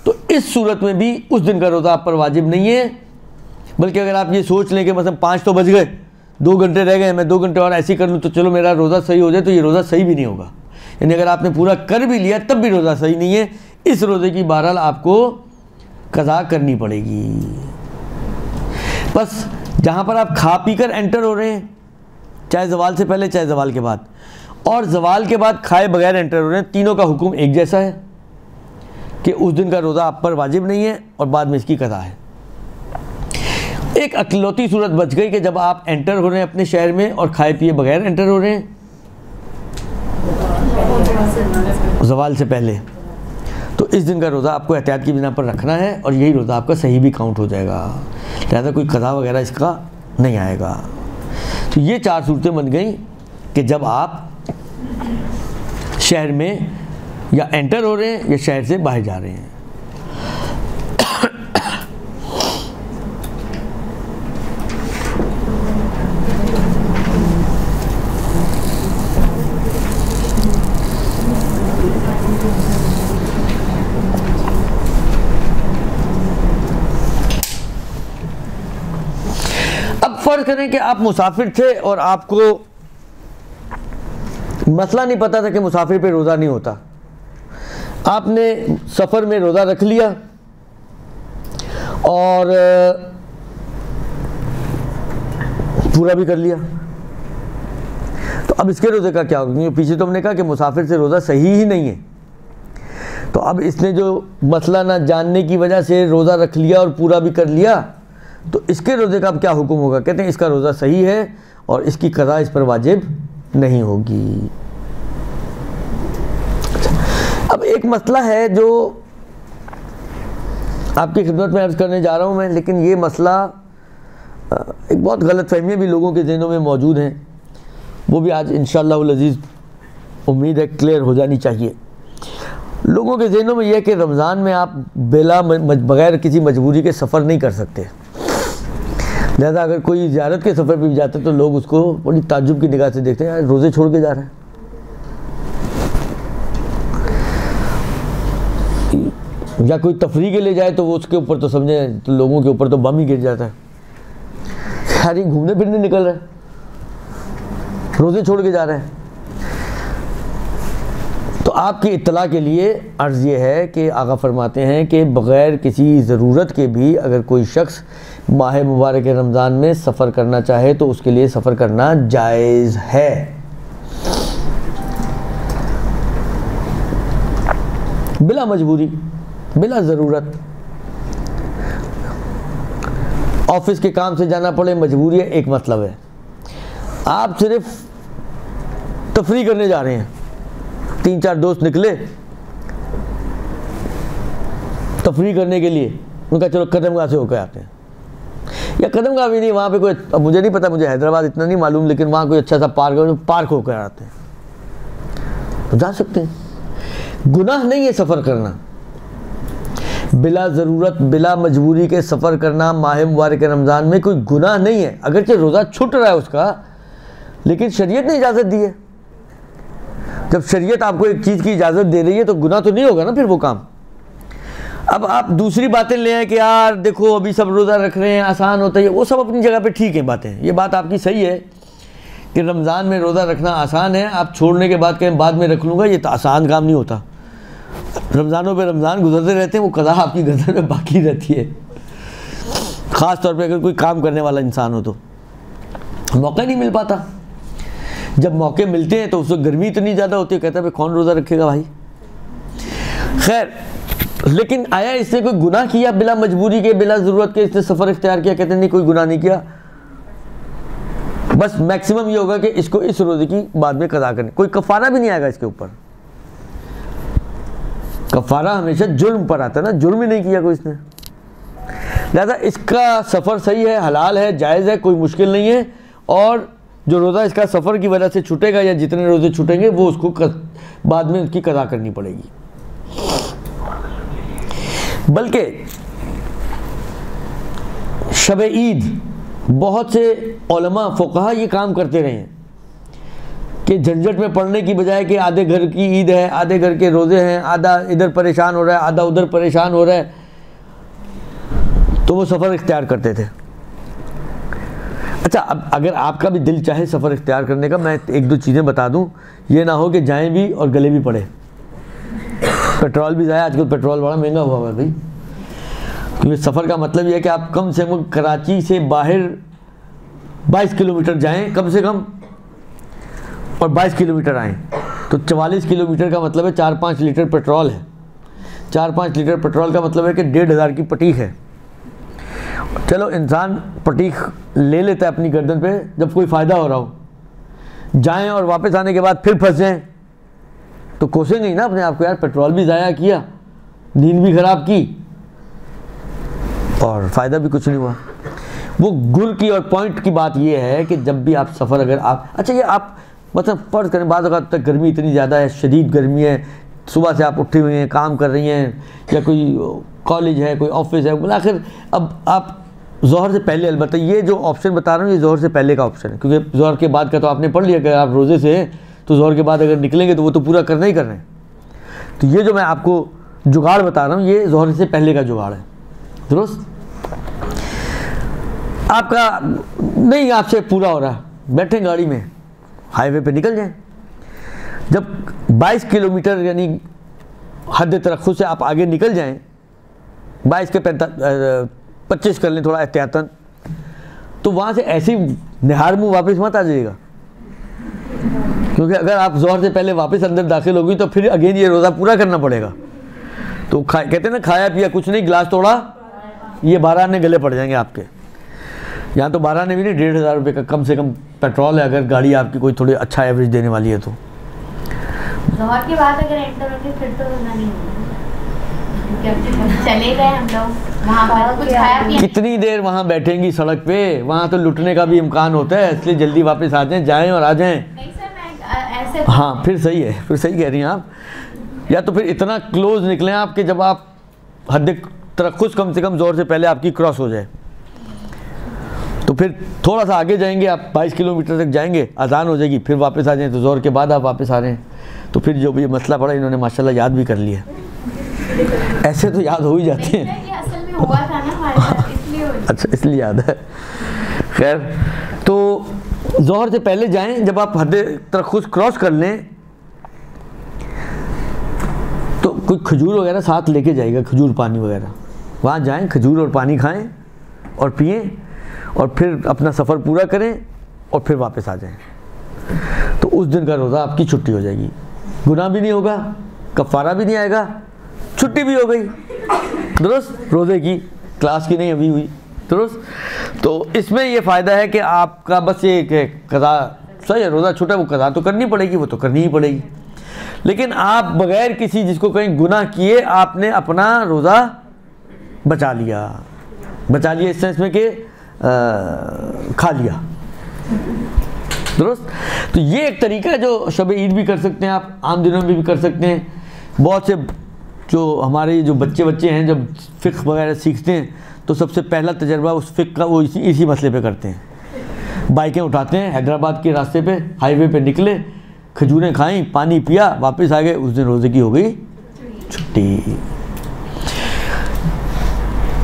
तो इस सूरत में भी उस दिन का रोज़ा आप पर वाजिब नहीं है। बल्कि अगर आप ये सोच लें कि मतलब 5 तो बज गए, 2 घंटे रह गए, मैं 2 घंटे और ऐसे ही कर लूँ तो चलो मेरा रोज़ा सही हो जाए, तो ये रोज़ा सही भी नहीं होगा। यानी अगर आपने पूरा कर भी लिया तब भी रोज़ा सही नहीं है। इस रोज़े की बहरहाल आपको कज़ा करनी पड़ेगी। बस जहाँ पर आप खा पी कर एंटर हो रहे हैं, चाहे ज़वाल से पहले चाहे ज़वाल के बाद, और ज़वाल के बाद खाए बगैर एंटर हो रहे हैं, तीनों का हुक्म एक जैसा है कि उस दिन का रोज़ा आप पर वाजिब नहीं है और बाद में इसकी कज़ा है। एक अकलौती सूरत बच गई कि जब आप एंटर हो रहे हैं अपने शहर में और खाए पिए बगैर एंटर हो रहे हैं ज़वाल से पहले, तो इस दिन का रोज़ा आपको एहतियात की बिना पर रखना है और यही रोज़ा आपका सही भी काउंट हो जाएगा, लिहाजा कोई कज़ा वगैरह इसका नहीं आएगा। तो ये 4 सूरतें बन गई कि जब आप शहर में या एंटर हो रहे हैं या शहर से बाहर जा रहे हैं। फ़र्ज़ करें कि आप मुसाफिर थे और आपको मसला नहीं पता था कि मुसाफिर पे रोज़ा नहीं होता, आपने सफ़र में रोज़ा रख लिया और पूरा भी कर लिया, तो अब इसके रोज़े का क्या होगा? क्योंकि पीछे तो हमने कहा कि मुसाफिर से रोज़ा सही ही नहीं है, तो अब इसने जो मसला ना जानने की वजह से रोज़ा रख लिया और पूरा भी कर लिया, तो इसके रोज़े का अब क्या हुक्म होगा? कहते हैं इसका रोज़ा सही है और इसकी क़ज़ा इस पर वाजिब नहीं होगी। अब एक मसला है जो आपकी खिदमत में अर्ज़ करने जा रहा हूँ मैं, लेकिन ये मसला एक बहुत गलत फहमियाँ भी लोगों के ज़हनों में मौजूद हैं, वो भी आज इंशाअल्लाह अज़ीज़ उम्मीद है क्लियर हो जानी चाहिए। लोगों के ज़हनों में यह है कि रमज़ान में आप बग़ैर किसी मजबूरी के सफ़र नहीं कर सकते, लिहाजा अगर कोई ज़ियारत के सफ़र पर भी जाते तो लोग उसको बड़ी ताज्जुब की निगाह से देखते हैं, यार रोज़े छोड़ के जा रहे हैं। या कोई तफरीह के लिए जाए तो वो उसके ऊपर तो समझे तो लोगों के ऊपर तो बम ही गिर जाता है, यार ये घूमने फिरने निकल रहे हैं, रोज़े छोड़ के जा रहे हैं। तो आपकी इत्तला के लिए अर्ज़ ये है कि आगा फरमाते हैं कि बग़ैर किसी ज़रूरत के भी अगर कोई शख्स माह मुबारक रमज़ान में सफ़र करना चाहे तो उसके लिए सफ़र करना जायज़ है, बिला मजबूरी, बिला ज़रूरत। ऑफिस के काम से जाना पड़े, मजबूरी है, एक मतलब है। आप सिर्फ तफरीह करने जा रहे हैं, 3-4 दोस्त निकले तफरीह करने के लिए, उनका चलो कदमगाह से होकर आते हैं, या कदमगाह भी नहीं, वहाँ पे कोई, अब मुझे नहीं पता, मुझे हैदराबाद इतना नहीं मालूम, लेकिन वहाँ कोई अच्छा सा पार्क है, पार्क होकर आते हैं, तो जा सकते हैं। गुनाह नहीं है सफ़र करना, बिला ज़रूरत बिला मजबूरी के सफ़र करना माह मुबारक रमज़ान में कोई गुनाह नहीं है, अगरचे रोज़ा छूट रहा है उसका, लेकिन शरीयत ने इजाज़त दी है। जब शरीयत आपको एक चीज़ की इजाज़त दे रही है तो गुनाह तो नहीं होगा ना फिर वो काम। अब आप दूसरी बातें ले आए कि यार देखो अभी सब रोज़ा रख रहे हैं, आसान होता है, वो सब अपनी जगह पे ठीक है बातें, ये बात आपकी सही है कि रमज़ान में रोज़ा रखना आसान है, आप छोड़ने के बाद कहें बाद में रख लूँगा, ये तो आसान काम नहीं होता। रमज़ानों पे रमज़ान गुजरते रहते हैं, वो क़ज़ा आपकी गर्दन में बाकी रहती है, ख़ास तौर पे अगर कोई काम करने वाला इंसान हो तो मौका नहीं मिल पाता। जब मौके मिलते हैं तो उस वक्त गर्मी इतनी ज़्यादा होती है, कहता है भाई कौन रोज़ा रखेगा भाई। खैर, लेकिन आया इसने कोई गुनाह किया बिला मजबूरी के, बिला ज़रूरत के इसने सफ़र इख्तियार किया? कहते नहीं, कोई गुनाह नहीं किया, बस मैक्सिमम ये होगा कि इसको इस रोज़े की बाद में क़ज़ा करनी, कोई कफ़ारा भी नहीं आएगा इसके ऊपर। कफ़ारा हमेशा जुर्म पर आता है ना, जुर्म ही नहीं किया कोई इसने, लिहाजा इसका सफ़र सही है, हलाल है, जायज़ है, कोई मुश्किल नहीं है। और जो रोज़ा इसका सफ़र की वजह से छूटेगा या जितने रोज़े छूटेंगे वो उसको बाद में उसकी क़ज़ा करनी पड़ेगी। बल्कि शब ईद बहुत से उलमा फ़ुक़हा ये काम करते रहे हैं कि झंझट में पड़ने की बजाय कि आधे घर की ईद है, आधे घर के रोज़े हैं, आधा इधर परेशान हो रहा है, आधा उधर परेशान हो रहा है, तो वो सफ़र इख्तियार करते थे। अच्छा, अब अगर आपका भी दिल चाहे सफ़र इख्तियार करने का, मैं 1-2 चीज़ें बता दूं, ये ना हो कि जाएं भी और गले भी पड़े। पेट्रोल भी ज़ाया, आजकल पेट्रोल बड़ा महंगा हुआ है भाई, क्योंकि सफ़र का मतलब ये है कि आप कम से कम कराची से बाहर 22 किलोमीटर जाएँ कम से कम और 22 किलोमीटर आएँ, तो 44 किलोमीटर का मतलब है 4-5 लीटर पेट्रोल है। 4-5 लीटर पेट्रोल का मतलब है कि 1,500 की पटीक है। चलो इंसान पटीक ले लेता है अपनी गर्दन पे जब कोई फ़ायदा हो रहा हो, जाएं और वापस आने के बाद फिर फंस जाएं तो कोसेंगे ही ना अपने आप को, यार पेट्रोल भी ज़ाया किया, नींद भी ख़राब की और फ़ायदा भी कुछ नहीं हुआ। वो गुर की और पॉइंट की बात ये है कि जब भी आप सफ़र, अगर आप, अच्छा ये आप मतलब फ़र्ज़ करें बाद वक़्त तक गर्मी इतनी ज़्यादा है, शदीद गर्मी है, सुबह से आप उठी हुई हैं, काम कर रही हैं, या कोई कॉलेज है, कोई ऑफिस है, आखिर अब आप ज़ोहर से पहले, अलबत्ता ये जो ऑप्शन बता रहा हूँ ये ज़ोहर से पहले का ऑप्शन है, क्योंकि ज़ोहर के बाद का तो आपने पढ़ लिया कि आप रोज़े से हैं तो ज़ोहर के बाद अगर निकलेंगे तो वो तो पूरा करना ही करना है। तो ये जो मैं आपको जुगाड़ बता रहा हूँ ये ज़ोहर से पहले का जुगाड़ है, दुरुस्त। आपका नहीं आपसे पूरा हो रहा, बैठे गाड़ी में, हाईवे पे निकल जाएं। जब 22 किलोमीटर यानी हद तरक्खुस से आप आगे निकल जाएं, 22 के 25 कर लें थोड़ा एहतियातन, तो वहाँ से ऐसी निहार मुँह वापस मत आ जाइएगा, क्योंकि अगर आप ज़ोहर से पहले वापस अंदर दाखिल होगी तो फिर अगेन ये रोज़ा पूरा करना पड़ेगा। तो कहते हैं ना, खाया पिया कुछ नहीं, गिलास तोड़ा, ये 12 आने गले पड़ जाएंगे आपके। यहाँ तो 12 आने भी नहीं, 1,500 रुपये का कम से कम पेट्रोल है, अगर गाड़ी आपकी कोई थोड़ी अच्छा एवरेज देने वाली है तो। ज़ोहर के बाद अगर एंटर होंगे फिर तो रोज़ा नहीं होगा, चले गए हम लोग वहाँ पर, कुछ खाया पिया। कितनी देर वहाँ बैठेंगी सड़क पे, वहाँ तो लुटने का भी इम्कान होता है, इसलिए जल्दी वापस आ जाएं और आ जाएं। नहीं सर, मैं ऐसे हाँ फिर सही है, फिर सही कह रही हैं आप। या तो फिर इतना क्लोज निकलें आप कि जब आप हद तरक्कुस कम से कम ज़ोहर से पहले आपकी क्रॉस हो जाए, तो फिर थोड़ा सा आगे जाएंगे आप, 22 किलोमीटर तक जाएंगे, अजान हो जाएगी, फिर वापस आ जाएं, तो ज़ोहर के बाद आप वापस आ रहे हैं। तो फिर जो भी मसला पड़ा इन्होंने माशाल्लाह याद भी कर लिया। ऐसे तो याद हो ही जाते हैं। ये असल में हुआ था ना हमारे साथ, इसलिए अच्छा, इसलिए याद है। खैर, तो ज़ोहर से पहले जाएं, जब आप हद तरक्कुस क्रॉस कर लें तो कोई खजूर वगैरह साथ लेके जाएगा, खजूर पानी वगैरह, वहाँ जाएं, खजूर और पानी खाएं और पिएं और फिर अपना सफ़र पूरा करें और फिर वापस आ जाएं। तो उस दिन का रोज़ा आपकी छुट्टी हो जाएगी, गुनाह भी नहीं होगा, कफ़ारा भी नहीं आएगा, छुट्टी भी हो गई। दुरुस्त, रोज़े की, क्लास की नहीं अभी हुई। दुरुस्त। तो इसमें ये फ़ायदा है कि आपका बस ये कि कज़ा सही है, रोज़ा छूटा, वो कज़ा तो करनी पड़ेगी, वो तो करनी ही पड़ेगी, लेकिन आप बग़ैर किसी जिसको कहीं गुनाह किए आपने अपना रोज़ा बचा लिया। बचा लिया इस सेंस में कि खा लिया। दुरुस्त। तो ये एक तरीका है जो शब ईद भी कर सकते हैं आप, आम दिनों में भी कर सकते हैं। बहुत से जो हमारे जो बच्चे हैं जब फ़िक़्ह वगैरह सीखते हैं तो सबसे पहला तजर्बा उस फ़िक़्ह का वो इसी मसले पे करते हैं। बाइकें उठाते हैं, हैदराबाद के रास्ते पे, हाईवे पे निकले, खजूरें खाई, पानी पिया, वापस आ गए, उस दिन रोज़े की हो गई छुट्टी।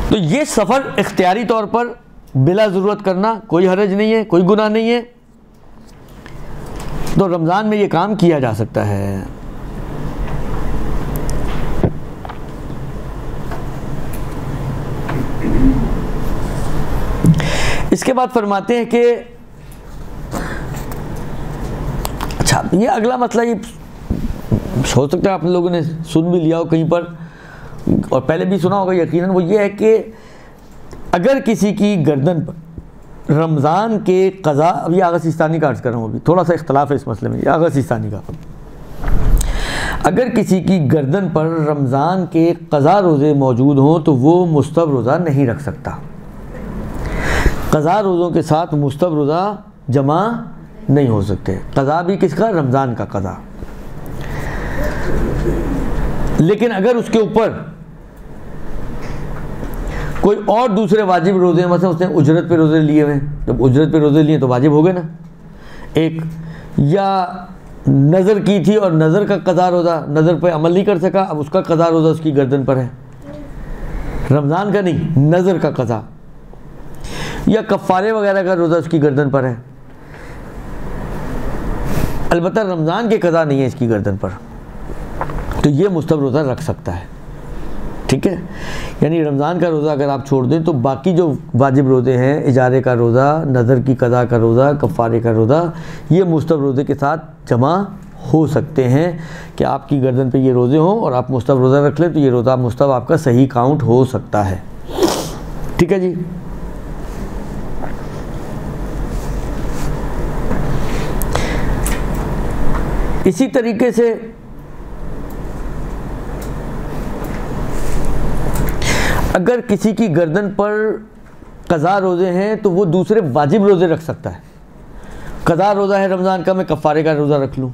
तो ये सफ़र इख्तियारी तौर पर बिला ज़रूरत करना कोई हरज नहीं है, कोई गुनाह नहीं है। तो रमज़ान में ये काम किया जा सकता है। इसके बाद फरमाते हैं कि अच्छा, ये अगला मसला, ये हो सकता है आप लोगों ने सुन भी लिया हो कहीं पर और पहले भी सुना होगा यकीनन, वो ये है कि अगर किसी की गर्दन पर रमज़ान के क़ज़ा, अब ये आगा सिस्तानी का अर्ज़ कर रहा हूँ, अभी थोड़ा सा इख्तलाफ है इस मसले में, आगा सिस्तानी का, अगर किसी की गर्दन पर रमज़ान के क़ज़ा रोज़े मौजूद हों तो वो मुस्तहब रोज़ा नहीं रख सकता। क़ज़ा रोज़ों के साथ मुस्तहब रोज़ा जमा नहीं हो सकते। क़ज़ा भी किसका? रमज़ान का क़ज़ा। लेकिन अगर उसके ऊपर कोई और दूसरे वाजिब रोज़े, मतलब उसने उजरत पे रोज़े लिए हुए, जब उजरत पे रोज़े लिए तो वाजिब हो गए ना एक, या नज़र की थी और नज़र का क़ज़ा रोज़ा, नज़र पे अमल नहीं कर सका, अब उसका क़ज़ा रोज़ा उसकी गर्दन पर है, रमज़ान का नहीं, नज़र का क़ज़ा, या कफ़ारे वगैरह का रोज़ा उसकी गर्दन पर है, अलबत्ता रमज़ान के क़ज़ा नहीं है इसकी गर्दन पर, तो ये मुस्तहब रोज़ा रख सकता है। ठीक है, यानी रमज़ान का रोज़ा अगर आप छोड़ दें तो बाकी जो वाजिब रोज़े हैं, इजारे का रोज़ा, नज़र की क़ज़ा का रोज़ा, कफ़ारे का रोज़ा, ये मुस्तहब रोज़े के साथ जमा हो सकते हैं कि आपकी गर्दन पे ये रोज़े हों और आप मुस्तहब रोज़ा रख लें, तो ये रोज़ा मुस्तहब आपका सही काउंट हो सकता है। ठीक है जी। इसी तरीके से अगर किसी की गर्दन पर क़ज़ा रोज़े हैं तो वो दूसरे वाजिब रोज़े रख सकता है। क़ज़ा रोज़ा है रमज़ान का, मैं कफ़ारे का रोज़ा रख लूँ।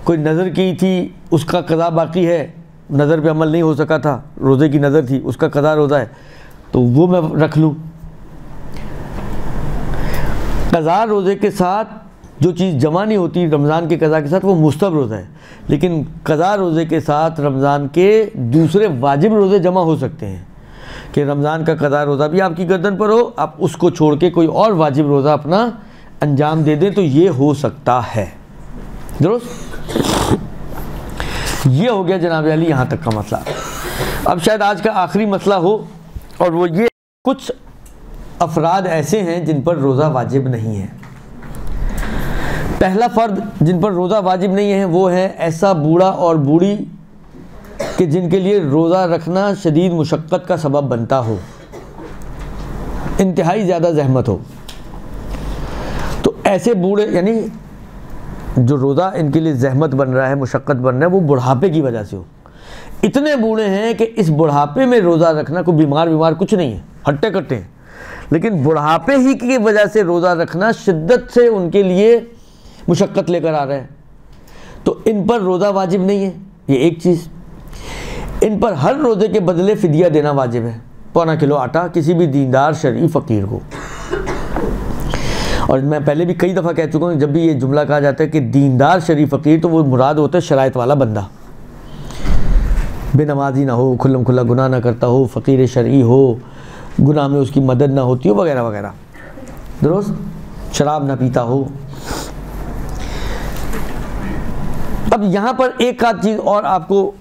कोई नज़र की थी, उसका क़ज़ा बाकी है, नज़र पे अमल नहीं हो सका था, रोज़े की नज़र थी, उसका क़ज़ा रोज़ा है, तो वो मैं रख लूँ। क़ज़ा रोज़े के साथ जो चीज़ जमा नहीं होती रमज़ान के क़ज़ा के साथ, वो मुस्तहब रोज़ा है, लेकिन क़ज़ा रोज़े के साथ रमज़ान के दूसरे वाजिब रोज़े जमा हो सकते हैं कि रमज़ान का कज़ा रोज़ा भी आपकी गर्दन पर हो, आप उसको छोड़ के कोई और वाजिब रोज़ा अपना अंजाम दे दें तो ये हो सकता है। दुरुस्त? ये हो गया जनाब अली यहाँ तक का मसला। अब शायद आज का आखिरी मसला हो, और वो ये, कुछ अफराद ऐसे हैं जिन पर रोज़ा वाजिब नहीं है। पहला फ़र्द जिन पर रोज़ा वाजिब नहीं है वो है ऐसा बूढ़ा और बूढ़ी कि जिनके लिए रोज़ा रखना शदीद मुशक्क़त का सबब बनता हो, इंतहाई ज़्यादा ज़हमत हो। तो ऐसे बूढ़े, यानी जो रोज़ा इनके लिए ज़हमत बन रहा है, मुशक्क़त बन रहा है, वो बुढ़ापे की वजह से हो। इतने बूढ़े हैं कि इस बुढ़ापे में रोज़ा रखना, कोई बीमार कुछ नहीं है, हट्टे कट्टे हैं, लेकिन बुढ़ापे ही की वजह से रोज़ा रखना शिद्दत से उनके लिए मुशक्क़त लेकर आ रहा है, तो इन पर रोज़ा वाजिब नहीं है। ये एक चीज़। इन पर हर रोज़े के बदले फ़िदिया देना वाजिब है, 1.25 किलो आटा किसी भी दीनदार शरई फ़कीर को। और मैं पहले भी कई दफ़ा कह चुका हूँ, जब भी ये जुमला कहा जाता है कि दीनदार शरई फ़कीर, तो वो मुराद होता है शराइत वाला बंदा, बेनमाजी ना हो, खुल्लम खुल्ला गुनाह ना करता हो, फ़कीर शरई हो, गुनाह में उसकी मदद ना होती हो, वगैरह वगैरह। दुरुस्त? शराब ना पीता हो। अब यहाँ पर एक आध चीज़ और आपको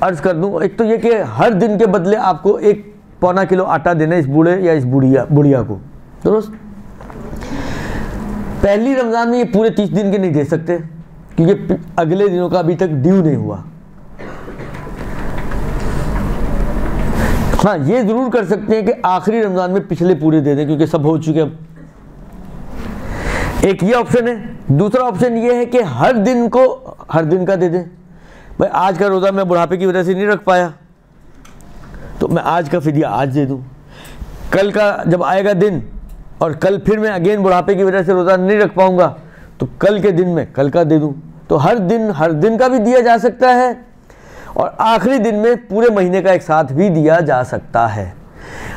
अर्ज़ कर दूँ। एक तो ये कि हर दिन के बदले आपको 1.25 किलो आटा देना इस बूढ़े या इस बुढ़िया को। दुरुस्त? पहली रमज़ान में ये पूरे 30 दिन के नहीं दे सकते, क्योंकि अगले दिनों का अभी तक ड्यू नहीं हुआ। हाँ, ये ज़रूर कर सकते हैं कि आखिरी रमज़ान में पिछले पूरे दे दें, क्योंकि सब हो चुके अब। एक ये ऑप्शन है। दूसरा ऑप्शन ये है कि हर दिन को हर दिन का दे दें। भाई आज का रोज़ा मैं बुढ़ापे की वजह से नहीं रख पाया, तो मैं आज का फ़िदिया आज दे दूं। कल का जब आएगा दिन, और कल फिर मैं अगेन बुढ़ापे की वजह से रोज़ा नहीं रख पाऊंगा, तो कल के दिन में कल का दे दूं। तो हर दिन का भी दिया जा सकता है, और आखिरी दिन में पूरे महीने का एक साथ भी दिया जा सकता है।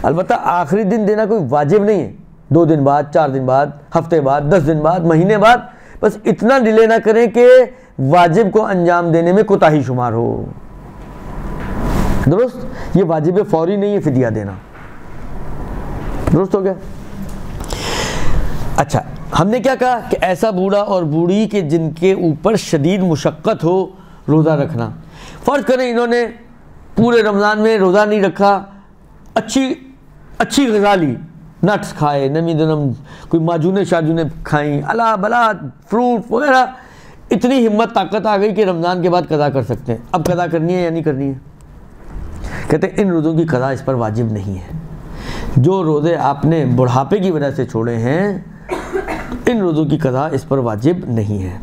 अलबत्ता आखिरी दिन देना कोई वाजिब नहीं है। 2 दिन बाद, 4 दिन बाद, हफ्ते बाद, 10 दिन बाद, महीने बाद, बस इतना डिले ना करें कि वाजिब को अंजाम देने में कोताही शुमार हो। दुरुस्त? ये वाजिब फौरी नहीं है फ़िदिया देना। दुरुस्त हो गया? अच्छा, हमने क्या कहा कि ऐसा बूढ़ा और बूढ़ी के जिनके ऊपर शदीद मुशक्क़त हो रोज़ा रखना। फ़र्ज़ करें इन्होंने पूरे रमज़ान में रोज़ा नहीं रखा, अच्छी ग़िज़ा ली, नट्स खाए, नमी दनम कोई माजूने शाजूने खाई, अला बला फ्रूट वगैरह, इतनी हिम्मत ताकत आ गई कि रमज़ान के बाद कज़ा कर सकते हैं। अब कज़ा करनी है या नहीं करनी है? कहते हैं इन रोज़ों की कज़ा इस पर वाजिब नहीं है। जो रोज़े आपने बुढ़ापे की वजह से छोड़े हैं, इन रोज़ों की कज़ा इस पर वाजिब नहीं है।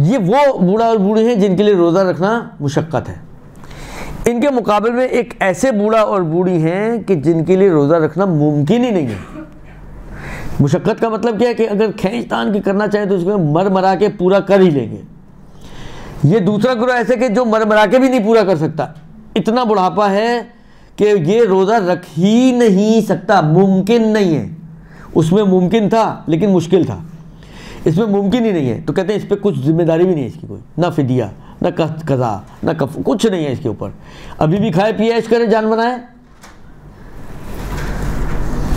ये वो बूढ़ा और बूढ़ी हैं जिनके लिए रोज़ा रखना मुशक्क़त है। इनके मुकाबले में एक ऐसे बूढ़ा और बूढ़ी हैं कि जिनके लिए रोज़ा रखना मुमकिन ही नहीं है। मुशक्क़त का मतलब क्या है कि अगर खींच तान के करना चाहें तो उसमें मर मरा के पूरा कर ही लेंगे। ये दूसरा ग्रोह ऐसे कि जो मर मरा के भी नहीं पूरा कर सकता, इतना बुढ़ापा है कि ये रोज़ा रख ही नहीं सकता, मुमकिन नहीं है। उसमें मुमकिन था लेकिन मुश्किल था, इसमें मुमकिन ही नहीं है। तो कहते हैं इस पर कुछ जिम्मेदारी भी नहीं है इसकी, कोई ना फ़िदिया, ना कज़ा, ना कुछ नहीं है इसके ऊपर। अभी भी खाए पिए ऐश करे, जान बनाए,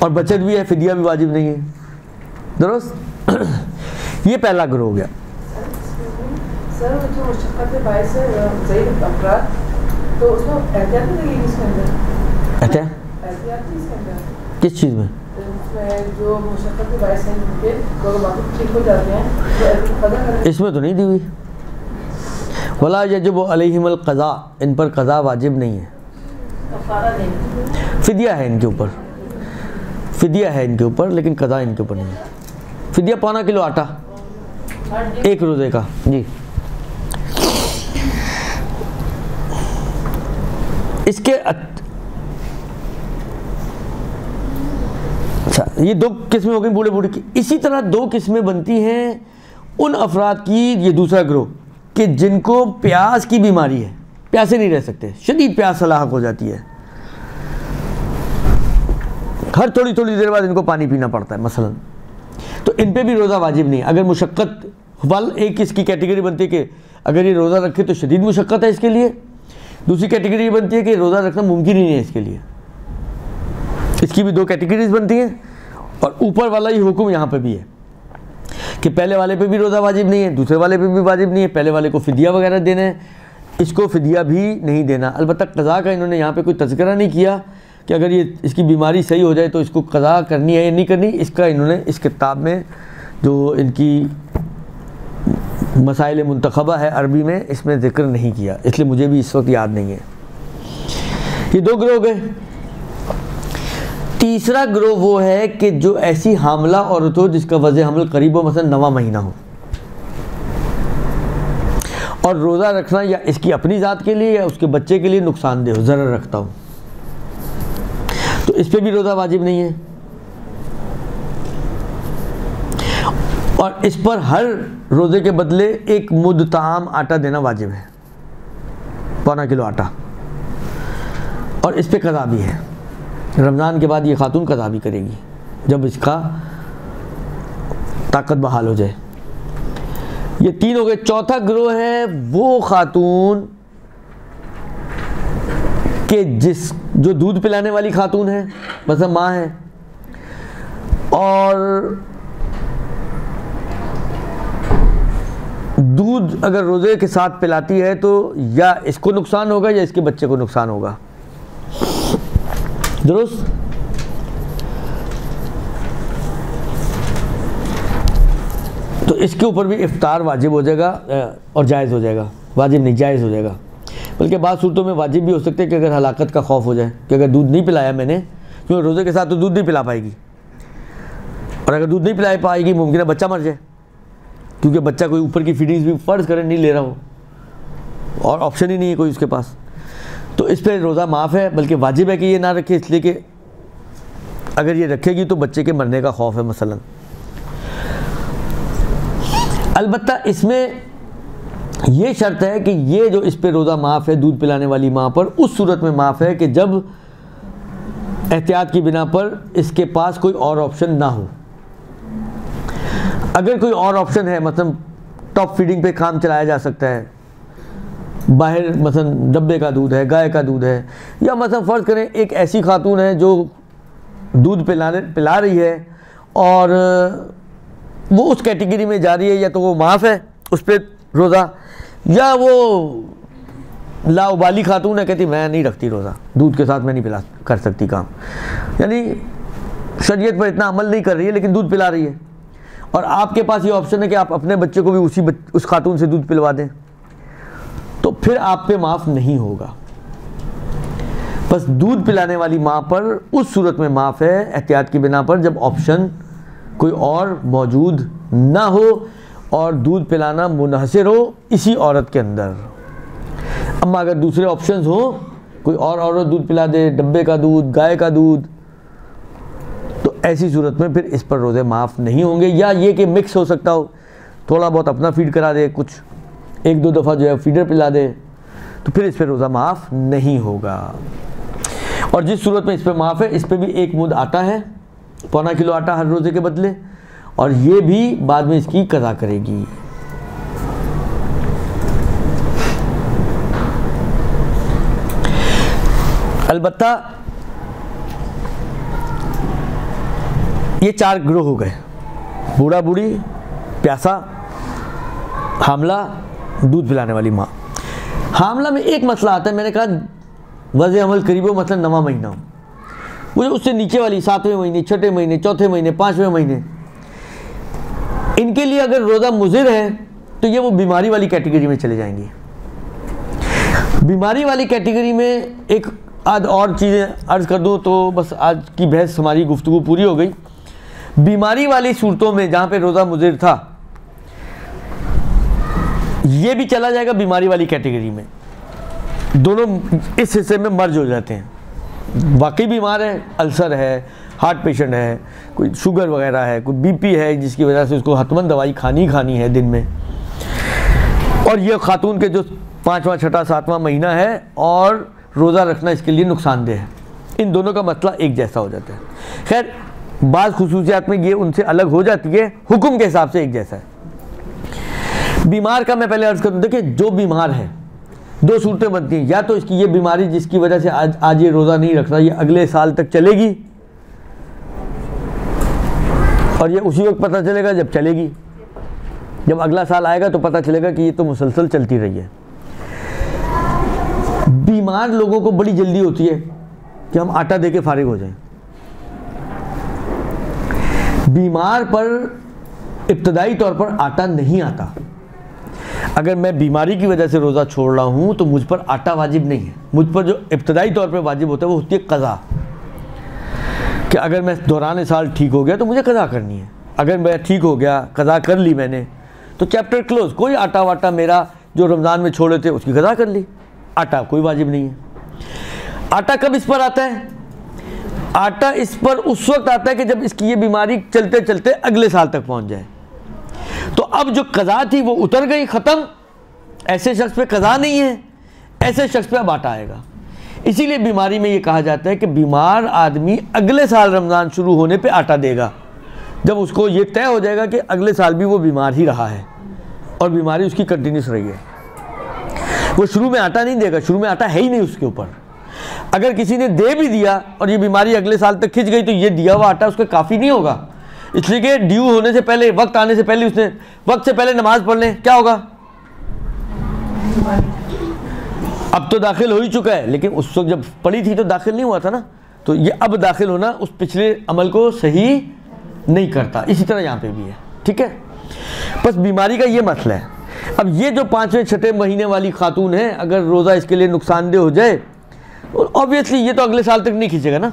और बचत भी है, फ़िदिया भी वाजिब नहीं है। दुरुस्त? ये पहला ग्रोह हो गया। सर जो मुशक्क़त के बायस से ज़ईफ़ अफराद, तो उसमें एहतियात नहीं लगेगी इसके अंदर? एहतियात नहीं इसके अंदर? किस चीज़ में? जो मुशक्क़त के बायस हैं उनके तो बाकी ठीक हो जाते हैं, तो इसमें तो नहीं दी हुई। वला यजिब अलैहिमुल क़ज़ा, इन पर क़ज़ा वाजिब नहीं है। फ़िदिया है इनके ऊपर, फ़िदिया है इनके ऊपर, लेकिन क़ज़ा इनके ऊपर नहीं है। फ़िदिया 1.25 किलो आटा 1 रोज़े का। जी, इसके अच्छा, ये 2 किस्में हो गई बूढ़े बूढ़े की। इसी तरह 2 किस्में बनती हैं उन अफराद की, ये दूसरा ग्रोह, कि जिनको प्यास की बीमारी है, प्यासे नहीं रह सकते, शदीद प्यास लाहक हो जाती है, हर थोड़ी थोड़ी देर बाद इनको पानी पीना पड़ता है मसलन, तो इन पे भी रोज़ा वाजिब नहीं। अगर मुशक्क़त वाल एक इसकी कैटेगरी बनती है कि अगर ये रोज़ा रखे तो शदीद मुशक्क़त है इसके लिए, दूसरी कैटेगरी बनती है कि रोज़ा रखना मुमकिन ही नहीं है इसके लिए, इसकी भी 2 कैटेगरीज बनती हैं। और ऊपर वाला ही हुक्म यहाँ पे भी है कि पहले वाले पे भी रोज़ा वाजिब नहीं है, दूसरे वाले पे भी वाजिब नहीं है। पहले वाले को फिदिया वगैरह देना है, इसको फिदिया भी नहीं देना। अलबत्ता क़ज़ा का इन्होंने यहाँ पे कोई तज़किरा नहीं किया कि अगर ये इसकी बीमारी सही हो जाए तो इसको क़ज़ा करनी है या नहीं करनी, इसका इन्होंने इस किताब में जो इनकी मसाइल मुंतखबा है अरबी में, इसमें ज़िक्र नहीं किया, इसलिए मुझे भी इस वक्त याद नहीं है। ये 2 गिरोह गए। तीसरा गिरोह वो है कि जो ऐसी हामला औरत हो जिसका वज़े हमल करीब हो, मसलन 9वां महीना हो, और रोज़ा रखना या इसकी अपनी ज़ात के लिए या उसके बच्चे के लिए नुकसानदेह हो, ज़रर रखता हो, तो इस पर भी रोज़ा वाजिब नहीं है। और इस पर हर रोज़े के बदले 1 मुद्द ताम आटा देना वाजिब है, 1.25 किलो आटा, और इस पर क़ज़ा भी है। रमज़ान के बाद ये खातून क़ज़ा भी करेगी जब इसका ताकत बहाल हो जाए। ये 3 हो गए। चौथा गिरोह है वो खातून कि जो दूध पिलाने वाली खातून है, मतलब माँ है, और दूध अगर रोज़े के साथ पिलाती है तो या इसको नुकसान होगा या इसके बच्चे को नुकसान होगा। दुरुस्त। तो इसके ऊपर भी इफ्तार वाजिब हो जाएगा और जायज़ हो जाएगा, वाजिब नहीं जायज़ हो जाएगा। बल्कि बाद सूरतों में वाजिब भी हो सकते हैं कि अगर हलाकत का खौफ हो जाए कि अगर दूध नहीं पिलाया मैंने, क्योंकि रोज़े के साथ तो दूध नहीं पिला पाएगी, और अगर दूध नहीं पिला पाएगी मुमकिन है बच्चा मर जाए, क्योंकि बच्चा कोई ऊपर की फीडिंग्स भी फ़र्ज़ करें नहीं ले रहा हो और ऑप्शन ही नहीं है कोई उसके पास, तो इस पर रोज़ा माफ़ है। बल्कि वाजिब है कि ये ना रखे, इसलिए कि अगर ये रखेगी तो बच्चे के मरने का खौफ है मसलन। अलबत्ता इसमें ये शर्त है कि ये जो इस पर रोज़ा माफ़ है दूध पिलाने वाली माँ पर, उस सूरत में माफ़ है कि जब एहतियात की बिना पर इसके पास कोई और ऑप्शन ना हो। अगर कोई और ऑप्शन है, मतलब टॉप फीडिंग पे काम चलाया जा सकता है, बाहर मतलब डब्बे का दूध है, गाय का दूध है, या मतलब फ़र्ज़ करें एक ऐसी खातून है जो दूध पिला रही है और वो उस कैटेगरी में जा रही है, या तो वो माफ़ है उस पर रोज़ा, या वो लाउबाली खातून है, कहती मैं नहीं रखती रोज़ा, दूध के साथ मैं नहीं पिला कर सकती काम, यानी शरीयत पर इतना अमल नहीं कर रही है लेकिन दूध पिला रही है, और आपके पास ये ऑप्शन है कि आप अपने बच्चे को भी उस खातून से दूध पिलवा दें, तो फिर आप पे माफ़ नहीं होगा। बस दूध पिलाने वाली माँ पर उस सूरत में माफ़ है एहतियात की बिना पर, जब ऑप्शन कोई और मौजूद ना हो और दूध पिलाना मुनहसर हो इसी औरत के अंदर। अम्मा अगर दूसरे ऑप्शंस हो, कोई और औरत दूध पिला दे, डब्बे का दूध, गाय का दूध, तो ऐसी सूरत में फिर इस पर रोज़े माफ़ नहीं होंगे। या ये कि मिक्स हो सकता हो, थोड़ा बहुत अपना फीड करा दे, कुछ 1-2 दफ़ा जो है फीडर पिला दे, तो फिर इस पर रोज़ा माफ़ नहीं होगा। और जिस सूरत में इस पर माफ़ है, इस पर भी 1 मुद्द आटा है, 1.25 किलो आटा हर रोज़े के बदले, और ये भी बाद में इसकी क़ज़ा करेगी। अलबत्ता ये 4 गिरोह हो गए, बूढ़ा बूढ़ी, प्यासा, हामला, दूध पिलाने वाली माँ। हामला में एक मसला आता है, मैंने कहा वज़े अमल करीब हो, मतलब 9वां महीना हो, मुझे उससे नीचे वाली 7वें महीने, 6ठे महीने, 4थे महीने, 5वें महीने, इनके लिए अगर रोज़ा मुज़िर है तो ये वो बीमारी वाली कैटेगरी में चले जाएंगे। बीमारी वाली कैटेगरी में एक आध और चीज़ें अर्ज़ कर दूँ तो बस आज की बहस हमारी गुफ्तगू पूरी हो गई। बीमारी वाली सूरतों में जहाँ पे रोज़ा मुज़िर था, ये भी चला जाएगा बीमारी वाली कैटेगरी में, दोनों इस हिस्से में मर्ज हो जाते हैं। वाकई बीमार है, अल्सर है, हार्ट पेशेंट है, कोई शुगर वगैरह है, कोई बीपी है जिसकी वजह से उसको हतमन दवाई खानी है दिन में, और ये खातून के जो 5वां, 6ठा, 7वां महीना है और रोज़ा रखना इसके लिए नुकसानदेह है। इन दोनों का मसला एक जैसा हो जाता है। खैर बाज़ खुसूसियात में ये उनसे अलग हो जाती है, हुक्म के हिसाब से एक जैसा है। बीमार का मैं पहले अर्ज़ कर दूँ, देखिए जो बीमार है दो सूरतें बनती हैं, या तो इसकी ये बीमारी जिसकी वजह से आज ये रोज़ा नहीं रख रहा, ये अगले साल तक चलेगी और ये उसी वक्त पता चलेगा जब चलेगी, जब अगला साल आएगा तो पता चलेगा कि ये तो मुसलसल चलती रही है। बीमार लोगों को बड़ी जल्दी होती है कि हम आटा दे के फारिग हो जाएं। बीमार पर इब्तदाई तौर पर आटा नहीं आता। अगर मैं बीमारी की वजह से रोज़ा छोड़ रहा हूँ तो मुझ पर आटा वाजिब नहीं है। मुझ पर जो इब्तदाई तौर पर वाजिब होता है वो होती है क़ज़ा, कि अगर मैं दौरान साल ठीक हो गया तो मुझे क़ज़ा करनी है। अगर मैं ठीक हो गया, क़ज़ा कर ली मैंने, तो चैप्टर क्लोज। कोई आटा वाटा मेरा जो रमज़ान में छोड़े थे उसकी क़ज़ा कर ली, आटा कोई वाजिब नहीं है। आटा कब इस पर आता है? आटा इस पर उस वक्त आता है कि जब इसकी ये बीमारी चलते चलते अगले साल तक पहुँच जाए। तो अब जो क़ज़ा थी वो उतर गई, ख़त्म। ऐसे शख्स पे क़ज़ा नहीं है, ऐसे शख्स पे अब आटा आएगा। इसीलिए बीमारी में ये कहा जाता है कि बीमार आदमी अगले साल रमज़ान शुरू होने पे आटा देगा, जब उसको ये तय हो जाएगा कि अगले साल भी वो बीमार ही रहा है और बीमारी उसकी कंटिन्यूस रही है। वो शुरू में आटा नहीं देगा, शुरू में आटा है ही नहीं उसके ऊपर। अगर किसी ने दे भी दिया और ये बीमारी अगले साल तक खिंच गई तो ये दिया हुआ आटा उसका काफ़ी नहीं होगा, इसलिए कि ड्यू होने से पहले, वक्त आने से पहले उसने वक्त से पहले नमाज पढ़ लें, क्या होगा? अब तो दाखिल हो ही चुका है, लेकिन उस वक्त जब पढ़ी थी तो दाखिल नहीं हुआ था ना। तो ये अब दाखिल होना उस पिछले अमल को सही नहीं करता। इसी तरह यहाँ पे भी है, ठीक है। बस बीमारी का ये मसला है। अब ये जो 5वें 6ठे महीने वाली खातून है, अगर रोज़ा इसके लिए नुकसानदेह हो जाए, ऑब्वियसली ये तो अगले साल तक नहीं खींचेगा ना,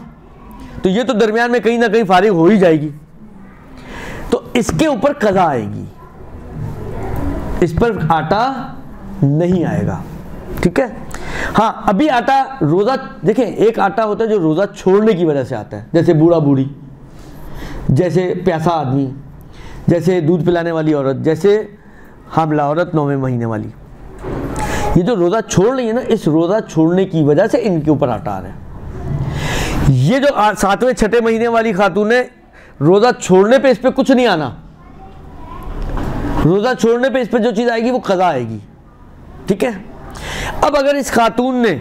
तो ये तो दरमियान में कहीं ना कहीं फारिग हो ही जाएगी। तो इसके ऊपर क़ज़ा आएगी, इस पर आटा नहीं आएगा, ठीक है। हाँ, अभी आटा रोज़ा, देखें, एक आटा होता है जो रोज़ा छोड़ने की वजह से आता है, जैसे बूढ़ा बूढ़ी, जैसे प्यासा आदमी, जैसे दूध पिलाने वाली औरत, जैसे हामला औरत 9वें महीने वाली। ये जो रोज़ा छोड़ रही है ना, इस रोज़ा छोड़ने की वजह से इनके ऊपर आटा आ रहा है। ये जो 7वें 6ठे महीने वाली खातून है, रोज़ा छोड़ने पे इस पर कुछ नहीं आना। रोज़ा छोड़ने पे इस पर जो चीज़ आएगी वो क़ज़ा आएगी, ठीक है। अब अगर इस खातून ने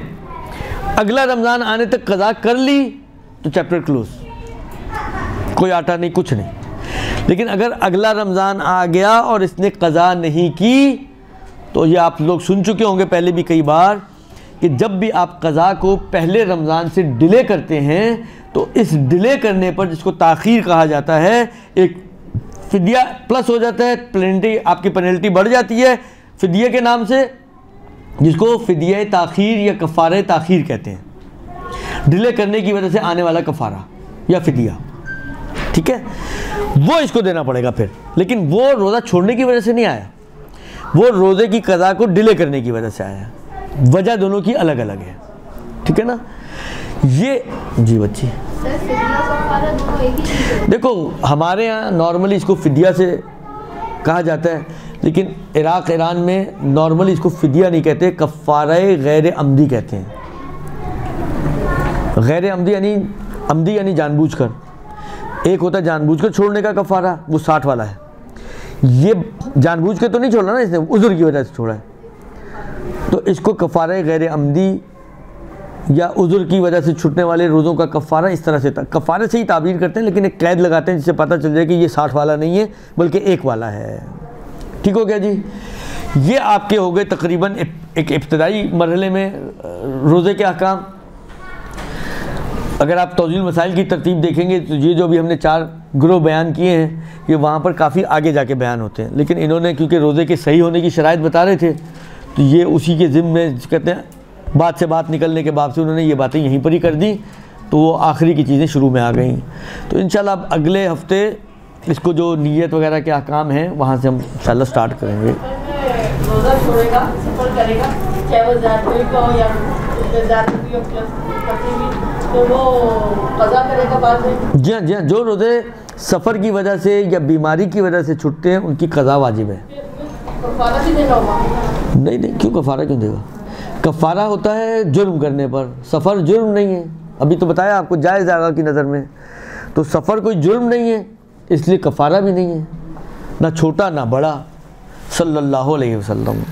अगला रमज़ान आने तक क़ज़ा कर ली तो चैप्टर क्लोज, कोई आटा नहीं, कुछ नहीं। लेकिन अगर अगला रमज़ान आ गया और इसने क़ज़ा नहीं की, तो ये आप लोग सुन चुके होंगे पहले भी कई बार कि जब भी आप क़ज़ा को पहले रमज़ान से डिले करते हैं तो इस डिले करने पर, जिसको ताख़ीर कहा जाता है, एक फ़िदिया प्लस हो जाता है, पेनल्टी, आपकी पेनल्टी बढ़ जाती है फ़िदिये के नाम से, जिसको फ़िदिया ताख़ीर या कफ़ारे ताख़ीर कहते हैं। डिले करने की वजह से आने वाला कफ़ारा या फ़िदिया, ठीक है, वो इसको देना पड़ेगा फिर। लेकिन वो रोज़ा छोड़ने की वजह से नहीं आया, वो रोज़े की क़ज़ा को डिले करने की वजह से आया। वजह दोनों की अलग अलग है, ठीक है ना। ये जी बच्ची, देखो हमारे यहाँ नॉर्मली इसको फ़िदिया से कहा जाता है, लेकिन इराक़ ईरान में नॉर्मली इसको फ़िदिया नहीं कहते, कफ़ारे गैर अमदी कहते हैं। गैर अमदी यानी जानबूझकर। एक होता है जानबूझकर छोड़ने का कफ़ारा, वो 60 वाला है। ये जानबूझ के तो नहीं छोड़ा ना इसने, उज़्र की वजह से छोड़ा है, तो इसको कफ़ारे गैर अमदी या उज़्र की वजह से छूटने वाले रोज़ों का कफ़ारा इस तरह से कफ़ारे से ही ताबीर करते हैं, लेकिन एक कैद लगाते हैं जिससे पता चल जाए कि ये 60 वाला नहीं है बल्कि 1 वाला है। ठीक हो गया जी। ये आपके हो गए तकरीबन एक इब्तदाई मरहले में रोज़े के अहकाम। अगर आप तौज़ील मसाइल की तरतीब देखेंगे तो ये जो भी हमने 4 ग्रोह बयान किए हैं, ये वहाँ पर काफ़ी आगे जाके बयान होते हैं, लेकिन इन्होंने क्योंकि रोज़े के सही होने की शराइत बता रहे थे, तो ये उसी के ज़िम्मे में कहते हैं बात से बात निकलने के बाद से उन्होंने ये बातें यहीं पर ही कर दी, तो वो आखिरी की चीज़ें शुरू में आ गई। तो इंशाल्लाह अब अगले हफ्ते इसको जो नीयत वगैरह के अहकाम हैं वहाँ से हम इंशाल्लाह स्टार्ट करेंगे। रोज़ा छोड़ेगा, सफ़र करेगा, चाहे वो ज़ाती का हो या ज़ाती हो प्लस तो वो क़ज़ा करेगा बाद में। जी हाँ, जी हाँ, जो रोज़े सफ़र की वजह से या बीमारी की वजह से छूटते हैं उनकी क़ज़ा वाजिब है। कफ़ारा भी देना होगा? नहीं, क्यों कफ़ारा क्यों देगा? कफ़ारा होता है जुर्म करने पर, सफ़र जुर्म नहीं है। अभी तो बताया आपको जायज़ आगा की नज़र में, तो सफ़र कोई जुर्म नहीं है, इसलिए कफ़ारा भी नहीं है, ना छोटा ना बड़ा। सल्लल्लाहु अलैहि वसल्लम।